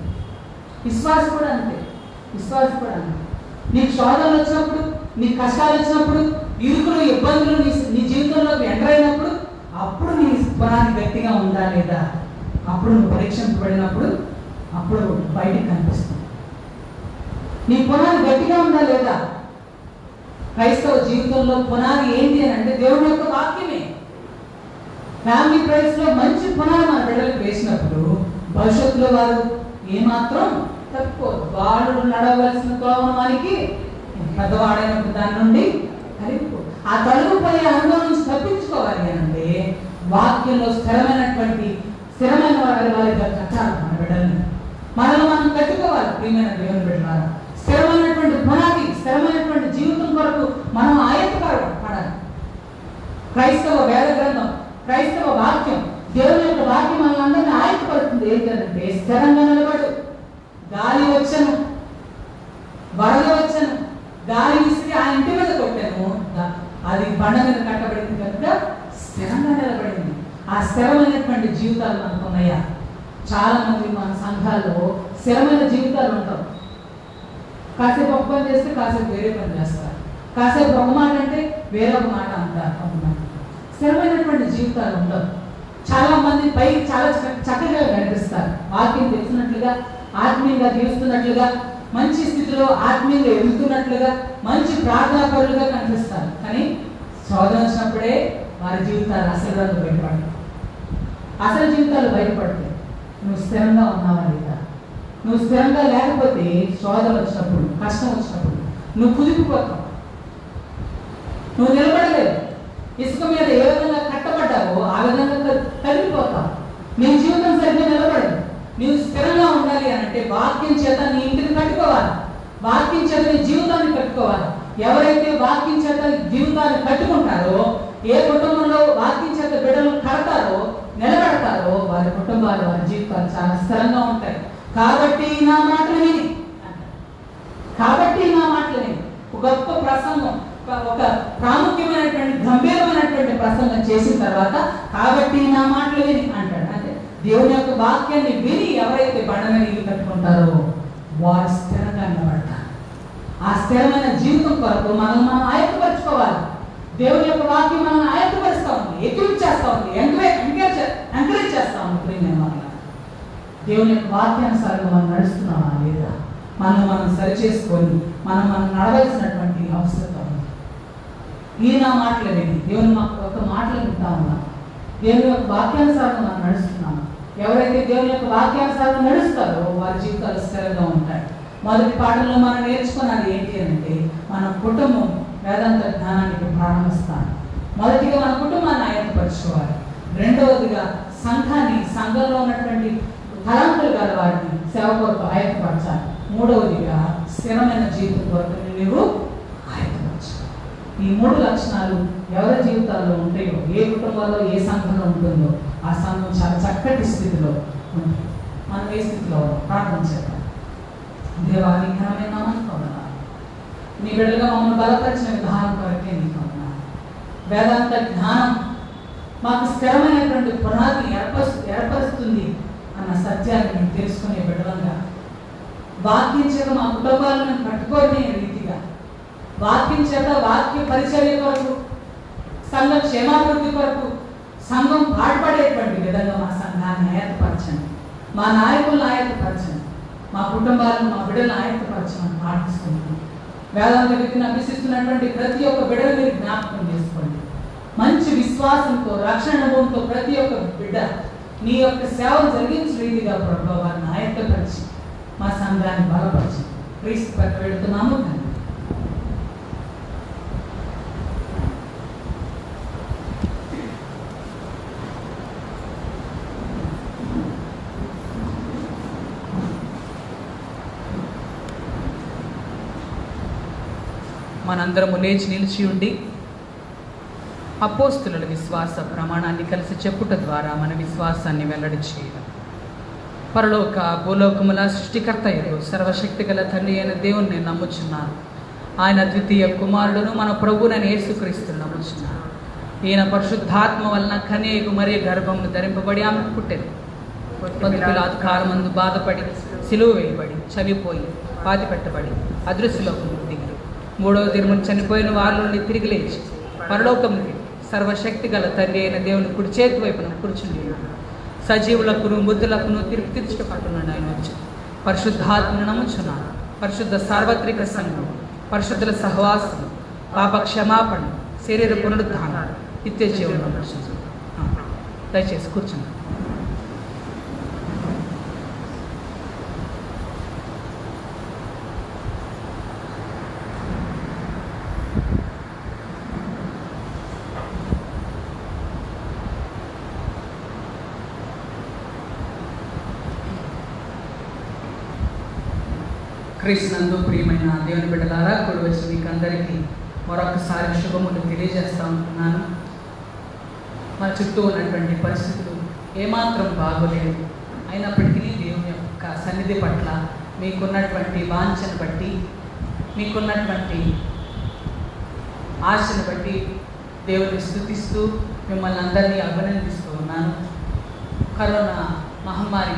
విశ్వాసం కూడా అంతే. నీకు శోధనలు వచ్చినప్పుడు, నీకు కష్టాలు వచ్చినప్పుడు, ఇరుకులు ఇబ్బందులు నీ జీవితంలోకి ఎంటర్ అయినప్పుడు, అప్పుడు నీ పునాది గట్టిగా ఉందా లేదా, అప్పుడు నువ్వు పరీక్షింపబడినప్పుడు అప్పుడు బయటికి కనిపిస్తుంది. నీ పునాది గట్టిగా ఉందా లేదా? క్రైస్తవ జీవితంలో పునాది ఏంటి అని అంటే దేవుని యొక్క వాక్యమే. ఫ్యామిలీ ప్రైస్ లో మంచి పునాది మన బిడ్డలకు వేసినప్పుడు భవిష్యత్తులో వారు ఏమాత్రం తప్పుకోరు. వాళ్ళు నడవలసిన కోవన వారికి పెద్దవాడైనప్పుడు దాని నుండి కలిగిపో. ఆ తొలగిపోయే అనుభవం నుంచి తప్పించుకోవాలి అంటే వాక్యంలో స్థిరమైన వారిగా కట్టాలి మన బిడ్డల్ని. మనల్ని మనం కట్టుకోవాలి. ప్రియమైన దేవుని బిడ్డలారా, స్థిరమైనటువంటి పునాది, స్థిరమైనటువంటి జీవితం కొరకు మనం ఆయత్తపడాలి. క్రైస్తవ వేద గ్రంథం, క్రైస్తవ వాక్యం, దేవుని యొక్క వాక్యం మనందరినీ ఆయత్తపడుతుంది. ఏంటంటే స్థిరంగా నిలబడు. గాలి వచ్చను, వరద వచ్చను, గాలి విసిరి ఆ ఇంటి మీద కొట్టాను, అది బండ మీద కట్టబడింది కనుక స్థిరంగా నిలబడింది. ఆ స్థిరమైనటువంటి జీవితాలు మనకు ఉన్నాయా? చాలా మంది మన సంఘాల్లో స్థిరమైన జీవితాలు ఉంటాం. కాసేపు ఒక పని చేస్తే కాసేపు వేరే పని చేస్తారు. కాసేపు ఒక మాట అంటే వేరొక మాట అంటారు. స్థిరమైనటువంటి జీవితాలు ఉండవు. చాలా మంది పైకి చాలా చక్కగా కనిపిస్తారు. వాక్యం తెలిసినట్లుగా, ఆత్మీయంగా జీవిస్తున్నట్లుగా, మంచి స్థితిలో ఆత్మీయంగా ఎదుగుతున్నట్లుగా, మంచి ప్రార్థనాపరులుగా కనిపిస్తారు. కానీ శోధన వచ్చినప్పుడే వారి జీవితాలు అసలు రంగు బయటపడతాయి. అసలు జీవితాలు బయటపడతాయి. నువ్వు స్థిరంగా ఉన్నావా లేదా? నువ్వు స్థిరంగా లేకపోతే శోధన వచ్చినప్పుడు, కష్టం వచ్చినప్పుడు నువ్వు కుదిరిపోతావు. నువ్వు నిలబడలేవు. ఇసుక మీద ఏ విధంగా కట్టబడ్డావో ఆ విధంగా కదిలిపోతావు. నీ జీవితం సరిగ్గా నిలబడదు. నీవు స్థిరంగా ఉండాలి అని అంటే వాక్యం చేత నీ ఇంటిని కట్టుకోవాలి. వాక్యం చేత నీ జీవితాన్ని కట్టుకోవాలి. ఎవరైతే వాక్యం చేత జీవితాన్ని కట్టుకుంటారో, ఏ కుటుంబంలో వాక్యం చేత బిడ్డలు కడతారో, నిలబడతారో, వారి కుటుంబాలు, వారి జీవితాలు చాలా స్థిరంగా ఉంటాయి. కాబట్టి నా మాటలు విని, గొప్ప ప్రసంగం, ఒక ప్రాముఖ్యమైనటువంటి గంభీరమైనటువంటి ప్రసంగం చేసిన తర్వాత కాబట్టి నా మాటలు విని అంటాడు. అంటే దేవుని యొక్క వాక్యాన్ని విని ఎవరైతే బండ మీద ఇల్లు కట్టుకుంటారో వారు స్థిరంగా నిలబడతారు. ఆ స్థిరమైన జీవితం కొరకు మనం ఆయత్తపరచుకోవాలి. దేవుని యొక్క వాక్యం మనల్ని ఆయత్తపరుస్తా ఉంది, ఎక్విప్ చేస్తా ఉంది, ఎంకరేజ్ చేస్తా ఉంది. దేవుని యొక్క వాక్యానుసారంగా మనం నడుస్తున్నామా లేదా? మనం సరి చేసుకొని మనం నడవలసినటువంటి అవసరం ఉంది. ఈ నా మాటలు విని దేవుని ఒక మాటలు వింటా ఉన్నాం. దేవుని యొక్క వాక్యానుసారంగా మనం నడుస్తున్నాము. ఎవరైతే దేవుని యొక్క వాక్యానుసారంగా నడుస్తారో వారి జీవితాలు స్థిరంగా ఉంటాయి. మొదటి పాఠంలో మనం నేర్చుకున్నది ఏంటి అంటే మన కుటుంబం వేదాంత జ్ఞానానికి ప్రారంభిస్తాను. మొదటిగా మన కుటుంబాన్ని ఆయత్తపరచుకోవాలి. రెండవదిగా సంఘంలో ఉన్నటువంటి తలంపులు గల వారిని సేవ కొరకు ఆయత్తపరచాలి. మూడవదిగా స్థిరమైన జీవితం కొరకు నువ్వు ఆయత్తపరచాలి. ఈ 3 లక్షణాలు ఎవరి జీవితాల్లో ఉంటాయో, ఏ కుటుంబంలో ఏ సంఘంలో ఉంటుందో ఆ సంఘం చాలా చక్కటి స్థితిలో ఉంటుంది. మనం ఏ స్థితిలో ప్రార్థన చేద్దాం. దేవా, నీ ఘనమైన నామానికి వందనాలు. నీ బిడ్డలుగా మమ్మల్ని బలపరిచిన విధానం కొరకే నీకు వందనాలు. వేదాంత జ్ఞానం మాకు స్థిరమైనటువంటి పునాది ఏర్పరుస్తుంది అన్న సత్యాన్ని మేము తెలుసుకునే బిడ్డలంగా, వాక్యం చేత మా కుటుంబాలను కట్టుకోనే రీతిగా, వాక్యం చేత వాక్య పరిచర్య కొరకు, సంఘ క్షేమాభివృద్ధి కొరకు, సంఘం పాటుపడేటువంటి విధంగా మా సంఘాన్ని ఆయత్తపరచండి. మా నాయకులను ఆయత్తపరచండి. మా కుటుంబాలను, మా బిడ్డలను ఆయత్తపరచమని ప్రార్థిస్తున్నాను. వేదాంత విద్యను అభ్యసిస్తున్నటువంటి ప్రతి ఒక్క బిడ్డను మీరు జ్ఞాపకం చేసుకోండి. మంచి విశ్వాసంతో, రక్షణ అనుభవంతో ప్రతి ఒక్క బిడ్డ నీ యొక్క సేవలు జరిగించే రీతిగా ప్రభువా వారిని ఆయత్తపరిచి మా సంఘాన్ని బలపరిచి క్రీస్తు పట్ల వెళుతున్నాము. మనందరము లేచి నిలిచి ఉండి అపోస్తుల విశ్వాస ప్రమాణాన్ని కలిసి చెప్పుట ద్వారా మన విశ్వాసాన్ని వెల్లడి చేయాలి. పరలోక భూలోకముల సృష్టికర్త యొక్క సర్వశక్తి గల తండ్రి అయిన దేవుణ్ణి నమ్ముచున్నాను. ఆయన ద్వితీయ కుమారుడును మన ప్రభువునైన యేసుక్రీస్తును నమ్ముచున్నాను. ఈయన పరిశుద్ధాత్మ వలన కన్యకు మరియ గర్భమును ధరింపబడి ఆమె పుట్టెను. పిలాతు కాలమందు బాధపడి సిలువ వేయబడి చనిపోయి పాతి పెట్టబడి అదృశ్యలోకము దిగులు. 3వ దినమున చనిపోయిన వారి నుండి తిరిగి లేచి పరలోకముకి సర్వశక్తి గల తండ్రి అయిన దేవుని కుడి చేతి వైపున కూర్చుని సజీవులకును బుద్ధులకును తిరిగి తీర్చుట పట్టునుండి ఆయన వచ్చి పరిశుద్ధాత్మను నమ్ముచున్నాను. పరిశుద్ధ సార్వత్రిక సంఘం, పరిశుద్ధుల సహవాసం, పాప క్షమాపణ, శరీర పునరుద్ధానం, నిత్య జీవనం దర్శించు. దయచేసి కూర్చున్నాను. క్రీస్తునందు ప్రియమైన దేవుని బిడ్డలారా, కూడి వచ్చిన మీకు అందరికీ మరొకసారి శుభములు తెలియజేస్తూ ఉంటున్నాను. మన చుట్టూ ఉన్నటువంటి పరిస్థితులు ఏమాత్రం బాగోలేదు. అయినప్పటికీ దేవుని యొక్క సన్నిధి పట్ల మీకున్నటువంటి వాంఛను బట్టి, మీకున్నటువంటి ఆశను బట్టి దేవుని స్తుతిస్తూ మిమ్మల్ని అందరినీ అభినందిస్తూ ఉన్నాను. కరోనా మహమ్మారి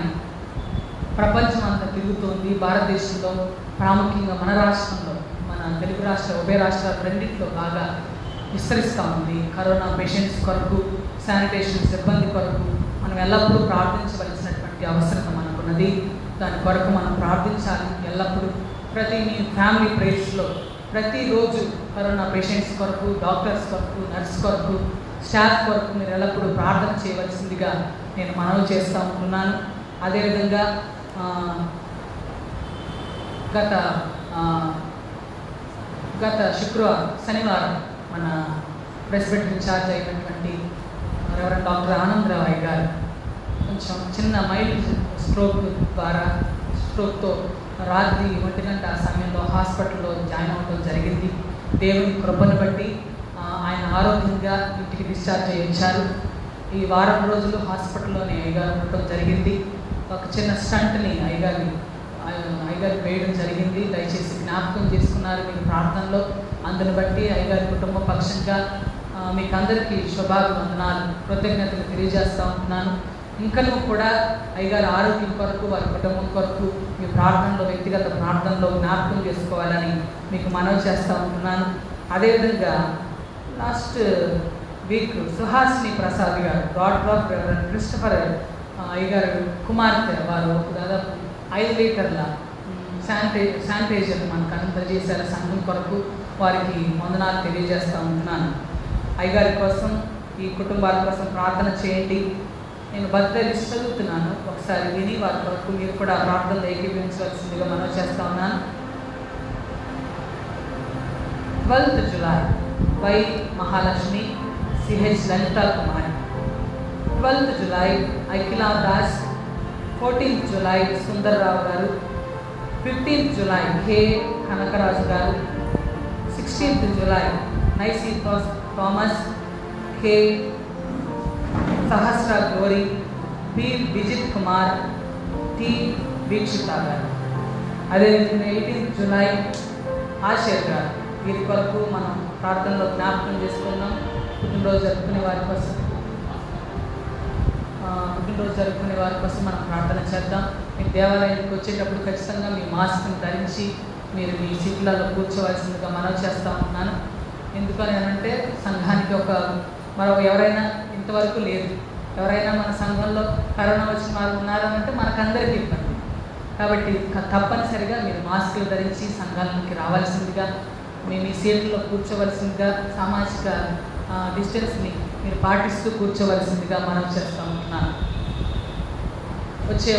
ప్రపంచం అంతా తిరుగుతోంది. భారతదేశంలో ప్రాముఖ్యంగా మన రాష్ట్రంలో, మన తెలుగు రాష్ట్ర ఉభయ రాష్ట్రాలు రెండింటిలో బాగా విస్తరిస్తూ ఉంది. కరోనా పేషెంట్స్ కొరకు, శానిటేషన్ సిబ్బంది కొరకు మనం ఎల్లప్పుడూ ప్రార్థించవలసినటువంటి అవసరం మనకున్నది. దాని కొరకు మనం ప్రార్థించాలి ఎల్లప్పుడూ. ప్రతి మీ ఫ్యామిలీ ప్రేయర్స్లో ప్రతిరోజు కరోనా పేషెంట్స్ కొరకు, డాక్టర్స్ కొరకు, నర్స్ కొరకు, స్టాఫ్ కొరకు మీరు ఎల్లప్పుడూ ప్రార్థన చేయవలసిందిగా నేను మనవి చేస్తూ ఉంటున్నాను. అదేవిధంగా గత శనివారం మన ప్రెసిడెంట్ ఇన్ఛార్జ్ అయినటువంటి రెవరెండ్ డాక్టర్ ఆనందరావు అయ్య గారు కొంచెం చిన్న మైల్డ్ స్ట్రోక్తో రాత్రి 1 గంట ఆ సమయంలో హాస్పిటల్లో జాయిన్ అవ్వడం జరిగింది. దేవుని కృపను బట్టి ఆయన ఆరోగ్యంగా ఇంటికి డిశ్చార్జ్ అయ్యి వచ్చారు. ఈ వారం రోజులు హాస్పిటల్లోనే అయ్యగారు ఉండటం జరిగింది. ఒక చిన్న స్టంట్ని అయ్యగారికి వేయడం జరిగింది. దయచేసి జ్ఞాపకం చేసుకున్నారు మీరు ప్రార్థనలో. అందుని బట్టి అయ్యగారి కుటుంబ పక్షంగా మీకు అందరికీ శుభాభివందనాలు, కృతజ్ఞతలు తెలియజేస్తూ ఉంటున్నాను. ఇంకనూ కూడా అయ్యగారి ఆరోగ్యం కొరకు, వారి కుటుంబం కొరకు మీ ప్రార్థనలో, వ్యక్తిగత ప్రార్థనలో జ్ఞాపకం చేసుకోవాలని మీకు మనవి చేస్తూ ఉంటున్నాను. అదేవిధంగా లాస్ట్ వీక్ సుహాసిని ప్రసాద్ గారు, డాక్టర్ ఆఫ్ రెవరెండ్ క్రిస్టఫర్ అయ్యగారు కుమార్తె, వారు దాదాపు 5 లీటర్ల శానిటైజర్ మనకు అందజేశారు సంఘం కొరకు. వారికి వందనాలు తెలియజేస్తూ ఉంటున్నాను. అయ్యగారి కోసం, ఈ కుటుంబాల కోసం ప్రార్థన చేయండి. నేను బర్త్డే లిస్ట్ చదువుతున్నాను, ఒకసారి విని వారి కొరకు మీరు కూడా ప్రార్థనలు ఏకీభవించవలసిందిగా మనం చేస్తూ ఉన్నాను. 12th July Y Mahalakshmi, CH Lalitha Kumari. 12th July Akhila Das. 14th July Sundar Rao garu. 15th July K Kanakaraju garu. 16th July Nicey Thomas, K Sahasra Glory, P Vijith Kumar, T Deekshitha garu. అదేవిధంగా 18th July ఆశర్ గారు. వీరి కొరకు మనం ప్రార్థనలో జ్ఞాపకం చేసుకున్నాం. పుట్టినరోజు జరుపుకునే వారి కోసం మనం ప్రార్థన చేద్దాం. మీరు దేవాలయానికి వచ్చేటప్పుడు ఖచ్చితంగా మీ మాస్క్ని ధరించి మీరు మీ సీట్లలో కూర్చోవలసిందిగా మనవి చేస్తూ ఉన్నాను. ఎందుకని అంటే సంఘానికి ఎవరైనా ఇంతవరకు లేదు, ఎవరైనా మన సంఘంలో కరోనా వచ్చిన వారు ఉన్నారనంటే మనకందరికీ ఇబ్బంది. కాబట్టి తప్పనిసరిగా మీరు మాస్కులు ధరించి సంఘానికి రావాల్సిందిగా, మీ సీట్లలో కూర్చోవలసిందిగా, సామాజిక డిస్టెన్స్ని మీరు పాటిస్తూ కూర్చోవలసిందిగా మనం చేస్తూ ఉంటున్నాను. వచ్చే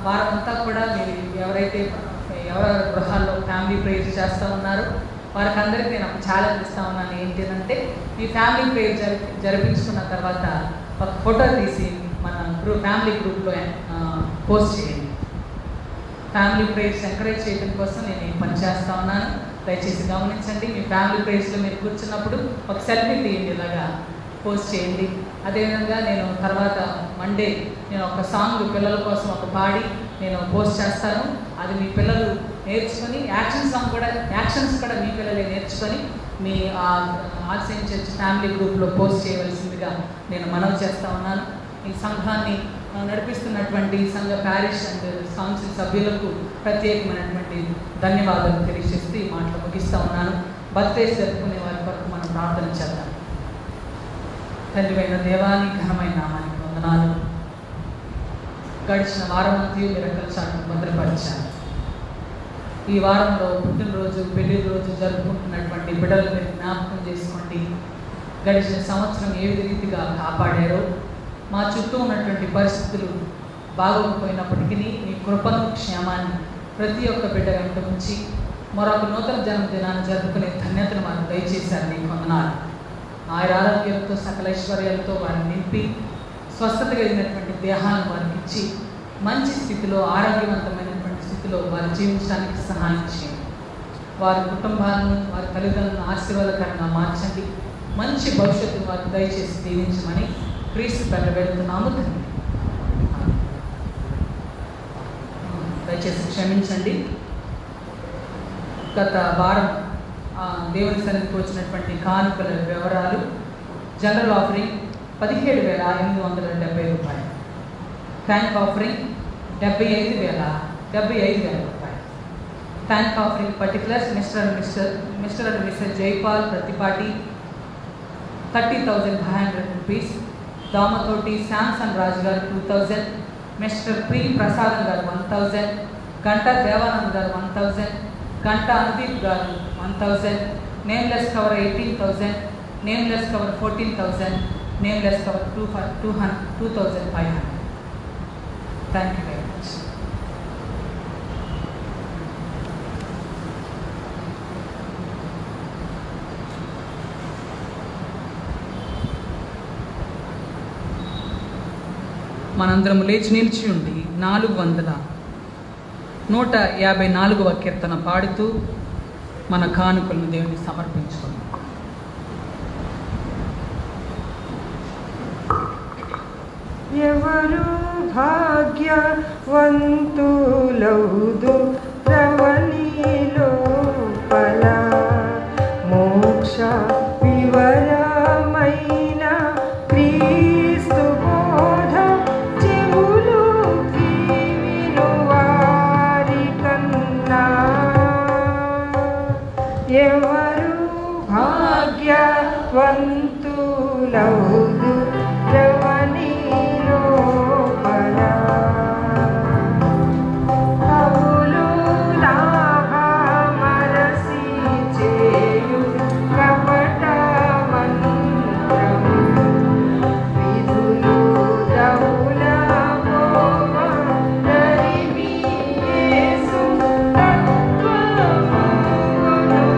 వారం అంతా కూడా మీరు ఎవరెవరి గృహాల్లో ఫ్యామిలీ ప్రేయర్ చేస్తూ ఉన్నారో వారికి అందరికీ నేను ఒక ఛాలెంజ్ ఇస్తూ ఉన్నాను. ఏంటంటే మీ ఫ్యామిలీ ప్రేయర్ జరిపించుకున్న తర్వాత ఒక ఫోటో తీసి మన ఫ్యామిలీ గ్రూప్లో పోస్ట్ చేయండి. ఫ్యామిలీ ప్రేయర్స్ ఎంకరేజ్ చేయడం కోసం నేను ఈ పని చేస్తూ ఉన్నాను. దయచేసి గమనించండి. మీ ఫ్యామిలీ ప్రేయర్స్లో మీరు కూర్చున్నప్పుడు ఒక సెల్ఫీ తీయండి, ఇలాగా పోస్ట్ చేయండి. అదేవిధంగా నేను తర్వాత మండే నేను ఒక సాంగ్ పిల్లల కోసం పాడి నేను పోస్ట్ చేస్తాను. అది మీ పిల్లలు నేర్చుకొని యాక్షన్స్ కూడా మీ పిల్లలే నేర్చుకొని మీ ఆర్సిఎం చర్చ్ ఫ్యామిలీ గ్రూప్లో పోస్ట్ చేయవలసిందిగా నేను మనవి చేస్తూ ఉన్నాను. ఈ సంఘాన్ని నడిపిస్తున్నటువంటి సంఘ ప్యారిష్ అండ్ కౌన్సిల్ సభ్యులకు ప్రత్యేకమైనటువంటి ధన్యవాదాలు తెలియజేస్తూ ఈ మాటలు ముగిస్తూ ఉన్నాను. బర్త్డే జరుపుకునే వారి కొరకు మనం ప్రార్థన చేద్దాం. తండ్రివైన దేవాని ఘనమైన నామానికి వందనాలు. గడిచిన వారమంతా మీరు ఎక్కడ చాటు భద్రపరిచారు. ఈ వారంలో పుట్టినరోజు పెళ్లి రోజు జరుపుకుంటున్నటువంటి బిడ్డలు మీరు జ్ఞాపకం చేసుకోండి. గడిచిన సంవత్సరం ఏ రీతిగా కాపాడారో, మా చుట్టూ ఉన్నటువంటి పరిస్థితులు బాగోకపోయినప్పటికీ మీ కృపను క్షేమాన్ని ప్రతి ఒక్క బిడ్డ వెంట ఉంచి మరొక నూతన జన్మదినాన్ని జరుపుకునే ధన్యతను మాకు దయచేశారు. నీకు వందనాలు. ఆరోగ్యాలతో సకల ఐశ్వర్యాలతో వారిని నింపి స్వస్థత కలిగినటువంటి దేహాలను వారికి ఇచ్చి మంచి స్థితిలో ఆరోగ్యవంతమైనటువంటి స్థితిలో వారు జీవించడానికి సహాయం చేయండి. వారి కుటుంబాలను వారి తల్లిదండ్రులను ఆశీర్వాదకరంగా మార్చండి. మంచి భవిష్యత్తును వారికి దయచేసి దీవించమని క్రీస్తు పేర వెళ్తున్నాము తండ్రి. దయచేసి క్షమించండి. గత వారం దేవుని సన్నిధికి వచ్చినటువంటి కానుకల వివరాలు: జనరల్ ఆఫరింగ్ 17,870 రూపాయలు, ట్యాంక్ ఆఫరింగ్ 75,000 రూపాయలు. Tank offering particulars mister and mister Jaipal Prathipati 30,500 rupees, Damathoti Samson Raju garu 2,000, mister pre ప్రసాదం గారు 1,000, గంటా దేవానంద్ గారు 1,000, గంటా అనుదీప్ గారు 1,000, nameless cover 18,000, nameless cover 14,000, nameless cover 2,500. Thank you very much. మనందరం లేచి నిలిచి ఉండి 454వ కీర్తన పాడుతూ మన కానుకలను దేవునికి సమర్పించుకుందాం. ఎవరు భాగ్యవంతులౌదు రవణిలో పల మోక్ష వివరమైన క్రీస్తు బోధ చెవులు వినువారి కన్నా ఎవరు భాగ్యవంతులౌదు రవణిలో పల కవులు లాభమరసి చేయు కపట మంత్రము విధులు దౌల భోగ నరిమి యేసు తత్వమును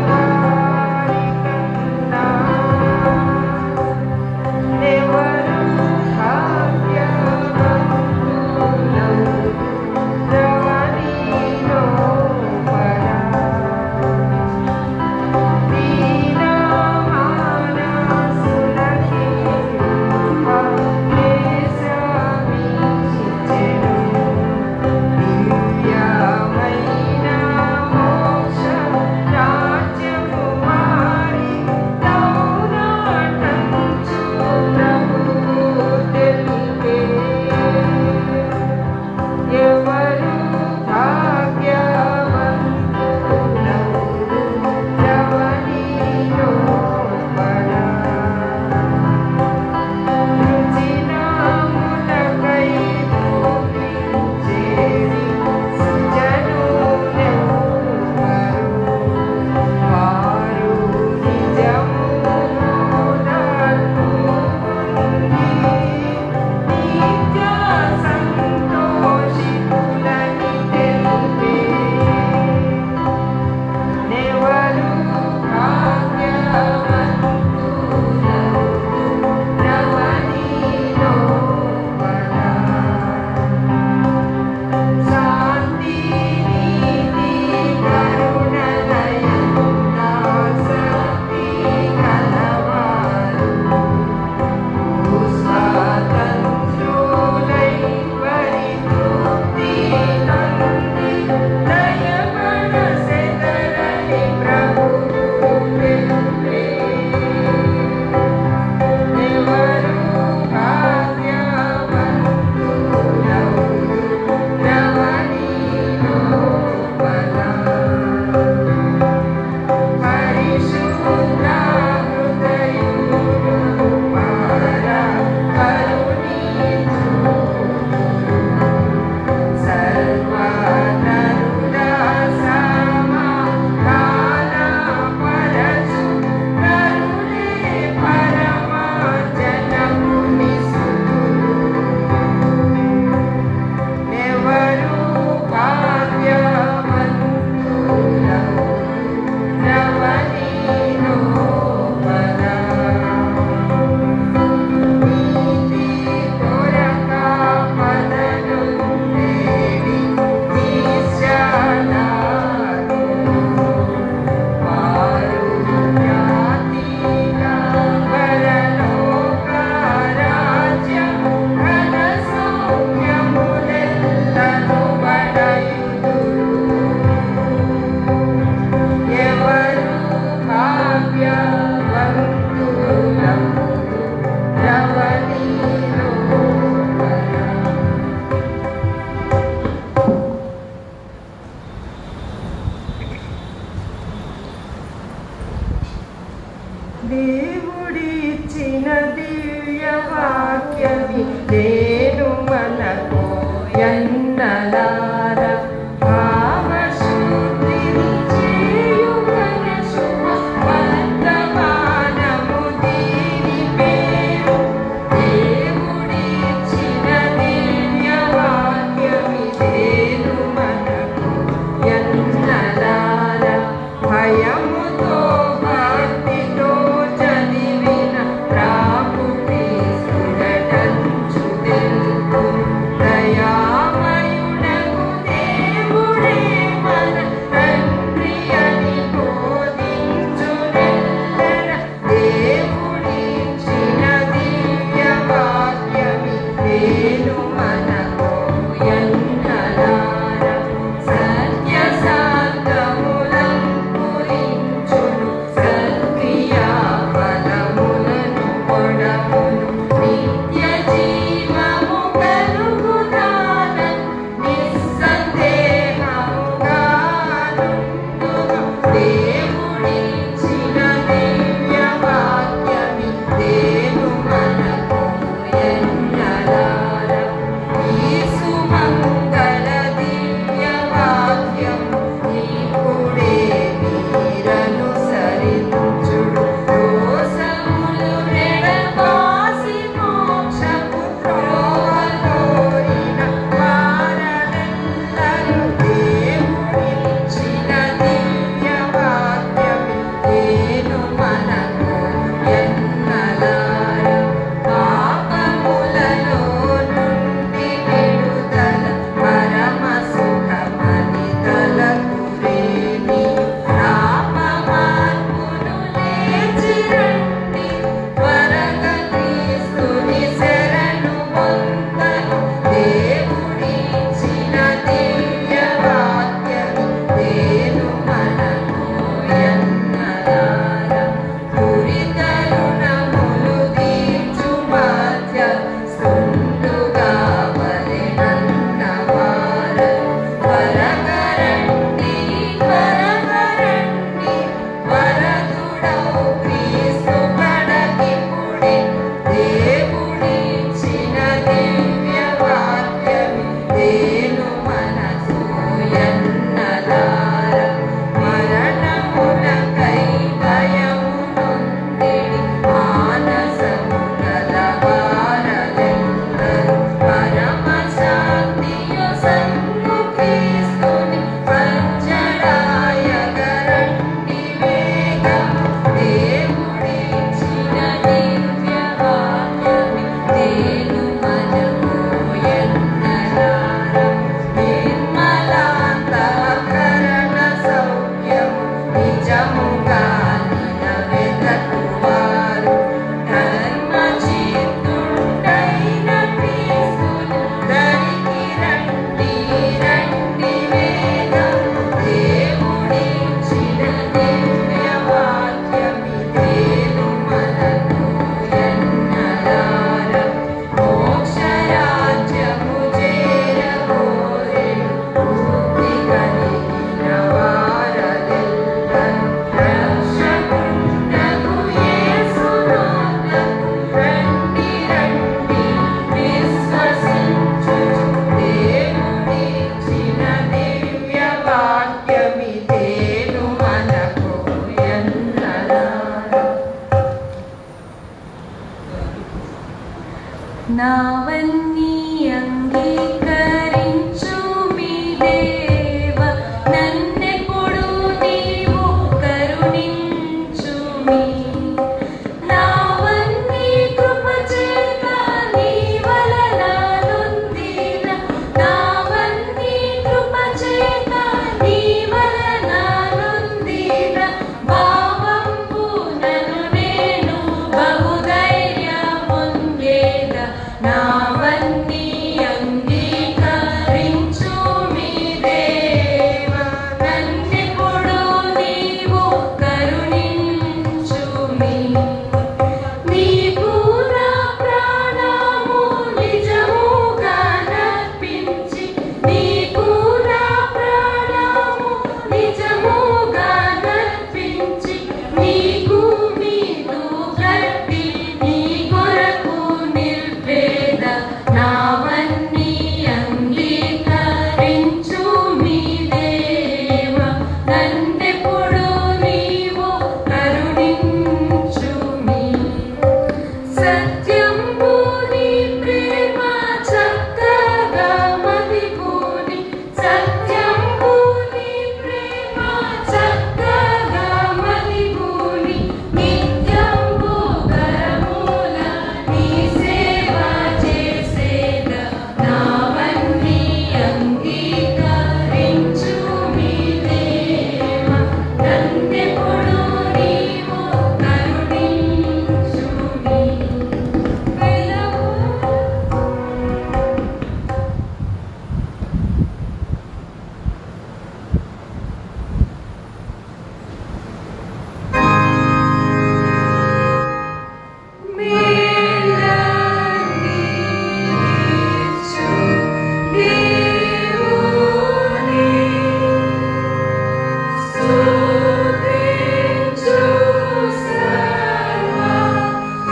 వారి కన్నా నావన్నీ అంగీకరించు మీ దేవ, నన్నెప్పుడు నీవు కరుణించు మీ. నావన్నీ కృపచేత నీ వలన నొందిన, నావన్నీ కృపచేత నీ వలన నొందిన. భావంబు నన్ను నేను బహుధైర్యముందేద, నావన్నీ అంగీకరించు మీ దేవ, నన్నెప్పుడు నీవు కరుణించు మీ. నీకు నా ప్రాణము నిజముగా నర్పించి, నీకు నా ప్రాణము నిజముగా నర్పించి, నీకు నీదు గట్టి నీ కొరకు నిల్పేద. నావన్నీ అంగీకరించు మీ దేవ, నన్నెప్పుడు నీవు కరుణించు మీ. సత్యంబు నీ ప్రేమ చక్కగా మదిబూని, సత్యంబు నీ ప్రేమ చక్కగా మదిబూని. నిత్యంబు గరముల నీ సేవ చేసేద. నావన్నీ అంగీకరించు మీ దేవ, నన్నెప్పుడు నీవు కరుణించు మీ. మేలనీచు దేవుని స్తుతించు సర్వ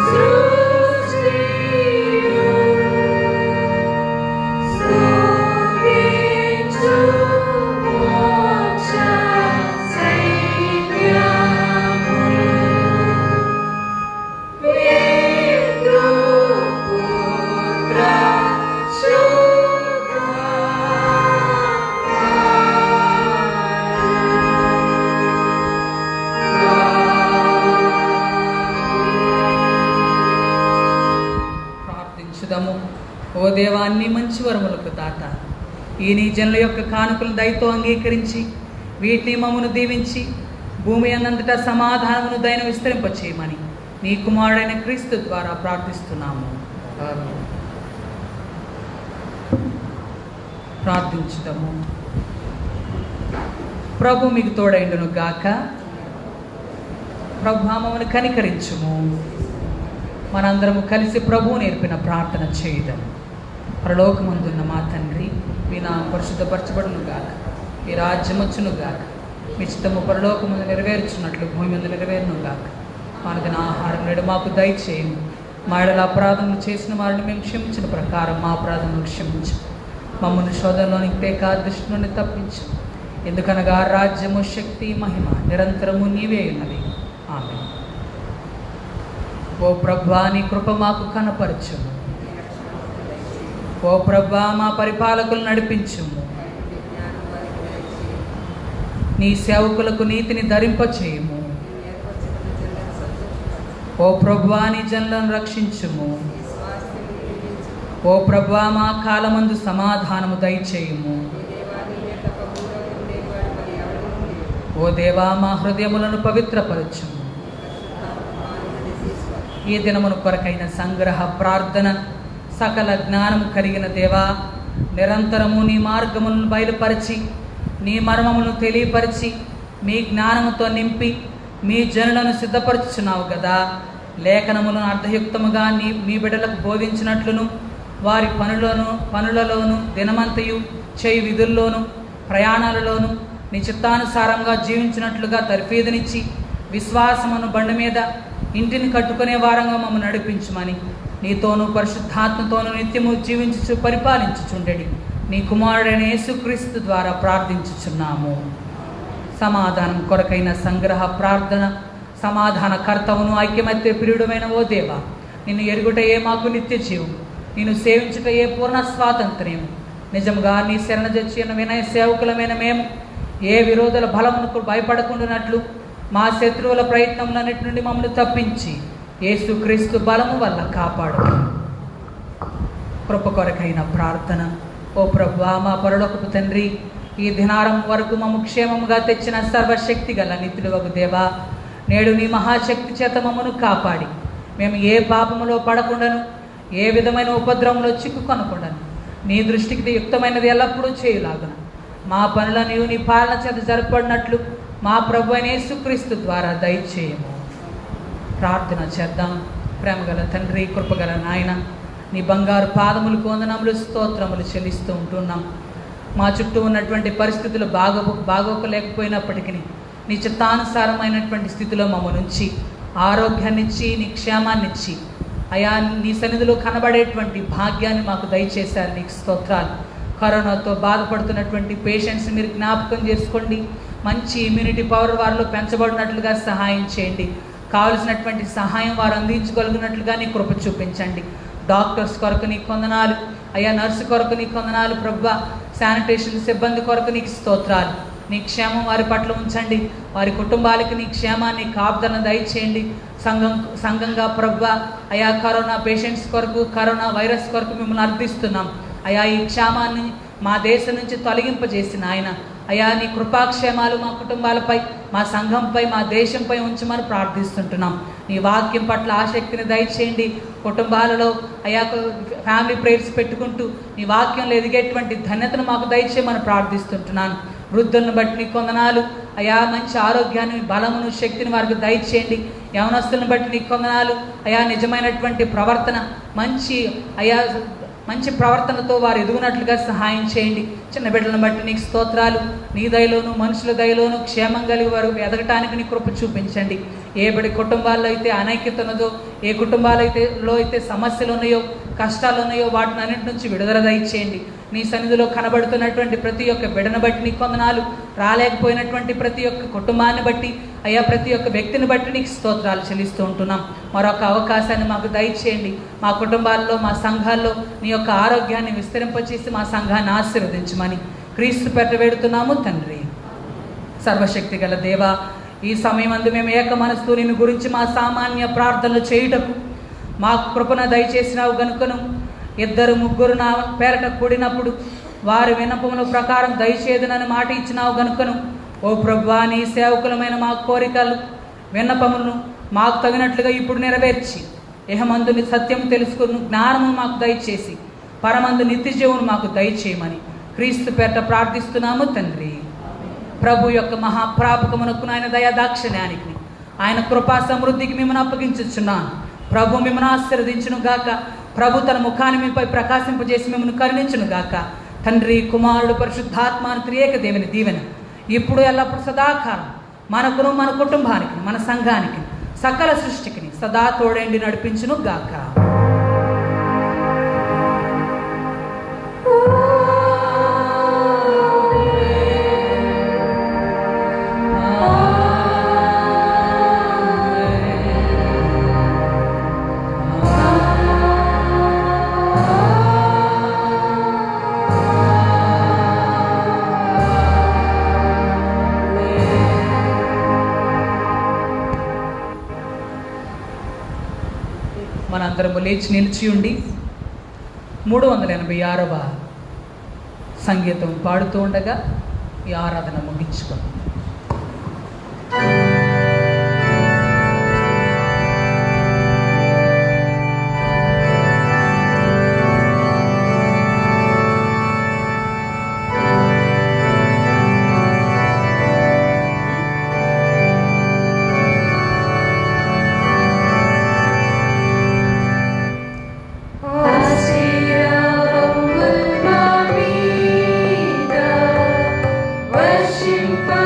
సృష్టియు, స్తుతించు మోక్ష సైన్యము. పితృపుత్ర ప్రార్థించుదాము. ఓ దేవా, అన్ని మంచి వరములకు దాత, ఈ నీ జనుల యొక్క కానుకలు దయతో అంగీకరించి వీటిని మమ్మను దీవించి భూమి అన్నంతటా సమాధానమును దయను విస్తరింపచేయమని నీ కుమారుడైన క్రీస్తు ద్వారా ప్రార్థిస్తున్నాము. ఆమేన్. ప్రార్థించుదాము. ప్రభు మీకు తోడైండును గాక. ప్రభు మమ్మల్ని కనికరించుము. మనందరము కలిసి ప్రభువు నేర్పిన ప్రార్థన చేయుదాం. పరలోకమందున్న మా తండ్రి, మీ నామము పరిశుద్ధపరచబడును గాక, మీ రాజ్యం వచ్చును గాక, మీ చిత్తము పరలోకమందు నెరవేర్చున్నట్లు భూమి మీద నెరవేరును గాక. మనకు ఆహారం నేడు మాకు దయచేయము. మా ఎడల అపరాధములు చేసిన వారిని మేము క్షమించిన ప్రకారం మా అపరాధములు క్షమించు. మమ్మల్ని శోధనలోనికి తేక దృష్టి నుండి తప్పించు. ఎందుకనగా రాజ్యము, శక్తి, మహిమ నిరంతరము నీవే ఉన్నది. ఆమేన్. ఓ ప్రభువా, నీ కృప మాకు కనపరచుము. ఓ ప్రభువా, మా పరిపాలకులు నడిపించుము. నీ సేవకులకు నీతిని ధరింపచేయుము. ఓ ప్రభువా, నీ జనులను రక్షించుము. ఓ ప్రభువా, మా కాలమందు సమాధానము దయచేయుము. ఓ దేవా, మా హృదయములను పవిత్రపరచుము. ఈ దినమును కొరకైన సంగ్రహ ప్రార్థన సకల జ్ఞానము కలిగిన దేవా, నిరంతరము నీ మార్గములను బయలుపరిచి నీ మర్మములను తెలియపరిచి మీ జ్ఞానముతో నింపి మీ జనులను సిద్ధపరచుచున్నావు కదా. లేఖనములను అర్థయుక్తముగా మీ బిడ్డలకు బోధించినట్లును వారి పనులలోను దినమంతయు చేయి విధుల్లోను ప్రయాణాలలోను నీ చిత్తానుసారంగా జీవించినట్లుగా తర్ఫీదునిచ్చి విశ్వాసమును బండి మీద ఇంటిని కట్టుకునే వారంగా మమ్మల్ని నడిపించుమని నీతోనూ పరిశుద్ధాత్మతోనూ నిత్యము జీవించుచు పరిపాలించుచుండెడి నీ కుమారుడైన యేసుక్రీస్తు ద్వారా ప్రార్థించుచున్నాము. సమాధానం కొరకైన సంగ్రహ ప్రార్థన సమాధాన కర్తవును ఐక్యమత్య ప్రియుడమైన ఓ దేవా, నిన్ను ఎరుగుటయే మాకు నిత్య జీవం. నేను సేవించుటయే పూర్ణ స్వాతంత్ర్యం. నిజంగా నీ శరణజొచ్చి ఉన్న వినయ సేవకులమైన మేము ఏ విరోధుల బలమునకు భయపడకుండానట్లు మా శత్రువుల ప్రయత్నములన్నిటి నుండి మమ్మల్ని తప్పించి యేసుక్రీస్తు బలము వల్ల కాపాడు. కృప కొరకైన ప్రార్థన. ఓ ప్రభువా, మా పరలోకపు తండ్రి, ఈ దినారం వరకు మమ్ము క్షేమముగా తెచ్చిన సర్వశక్తి గల నిత్యుడవగు దేవా, నేడు నీ మహాశక్తి చేత మమ్మను కాపాడి మేము ఏ పాపములో పడకుండాను, ఏ విధమైన ఉపద్రవంలో చిక్కుకొనకుండాను, నీ దృష్టికి యుక్తమైనది ఎల్లప్పుడూ చేయులాగున మా పనులను నీ పాలన చేత జరపబడినట్లు మా ప్రభు అయిన యేసుక్రీస్తు ద్వారా దయచేయము. ప్రార్థన చేద్దాం. ప్రేమగల తండ్రి, కృపగల నాయన, నీ బంగారు పాదములకు వందనములు, స్తోత్రములు చెల్లిస్తూ ఉంటున్నాం. మా చుట్టూ ఉన్నటువంటి పరిస్థితులు బాగోకలేకపోయినప్పటికీ నీ చిత్తానుసారమైనటువంటి స్థితిలో మమ్మల్ని ఉంచి ఆరోగ్యాన్నిచ్చి నీ క్షేమాన్నిచ్చి అయా నీ సన్నిధిలో కనబడేటువంటి భాగ్యాన్ని మాకు దయచేశారు. నీకు స్తోత్రాలు. కరోనాతో బాధపడుతున్నటువంటి పేషెంట్స్ మీరు జ్ఞాపకం చేసుకోండి. మంచి ఇమ్యూనిటీ పవర్ వారిలో పెంచబడినట్లుగా సహాయం చేయండి. కావలసినటువంటి సహాయం వారు అందించగలిగినట్లుగా నీ కృప చూపించండి. డాక్టర్స్ కొరకు నీకు వందనాలు అయ్యా, నర్సు కొరకు నీకు వందనాలు ప్రభువా, శానిటేషన్ సిబ్బంది కొరకు నీకు స్తోత్రాలు. నీ క్షేమం వారి పట్ల ఉంచండి. వారి కుటుంబాలకి నీ క్షేమాన్ని కాపుదలను దయచేయండి. సంఘంగా ప్రభువా అయా, కరోనా పేషెంట్స్ కొరకు, కరోనా వైరస్ కొరకు మిమ్మల్ని అర్థిస్తున్నాం. అయా, ఈ క్షేమాన్ని మా దేశం నుంచి తొలగింపజేసిన ఆయన అయా, నీ కృపాక్షేమాలు మా కుటుంబాలపై, మా సంఘంపై, మా దేశంపై ఉంచమని ప్రార్థిస్తుంటున్నాం. నీ వాక్యం పట్ల ఆసక్తిని దయచేయండి. కుటుంబాలలో అయా ఫ్యామిలీ ప్రేయర్స్ పెట్టుకుంటూ నీ వాక్యంలో ఎదిగేటువంటి ధన్యతను మాకు దయచేయమని ప్రార్థిస్తుంటున్నాను. వృద్ధులను బట్టి నీకు వందనాలు అయా, మంచి ఆరోగ్యాన్ని, బలమును, శక్తిని వారికి దయచేయండి. యవనస్తులను బట్టి నీకు వందనాలు అయా, నిజమైనటువంటి ప్రవర్తన, మంచి ప్రవర్తనతో వారు ఎదుగునట్లుగా సహాయం చేయండి. చిన్న బిడ్డలను బట్టి నీకు స్తోత్రాలు. నీ దయలోను, మనుషుల దయలోను క్షేమం కలిగి వారు ఎదగటానికి నీ కృప చూపించండి. ఏ బడి కుటుంబాల్లో అయితే అనైక్యత ఉన్నదో, ఏ కుటుంబాలలో అయితే సమస్యలు ఉన్నాయో, కష్టాలు ఉన్నాయో, వాటిని అన్నింటి నుంచి విడుదల దయచేయండి. నీ సన్నిధిలో కనబడుతున్నటువంటి ప్రతి ఒక్క బిడ్డను బట్టి నీకు వందనాలు. రాలేకపోయినటువంటి ప్రతి ఒక్క కుటుంబాన్ని బట్టి అయ్యా, ప్రతి ఒక్క వ్యక్తిని బట్టి నీకు స్తోత్రాలు చెల్లిస్తూ ఉంటున్నాం. మరొక అవకాశాన్ని మాకు దయచేయండి. మా కుటుంబాల్లో, మా సంఘాల్లో నీ యొక్క ఆరోగ్యాన్ని విస్తరింపచేసి మా సంఘాన్ని ఆశీర్వదించమని క్రీస్తు పేరిట వేడుతున్నాము తండ్రి. సర్వశక్తి గల దేవా, ఈ సమయమందు మేము ఏక మనస్సు నిన్ను గురించి మా సామాన్య ప్రార్థనలు చేయుటకు మా కృపణ దయచేసినావు గనుకను, ఇద్దరు ముగ్గురు నా పేరట కూడినప్పుడు వారి విన్నపముల ప్రకారం దయచేదునని మాట ఇచ్చినావు గనుకను, ఓ ప్రభువా, నీ సేవకులమైన మా కోరికలు, విన్నపములను మాకు తగినట్లుగా ఇప్పుడు నెరవేర్చి ఇహమందు నీ సత్యం తెలుసుకుని జ్ఞానము మాకు దయచేసి పరమందు నిత్య జీవును మాకు దయచేయమని క్రీస్తు పేరట ప్రార్థిస్తున్నాము తండ్రి. ప్రభు యొక్క మహాప్రాపకమునకు ఆయన దయాదాక్షిణ్యానికి, ఆయన కృపా సమృద్ధికి మిమ్మల్ని అప్పగించుచున్నాను. ప్రభు మిమ్మల్ని ఆశీర్వదించును గాక. ప్రభు తన ముఖాన్ని మీపై ప్రకాశింపజేసి మిమ్మల్ని కరుణించును గాక. తండ్రి, కుమారుడు, పరిశుద్ధాత్మ త్రియేక దేవుని దీవెన ఇప్పుడు ఎల్లప్పుడు సదాకాలం మనకును, మన కుటుంబానికి, మన సంఘానికి, సకల సృష్టికి సదా తోడండి నడిపించును గాక. మనందరము లేచి నిలిచి ఉండి 386వ సంగీతం పాడుతూ ఉండగా ఈ ఆరాధన ముగించుకుందాం. Worship